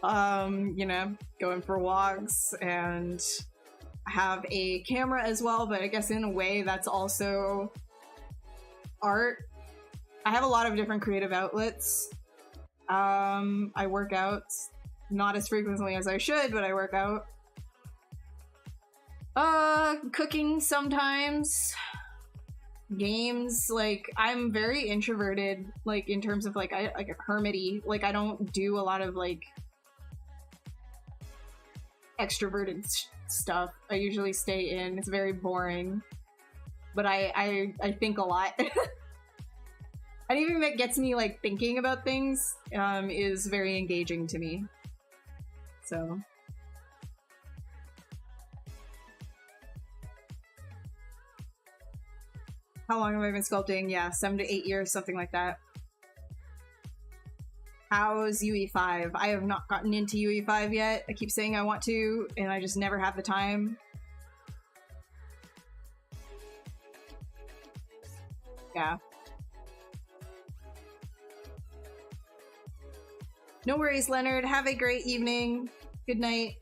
You know, going for walks, and I have a camera as well, but I guess in a way that's also art. I have a lot of different creative outlets. I work out, not as frequently as I should, but I work out. Cooking sometimes. Games, like, I'm very introverted, like, in terms of, like, like a hermity. Like, I don't do a lot of, like, extroverted stuff. I usually stay in. It's very boring. But I think a lot. Anything that gets me, like, thinking about things is very engaging to me. so. How long have I been sculpting? Yeah, 7 to 8 years, something like that. How's UE5? I have not gotten into UE5 yet. I keep saying I want to, and I just never have the time. Yeah. No worries, Leonard. Have a great evening. Good night.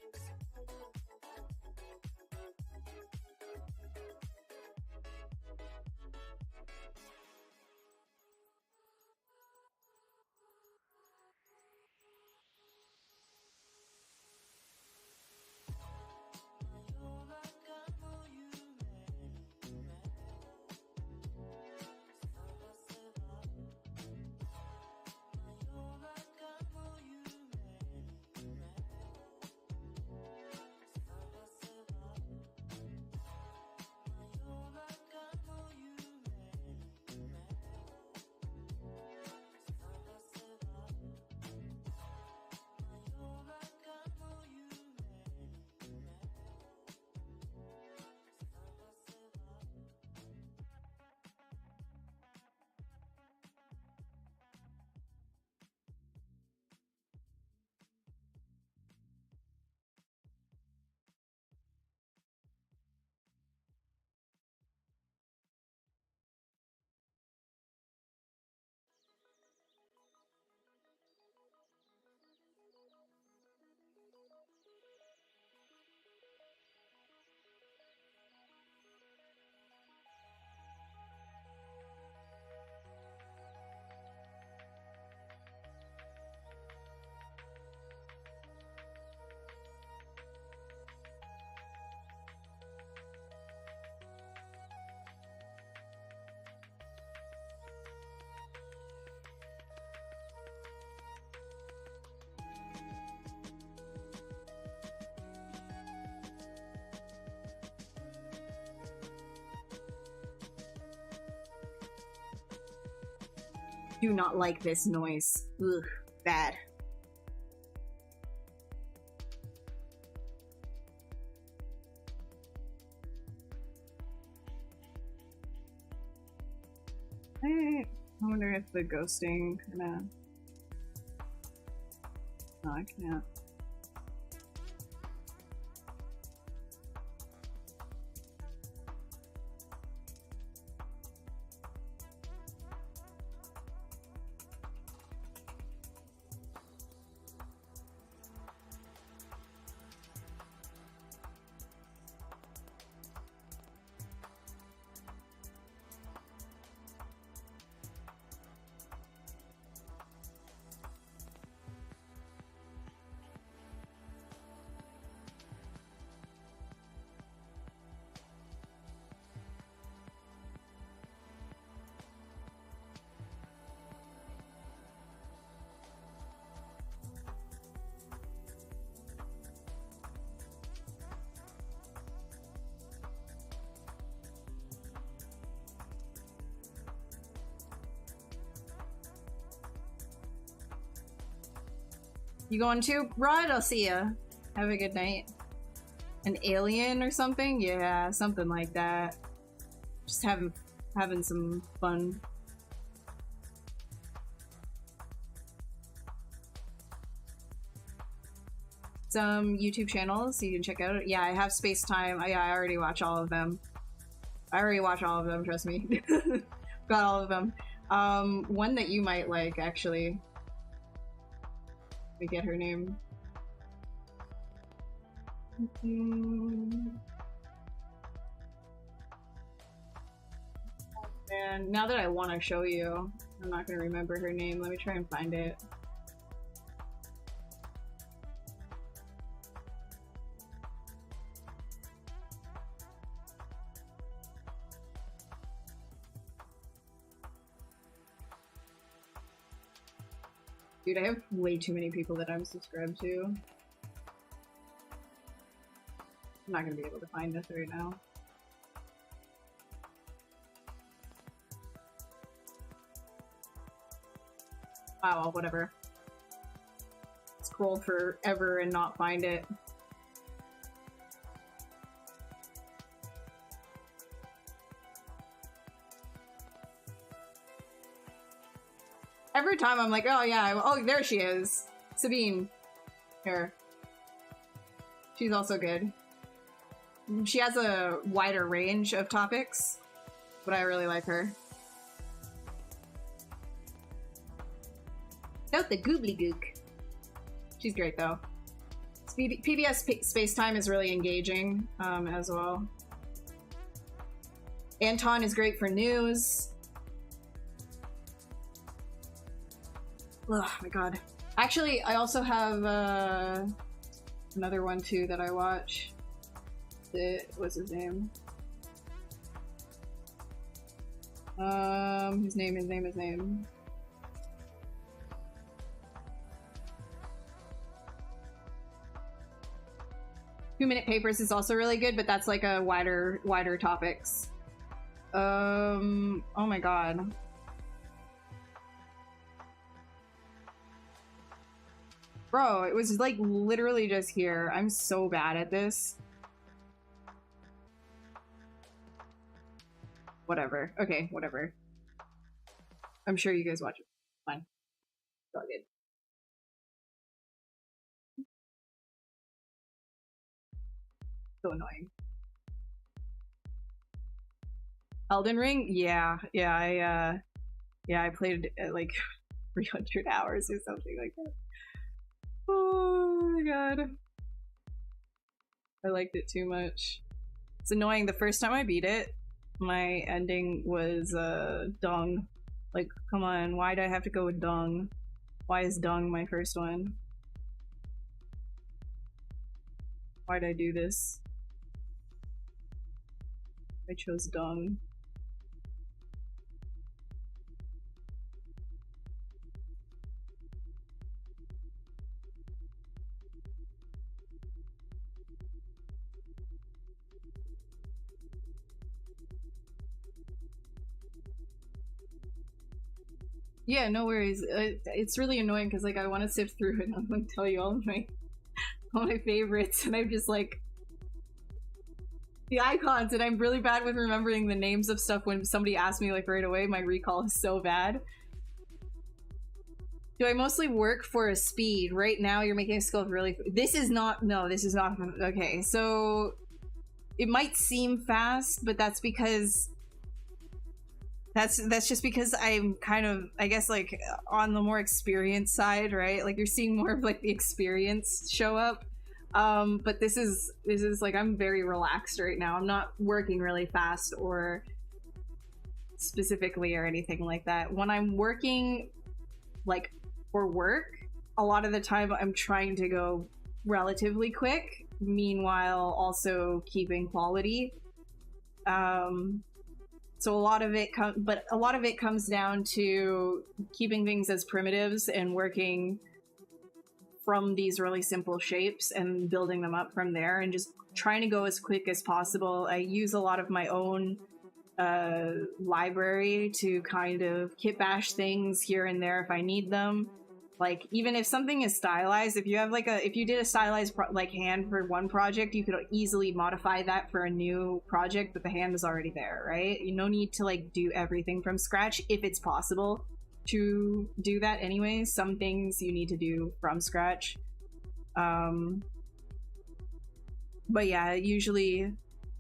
Do not like this noise. Ugh, bad. I wonder if the ghosting kinda... No, I can't. You going too? Rod, I'll see ya. Have a good night. An alien or something? Yeah, something like that. Just having some fun. Some YouTube channels you can check out. Yeah, I have Space Time. Yeah, I already watch all of them. I already watch all of them, trust me. Got all of them. One that you might like, actually. Let me get her name. And now that I want to show you, I'm not going to remember her name. Let me try and find it. Dude, I have way too many people that I'm subscribed to. I'm not gonna be able to find this right now. Oh, well, whatever. It's cool. scroll forever and not find it. Every time I'm like, oh yeah, oh there she is. Sabine. Here. She's also good. She has a wider range of topics, but I really like her. Out the goobly-gook. She's great though. PBS Space-Time is really engaging as well. Anton is great for news. Oh my god. Actually, I also have another one too that I watch. What's his name? His name. 2-Minute Papers is also really good, but that's like a wider topics. Oh my god. Bro, it was like literally just here. I'm so bad at this. Whatever. Okay, whatever. I'm sure you guys watch it. Fine. It's all good. So annoying. Elden Ring? Yeah, I played like 300 hours or something like that. Oh my god. I liked it too much. It's annoying. The first time I beat it, my ending was dung. Like, come on, why do I have to go with dung? Why is dung my first one? Why'd I do this? I chose dung. Yeah, no worries. It's really annoying because like I want to sift through it and I'm going to tell you all my favorites, and I'm just like the icons, and I'm really bad with remembering the names of stuff when somebody asks me like right away. My recall is so bad. Do I mostly work for a speed? Right now you're making a skill really... This is not... No, this is not... Okay, so... It might seem fast, but that's because... That's just because I'm kind of, I guess, like, on the more experienced side, right? Like, you're seeing more of, like, the experience show up. But this is, like, I'm very relaxed right now. I'm not working really fast or specifically or anything like that. When I'm working, like, for work, a lot of the time I'm trying to go relatively quick, meanwhile also keeping quality. So a lot of it comes down to keeping things as primitives and working from these really simple shapes and building them up from there and just trying to go as quick as possible. I use a lot of my own library to kind of kit bash things here and there if I need them. Like, even if something is stylized, if you have like if you did a stylized hand for one project, you could easily modify that for a new project, but the hand is already there, right? You no need to like do everything from scratch if it's possible to do that anyways. Some things you need to do from scratch. But yeah, usually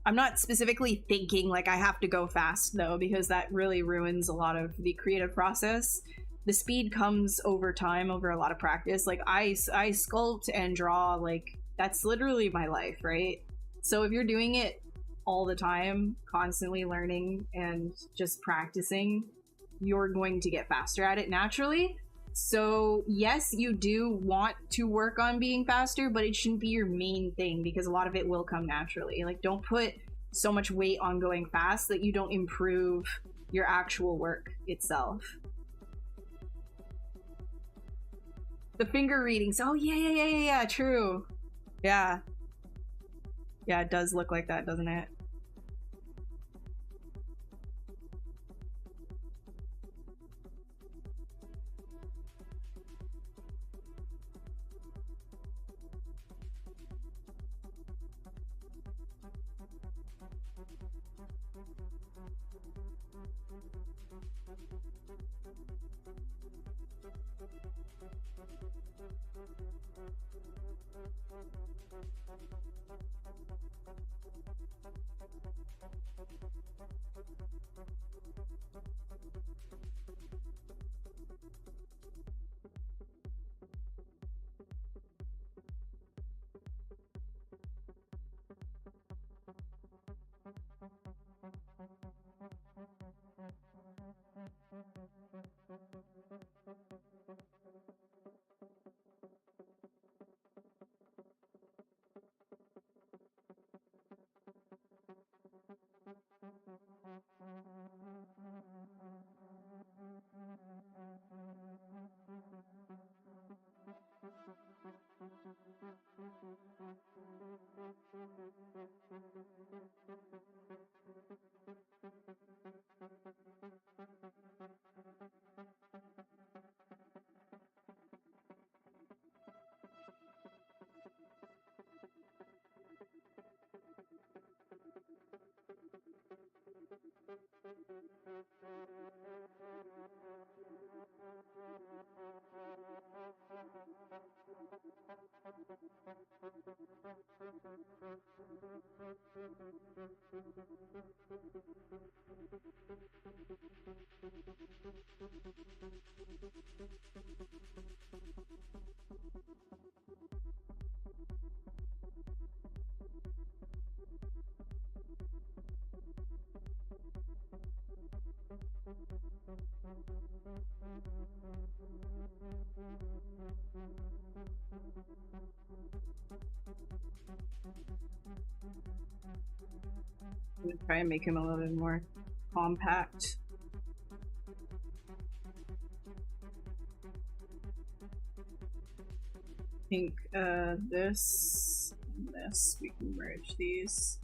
I'm not specifically thinking like I have to go fast though, because that really ruins a lot of the creative process. The speed comes over time, over a lot of practice. Like I sculpt and draw, like that's literally my life, right? So if you're doing it all the time, constantly learning and just practicing, you're going to get faster at it naturally. So yes, you do want to work on being faster, but it shouldn't be your main thing because a lot of it will come naturally. Like, don't put so much weight on going fast that you don't improve your actual work itself. The finger readings. Oh, yeah, true. Yeah. Yeah, it does look like that, doesn't it? I'm gonna try and make him a little bit more compact. I think this and this, we can merge these.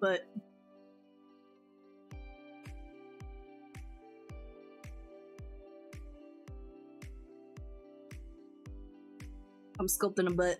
But I'm sculpting a butt.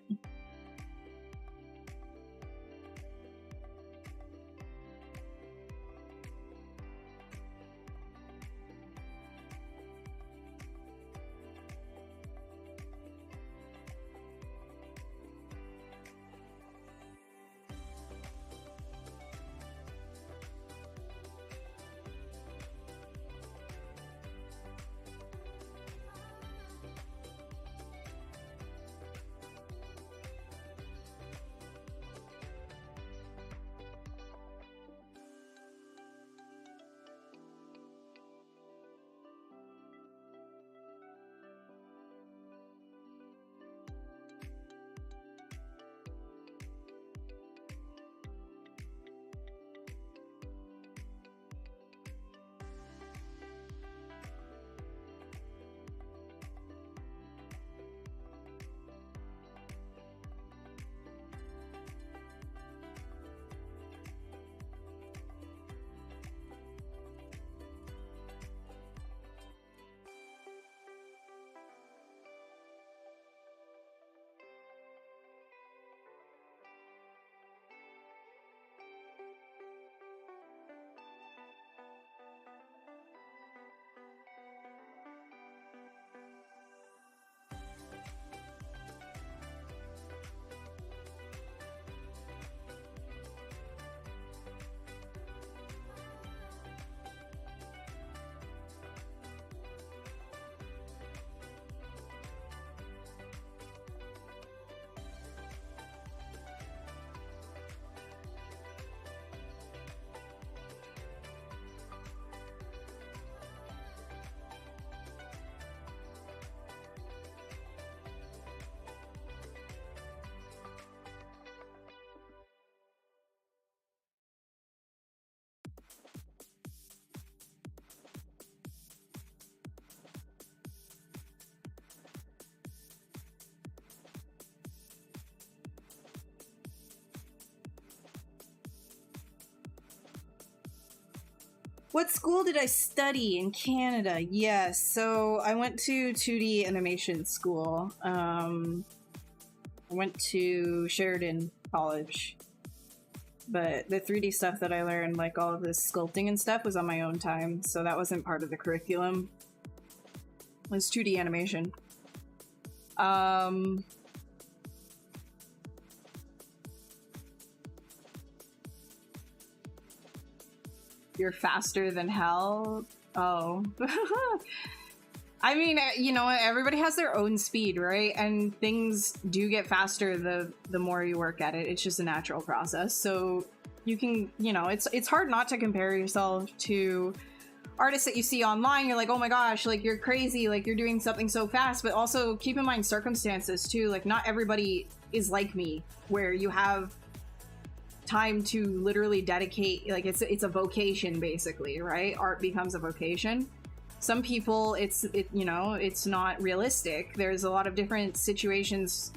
What school did I study in Canada? Yes, so I went to 2D animation school. I went to Sheridan College. But the 3D stuff that I learned, like all of this sculpting and stuff, was on my own time, so that wasn't part of the curriculum. It was 2D animation. You're faster than hell? Oh. I mean, you know, everybody has their own speed, right? And things do get faster the more you work at it. It's just a natural process. So you can, you know, it's hard not to compare yourself to artists that you see online. You're like, oh my gosh, like you're crazy, like you're doing something so fast. But also keep in mind circumstances too. Like not everybody is like me, where you have time to literally dedicate, like it's a vocation basically, right? Art becomes a vocation. Some people, you know, it's not realistic. There's a lot of different situations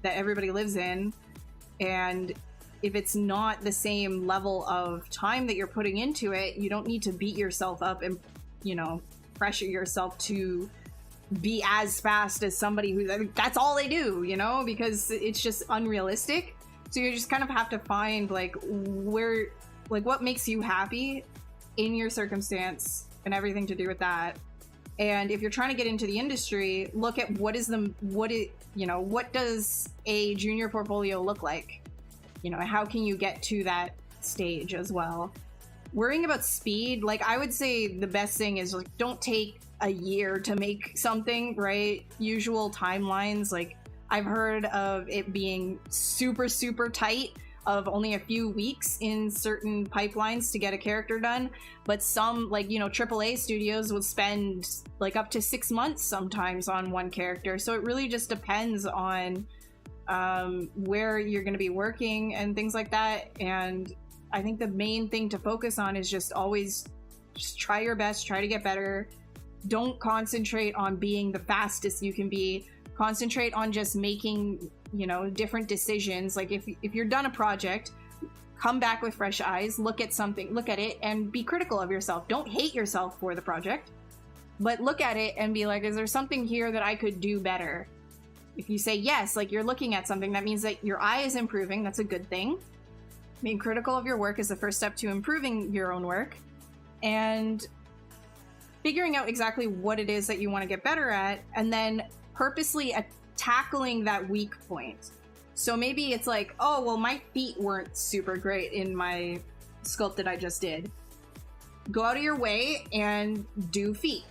that everybody lives in, and if it's not the same level of time that you're putting into it, you don't need to beat yourself up and, you know, pressure yourself to be as fast as somebody who, that's all they do, you know, because it's just unrealistic. So you just kind of have to find like where, like what makes you happy in your circumstance and everything to do with that. And if you're trying to get into the industry, look at what does a junior portfolio look like? You know, how can you get to that stage as well? Worrying about speed, like I would say the best thing is like don't take a year to make something, right? Usual timelines, like I've heard of it being super, super tight, of only a few weeks in certain pipelines to get a character done. But some, like, you know, AAA studios would spend like up to 6 months sometimes on one character. So it really just depends on where you're going to be working and things like that. And I think the main thing to focus on is just always just try your best, try to get better. Don't concentrate on being the fastest you can be. Concentrate on just making, you know, different decisions. Like if you're done a project, come back with fresh eyes, look at it and be critical of yourself. Don't hate yourself for the project, but look at it and be like, is there something here that I could do better? If you say yes, like you're looking at something, that means that your eye is improving. That's a good thing. Being critical of your work is the first step to improving your own work, and figuring out exactly what it is that you want to get better at, and then purposely tackling that weak point. So maybe it's like, oh, well, my feet weren't super great in my sculpt that I just did. Go out of your way and do feet.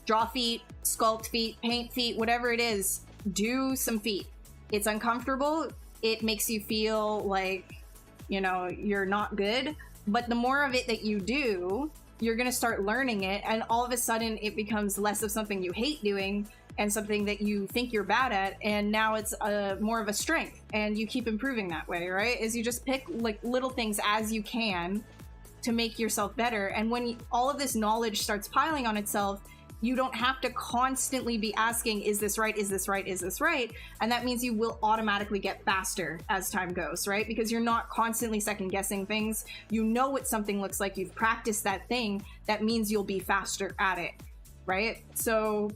Draw feet, sculpt feet, paint feet, whatever it is, do some feet. It's uncomfortable. It makes you feel like, you know, you're not good. But the more of it that you do, you're going to start learning it. And all of a sudden it becomes less of something you hate doing and something that you think you're bad at, and now it's more of a strength, and you keep improving that way, right? Is you just pick like little things as you can to make yourself better. And when all of this knowledge starts piling on itself, you don't have to constantly be asking, is this right? Is this right? Is this right? And that means you will automatically get faster as time goes, right? Because you're not constantly second guessing things. You know what something looks like. You've practiced that thing. That means you'll be faster at it, right? So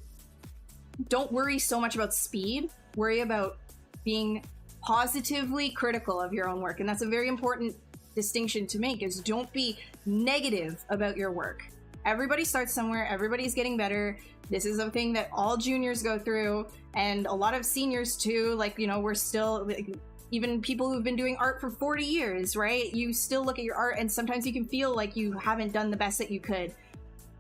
don't worry so much about speed. Worry about being positively critical of your own work. And that's a very important distinction to make, is don't be negative about your work. Everybody starts somewhere. Everybody's getting better. This is a thing that all juniors go through, and a lot of seniors too. Like, you know, we're still, like, even people who've been doing art for 40 years, right? You still look at your art and sometimes you can feel like you haven't done the best that you could.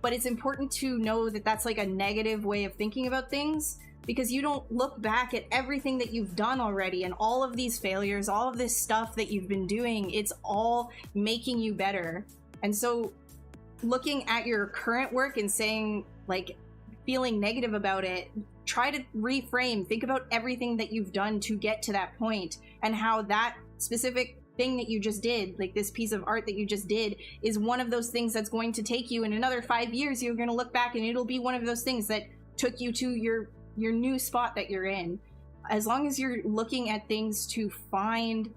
But it's important to know that that's like a negative way of thinking about things, because you don't look back at everything that you've done already and all of these failures, all of this stuff that you've been doing. It's all making you better. And so looking at your current work and saying, like, feeling negative about it, try to reframe. Think about everything that you've done to get to that point, and how that specific thing that you just did, like this piece of art that you just did, is one of those things that's going to take you in another 5 years. You're going to look back and it'll be one of those things that took you to your new spot that you're in. As long as you're looking at things to find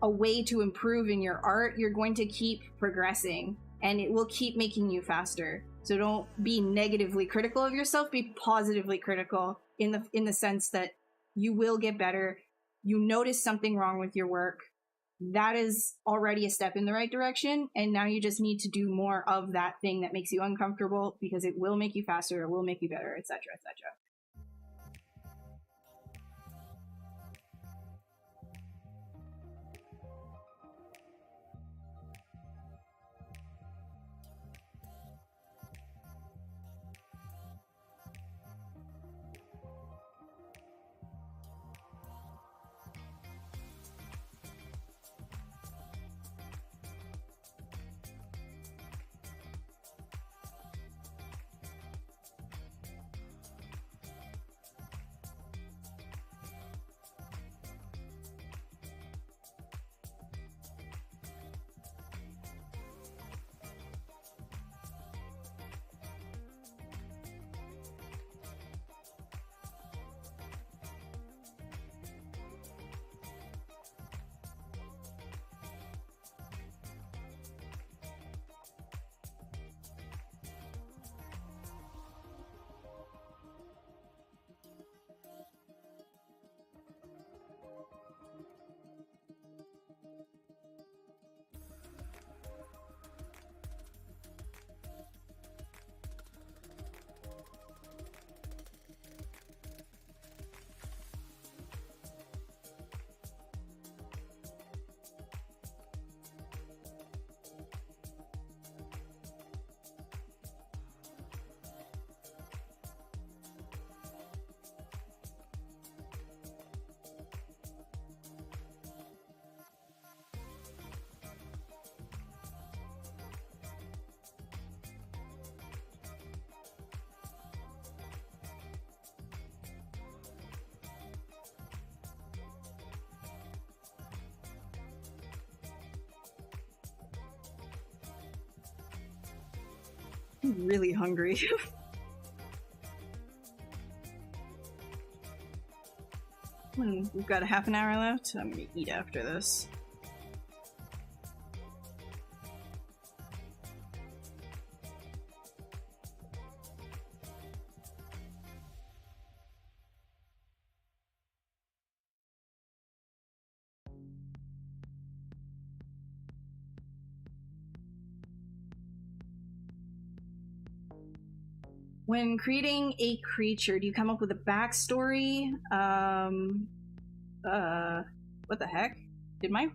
a way to improve in your art, you're going to keep progressing. and it will keep making you faster. So don't be negatively critical of yourself, be positively critical in the sense that you will get better. You notice something wrong with your work. That is already a step in the right direction, and now you just need to do more of that thing that makes you uncomfortable, because it will make you faster, it will make you better, etc., etc. I'm really hungry. We've got a half an hour left. I'm gonna eat after this. When creating a creature, do you come up with a backstory? What the heck? Did my...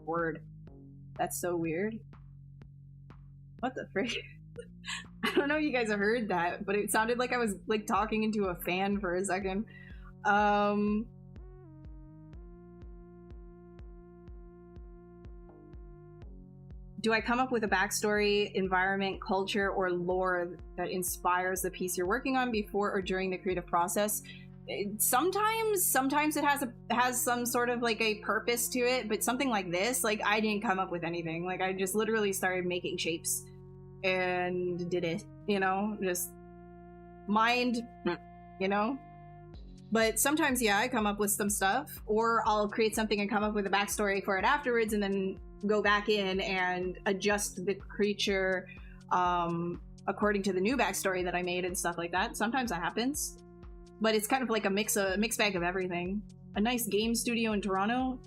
Word. That's so weird. What the frick? I don't know if you guys have heard that, but it sounded like I was, like, talking into a fan for a second. Do I come up with a backstory, environment, culture, or lore that inspires the piece you're working on before or during the creative process? Sometimes it has some sort of like a purpose to it, but something like this, like, I didn't come up with anything. Like, I just literally started making shapes and did it, you know, just mind, you know? But sometimes, yeah, I come up with some stuff, or I'll create something and come up with a backstory for it afterwards, and then go back in and adjust the creature according to the new backstory that I made and stuff like that. Sometimes that happens, but it's kind of like a mixed bag of everything. A nice game studio in Toronto.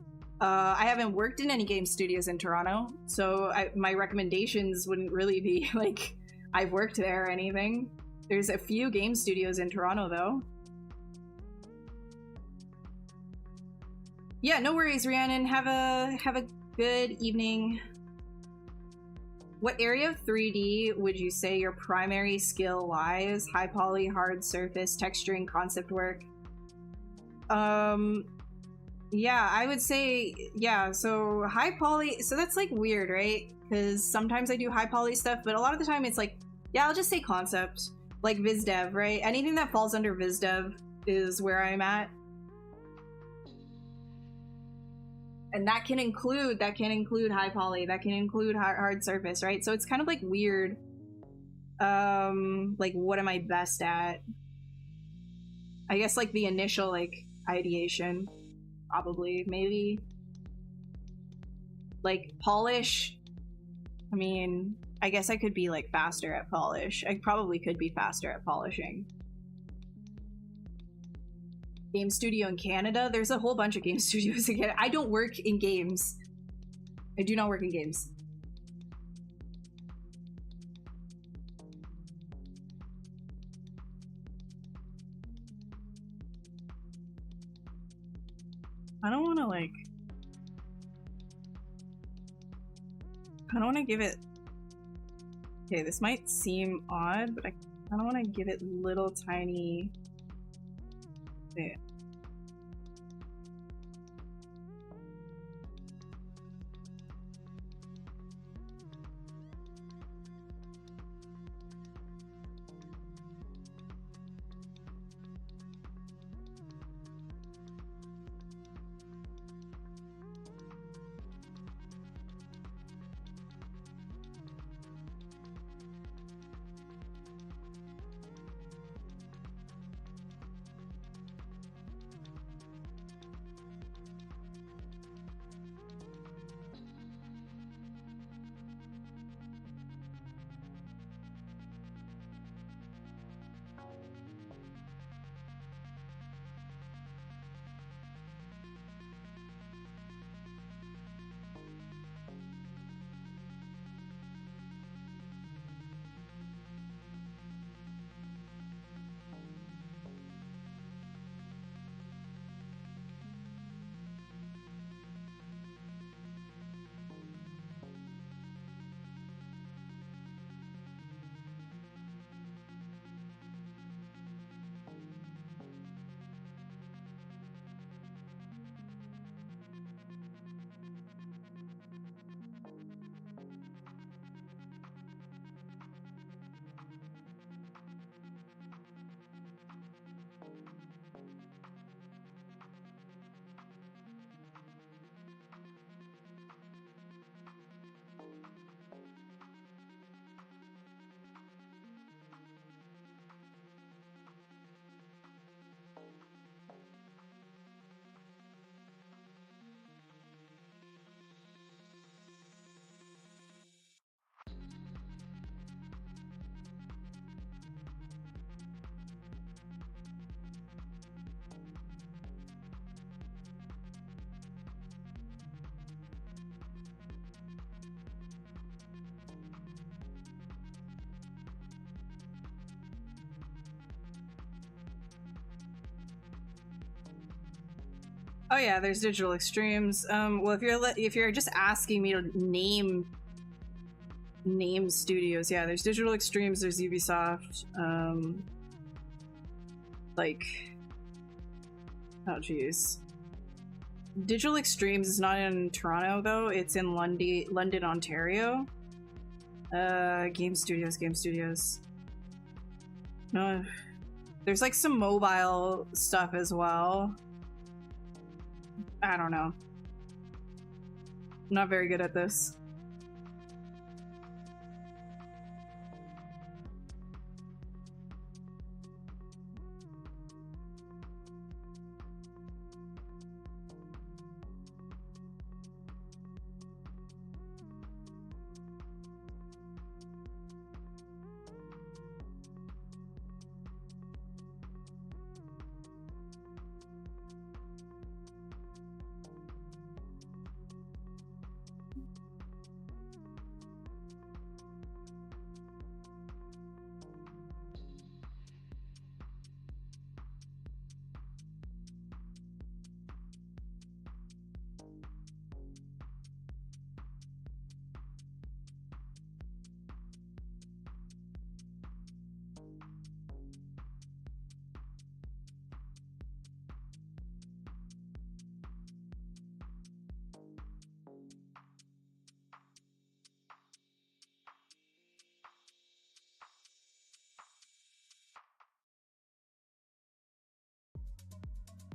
I haven't worked in any game studios in Toronto, so my recommendations wouldn't really be like I've worked there or anything. There's a few game studios in Toronto though. Yeah, no worries, Rhiannon. Have a good evening. What area of 3D would you say your primary skill lies? High poly, hard surface, texturing, concept work? Yeah, I would say, yeah, so high poly, so that's like weird, right? Because sometimes I do high poly stuff, but a lot of the time it's like, yeah, I'll just say concept. Like viz dev, right? Anything that falls under viz dev is where I'm at. And that can include high poly, that can include hard surface, right? So it's kind of like weird. Like, what am I best at? I guess like the initial like ideation. probably, maybe. Like, polish, I mean, I guess I could be like faster at polish. I probably could be faster at polishing. Game studio in Canada? There's a whole bunch of game studios in Canada. I don't work in games. I do not work in games. I don't want to like... I don't want to give it... Okay, this might seem odd, but I don't want to give it little tiny... bit. Oh yeah, there's digital extremes. Well, if you're just asking me to name studios, yeah, there's digital extremes. There's Ubisoft. Like, oh geez, digital extremes is not in Toronto though. It's in London, Ontario. Game studios. No, there's like some mobile stuff as well. I don't know. I'm not very good at this.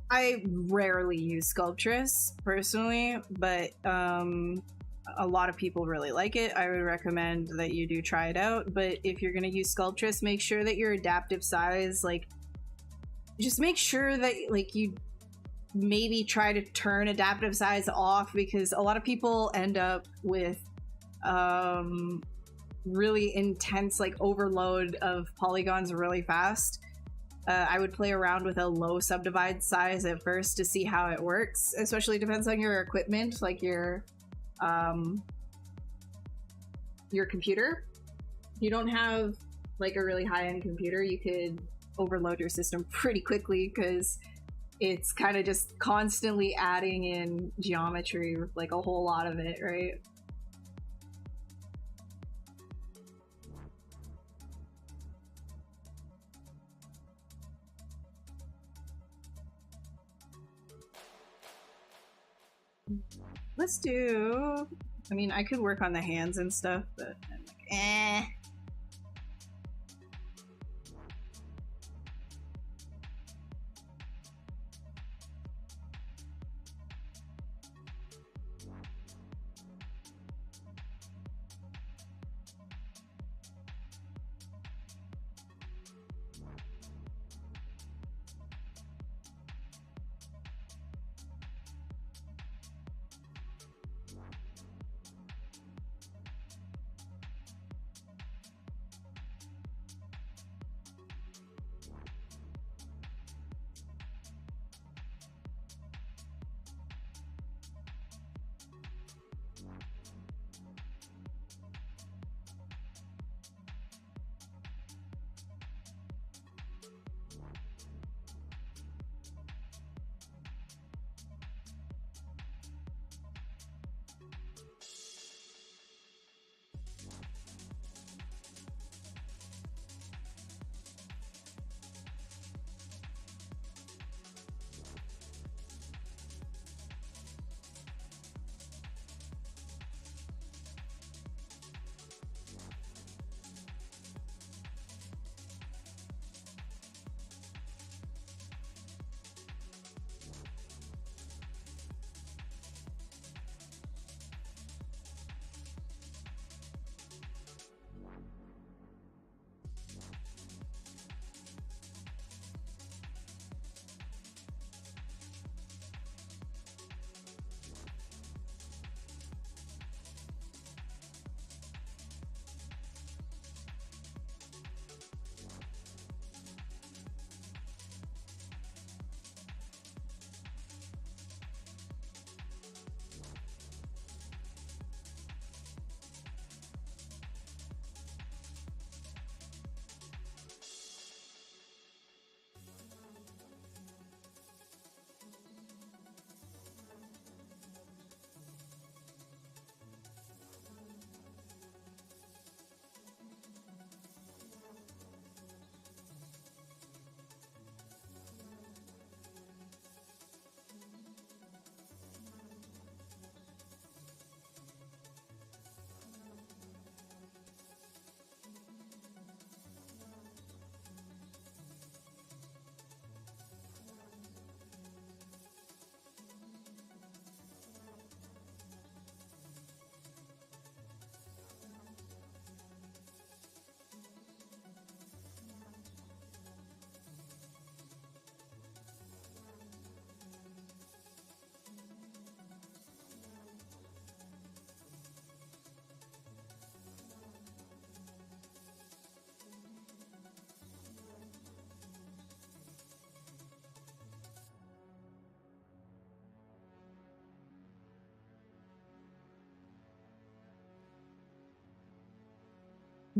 I rarely use Sculptress personally, but a lot of people really like it. I would recommend that you do try it out. But if you're gonna use Sculptress, make sure that your adaptive size, like, just make sure that like you maybe try to turn adaptive size off, because a lot of people end up with really intense like overload of polygons really fast. I would play around with a low subdivide size at first to see how it works. Especially depends on your equipment, like your computer. If you don't have like a really high-end computer, you could overload your system pretty quickly because it's kind of just constantly adding in geometry, like a whole lot of it, right? Let's do... I mean, I could work on the hands and stuff, but I'm like, eh.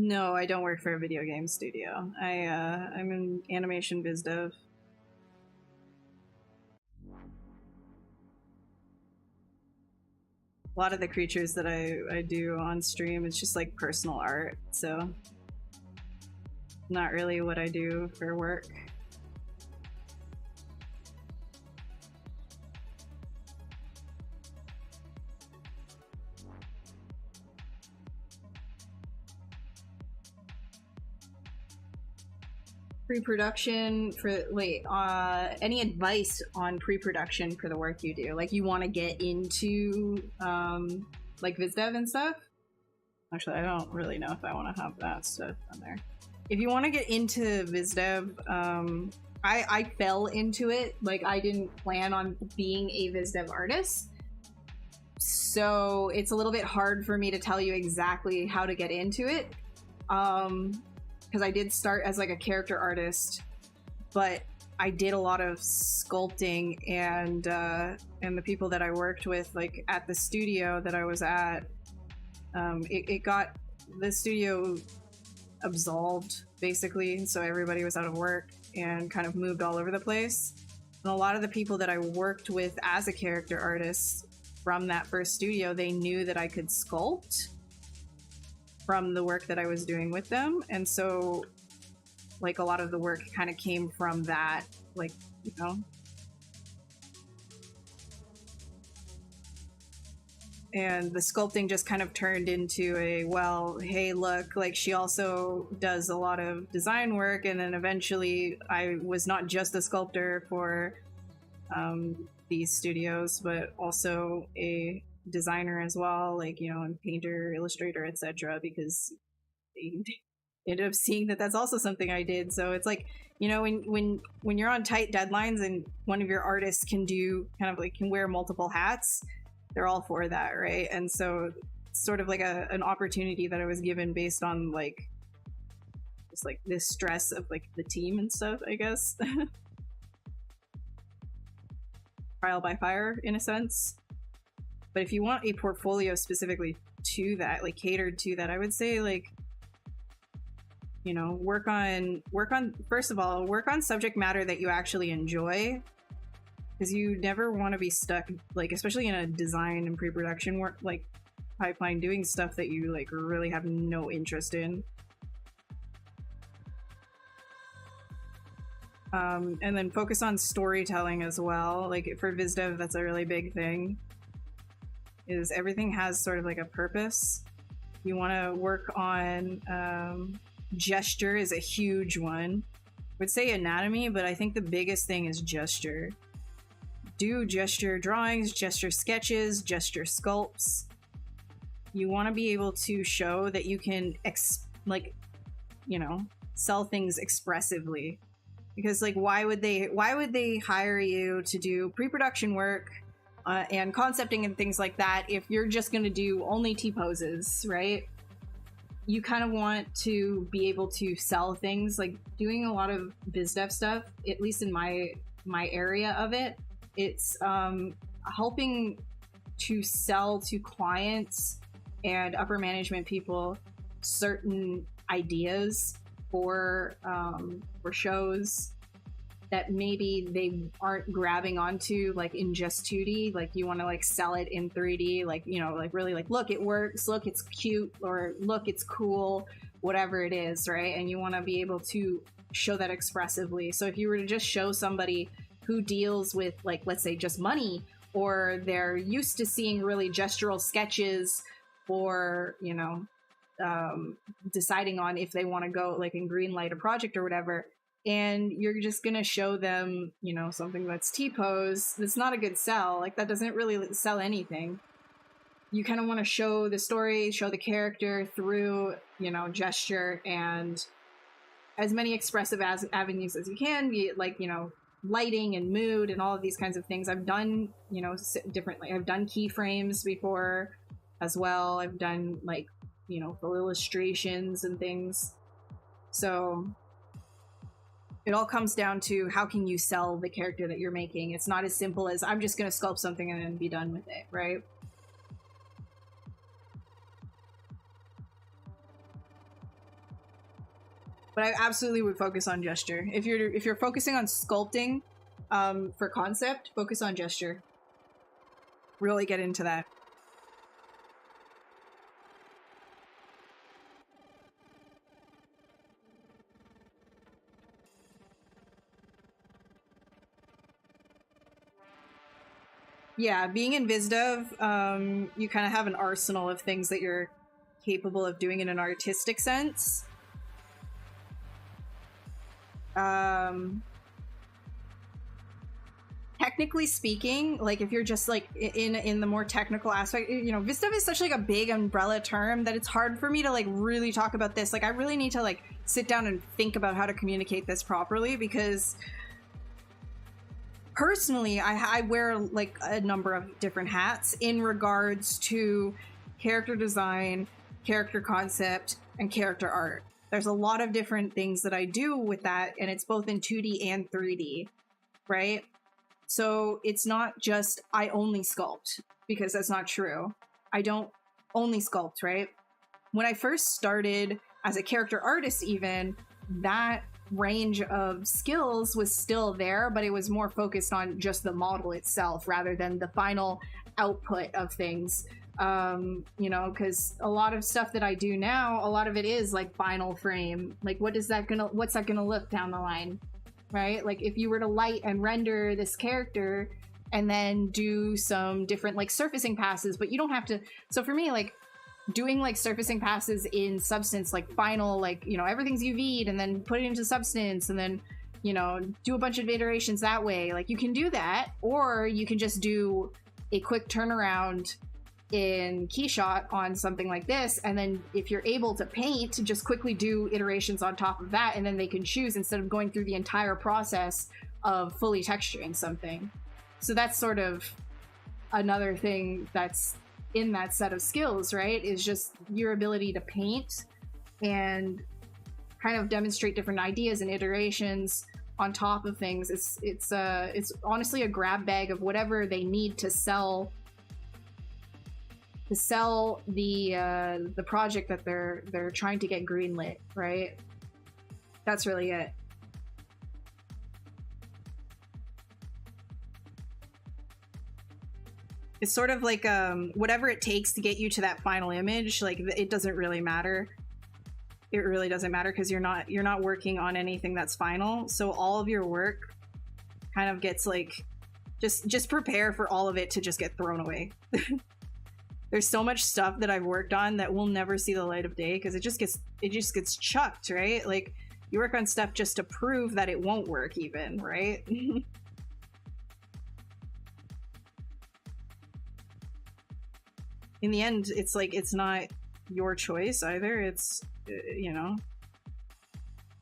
No, I don't work for a video game studio. I'm an animation biz dev. A lot of the creatures that I do on stream, it's just like personal art, so not really what I do for work. Pre-production for any advice on pre-production for the work you do? Like, you want to get into like viz dev and stuff? Actually, I don't really know if I want to have that stuff on there. If you want to get into viz dev, I fell into it. Like, I didn't plan on being a VizDev artist. So it's a little bit hard for me to tell you exactly how to get into it. Because I did start as like a character artist, but I did a lot of sculpting, and the people that I worked with, like at the studio that I was at, it got the studio absolved basically, so everybody was out of work and kind of moved all over the place. And a lot of the people that I worked with as a character artist from that first studio, they knew that I could sculpt from the work that I was doing with them, and so like a lot of the work kind of came from that, like, you know. And the sculpting just kind of turned into a, well, hey, look, like she also does a lot of design work. And then eventually I was not just a sculptor for these studios, but also a designer as well, like, you know, and painter, illustrator, etc., because they ended up seeing that that's also something I did. So it's like, you know, when you're on tight deadlines and one of your artists can do kind of like can wear multiple hats, they're all for that, right? And so it's sort of like an opportunity that I was given based on like just like this stress of like the team and stuff, I guess. Trial by fire in a sense. But if you want a portfolio specifically to that, like catered to that, I would say like, you know, work on first of all, work on subject matter that you actually enjoy, because you never want to be stuck, like especially in a design and pre-production work like pipeline, doing stuff that you like really have no interest in. And then focus on storytelling as well. Like for VizDev, that's a really big thing, is everything has sort of like a purpose. You want to work on gesture is a huge one. I would say anatomy, but I think the biggest thing is gesture. Do gesture drawings, gesture sketches, gesture sculpts. You want to be able to show that you can like, you know, sell things expressively. Because like, why would they hire you to do pre-production work and concepting and things like that if you're just going to do only T-poses, right? You kind of want to be able to sell things. Like doing a lot of BizDev stuff, at least in my area of it, it's helping to sell to clients and upper management people certain ideas for shows that maybe they aren't grabbing onto like in just 2D. Like you want to like sell it in 3D, like, you know, like really like, look, it works, look, it's cute, or look, it's cool, whatever it is, right? And you want to be able to show that expressively. So if you were to just show somebody who deals with like, let's say just money, or they're used to seeing really gestural sketches, or, you know, deciding on if they want to go like in green light a project or whatever, and you're just gonna show them, you know, something that's T-pose, that's not a good sell. Like that doesn't really sell anything. You kind of want to show the story, show the character through, you know, gesture and as many expressive avenues as you can, be it like, you know, lighting and mood and all of these kinds of things. I've done, you know, differently. I've done keyframes before as well. I've done like, you know, full illustrations and things. So it all comes down to how can you sell the character that you're making. It's not as simple as I'm just going to sculpt something and then be done with it, right? But I absolutely would focus on gesture. If you're focusing on sculpting for concept, focus on gesture. Really get into that. Yeah, being in VizDev, you kind of have an arsenal of things that you're capable of doing in an artistic sense. Technically speaking, like if you're just like in the more technical aspect, you know, VizDev is such like a big umbrella term that it's hard for me to like really talk about this. Like I really need to like sit down and think about how to communicate this properly, because personally, I wear like a number of different hats in regards to character design, character concept, and character art. There's a lot of different things that I do with that, and it's both in 2D and 3D, right? So it's not just I only sculpt, because that's not true. I don't only sculpt, right? When I first started as a character artist, even, that range of skills was still there, but it was more focused on just the model itself rather than the final output of things. You know, because a lot of stuff that I do now, a lot of it is like final frame. Like, what's that gonna look down the line, right? Like, if you were to light and render this character and then do some different like surfacing passes, but you don't have to. So for me, like, doing like surfacing passes in Substance, like final, like, you know, everything's UV'd and then put it into Substance and then, you know, do a bunch of iterations that way. Like, you can do that, or you can just do a quick turnaround in Keyshot on something like this, and then if you're able to paint, just quickly do iterations on top of that, and then they can choose instead of going through the entire process of fully texturing something. So that's sort of another thing that's in that set of skills, right? Is just your ability to paint and kind of demonstrate different ideas and iterations on top of things. It's honestly a grab bag of whatever they need to sell the project that they're trying to get greenlit, right? That's really it. It's sort of like whatever it takes to get you to that final image. Like, it doesn't really matter. It really doesn't matter, because you're not working on anything that's final. So all of your work kind of gets like, just prepare for all of it to just get thrown away. There's so much stuff that I've worked on that will never see the light of day because it just gets chucked, right? Like, you work on stuff just to prove that it won't work even, right? In the end, it's like, it's not your choice either. It's, you know,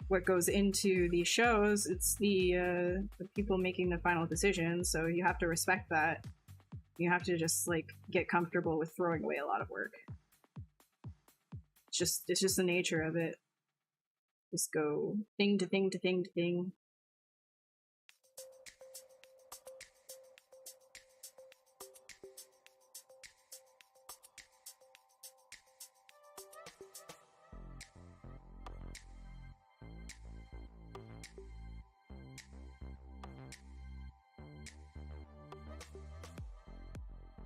what goes into these shows. It's the people making the final decision, so you have to respect that. You have to just like get comfortable with throwing away a lot of work. It's just the nature of it. Just go thing to thing to thing to thing.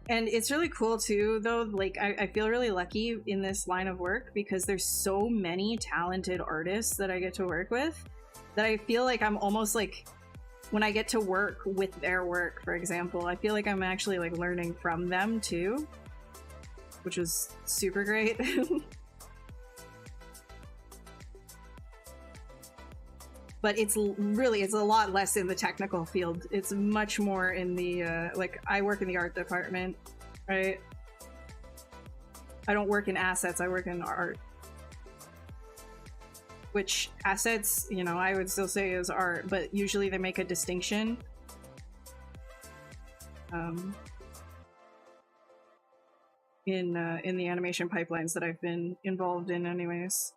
And it's really cool too, though. Like, I feel really lucky in this line of work because there's so many talented artists that I get to work with that I feel like I'm almost like, when I get to work with their work, for example, I feel like I'm actually like learning from them too, which was super great. But it's a lot less in the technical field. It's much more in the, like, I work in the art department, right? I don't work in assets, I work in art. Which assets, you know, I would still say is art, but usually they make a distinction. In the animation pipelines that I've been involved in anyways.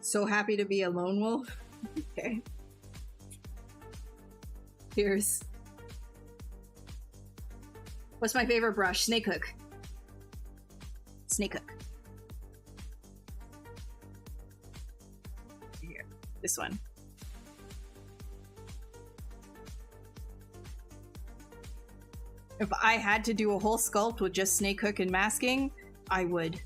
So happy to be a lone wolf. Okay. Cheers. What's my favorite brush? Snake hook. Snake hook. Here. This one. If I had to do a whole sculpt with just snake hook and masking, I would.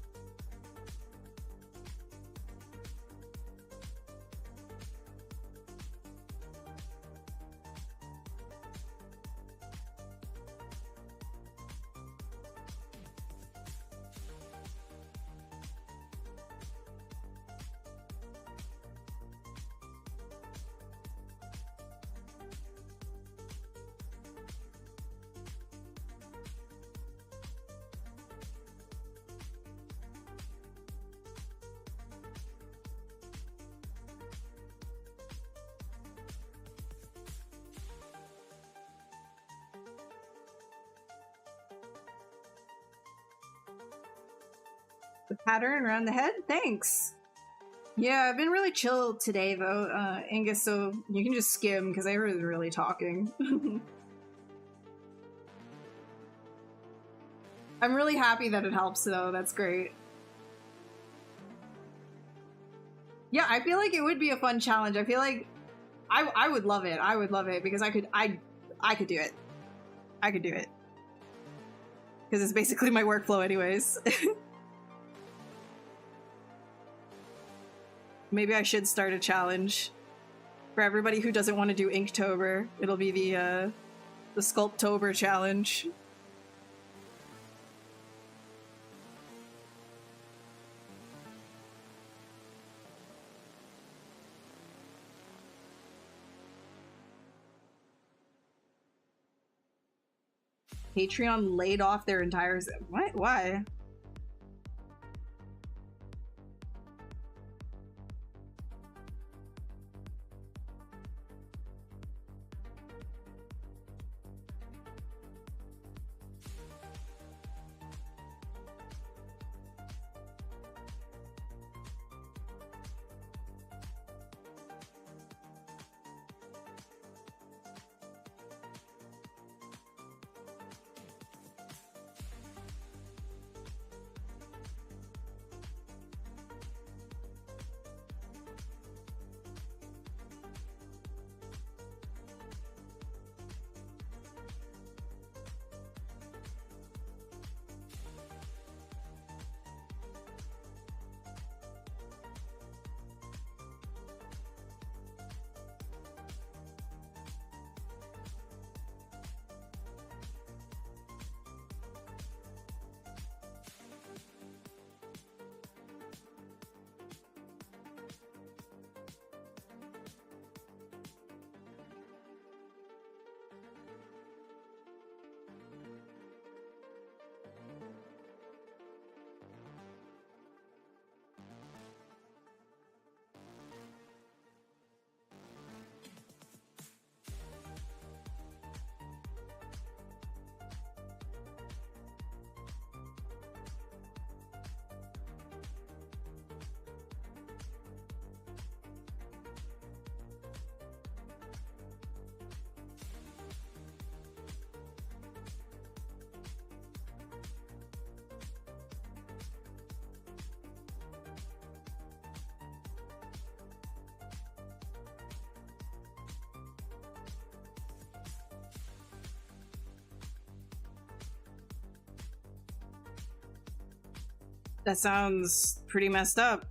The pattern around the head? Thanks! Yeah, I've been really chill today, though, Angus, so you can just skim, because I was really talking. I'm really happy that it helps, though. That's great. Yeah, I feel like it would be a fun challenge. I feel like I would love it. I would love it, because I could do it. I could do it. Because it's basically my workflow anyways. Maybe I should start a challenge. For everybody who doesn't want to do Inktober, it'll be the Sculptober challenge. Patreon laid off their entire... What? Why? That sounds pretty messed up.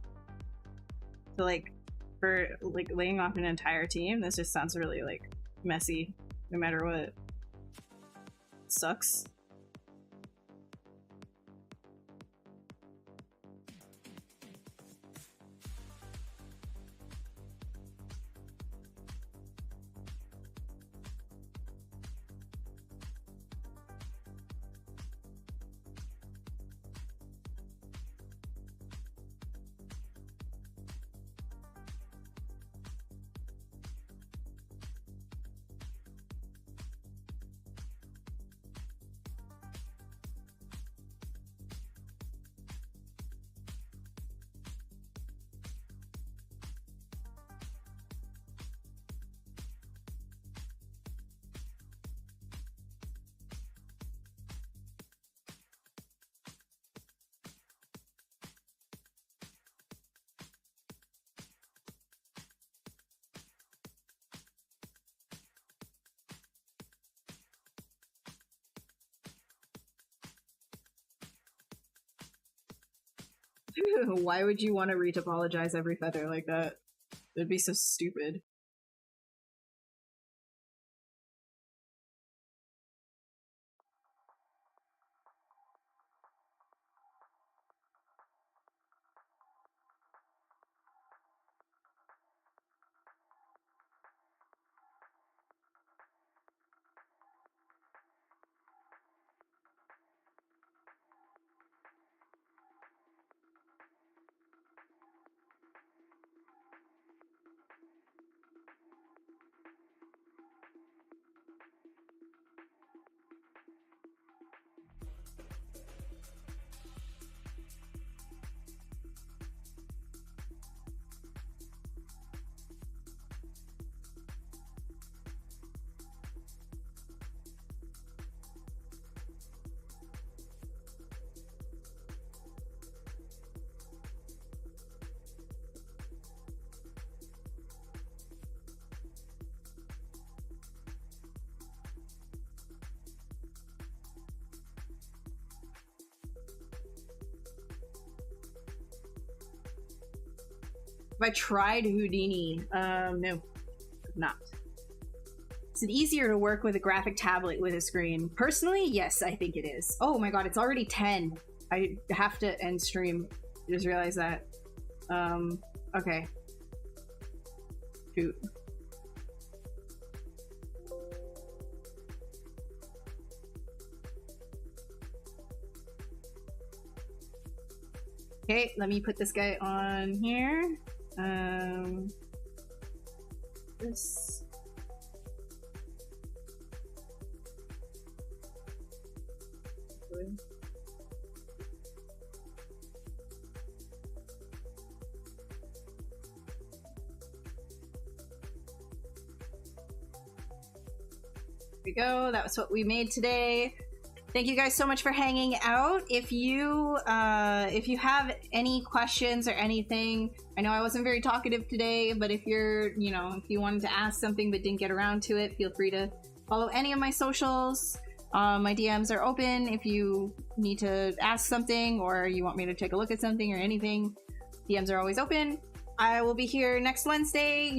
So, like, for, like, laying off an entire team, this just sounds really, like, messy, no matter what. Sucks. Why would you want to retopologize every feather like that? It'd be so stupid. Have I tried Houdini? No, not. Is it easier to work with a graphic tablet with a screen? Personally, yes, I think it is. Oh my god, it's already 10. I have to end stream. Just realized that. Okay. Shoot. Okay, let me put this guy on here. This. There we go. That was what we made today. Thank you guys so much for hanging out. If you have any questions or anything, I know I wasn't very talkative today, but if you're, if you wanted to ask something but didn't get around to it, feel free to follow any of my socials. My DMs are open if you need to ask something or you want me to take a look at something or anything. DMs are always open. I will be here next Wednesday,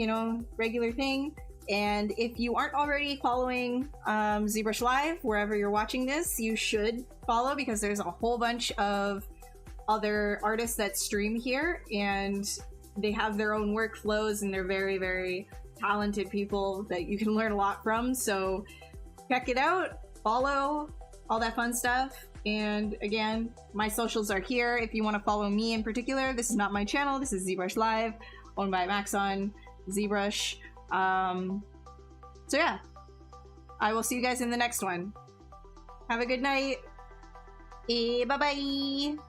regular thing. And if you aren't already following ZBrush Live, wherever you're watching this, you should follow because there's a whole bunch of other artists that stream here and they have their own workflows and they're very, very talented people that you can learn a lot from. So check it out, follow, all that fun stuff. And again, my socials are here if you want to follow me in particular. This is not my channel. This is ZBrush Live, owned by Maxon, ZBrush. So yeah, I will see you guys in the next one. Have a good night. Bye-bye.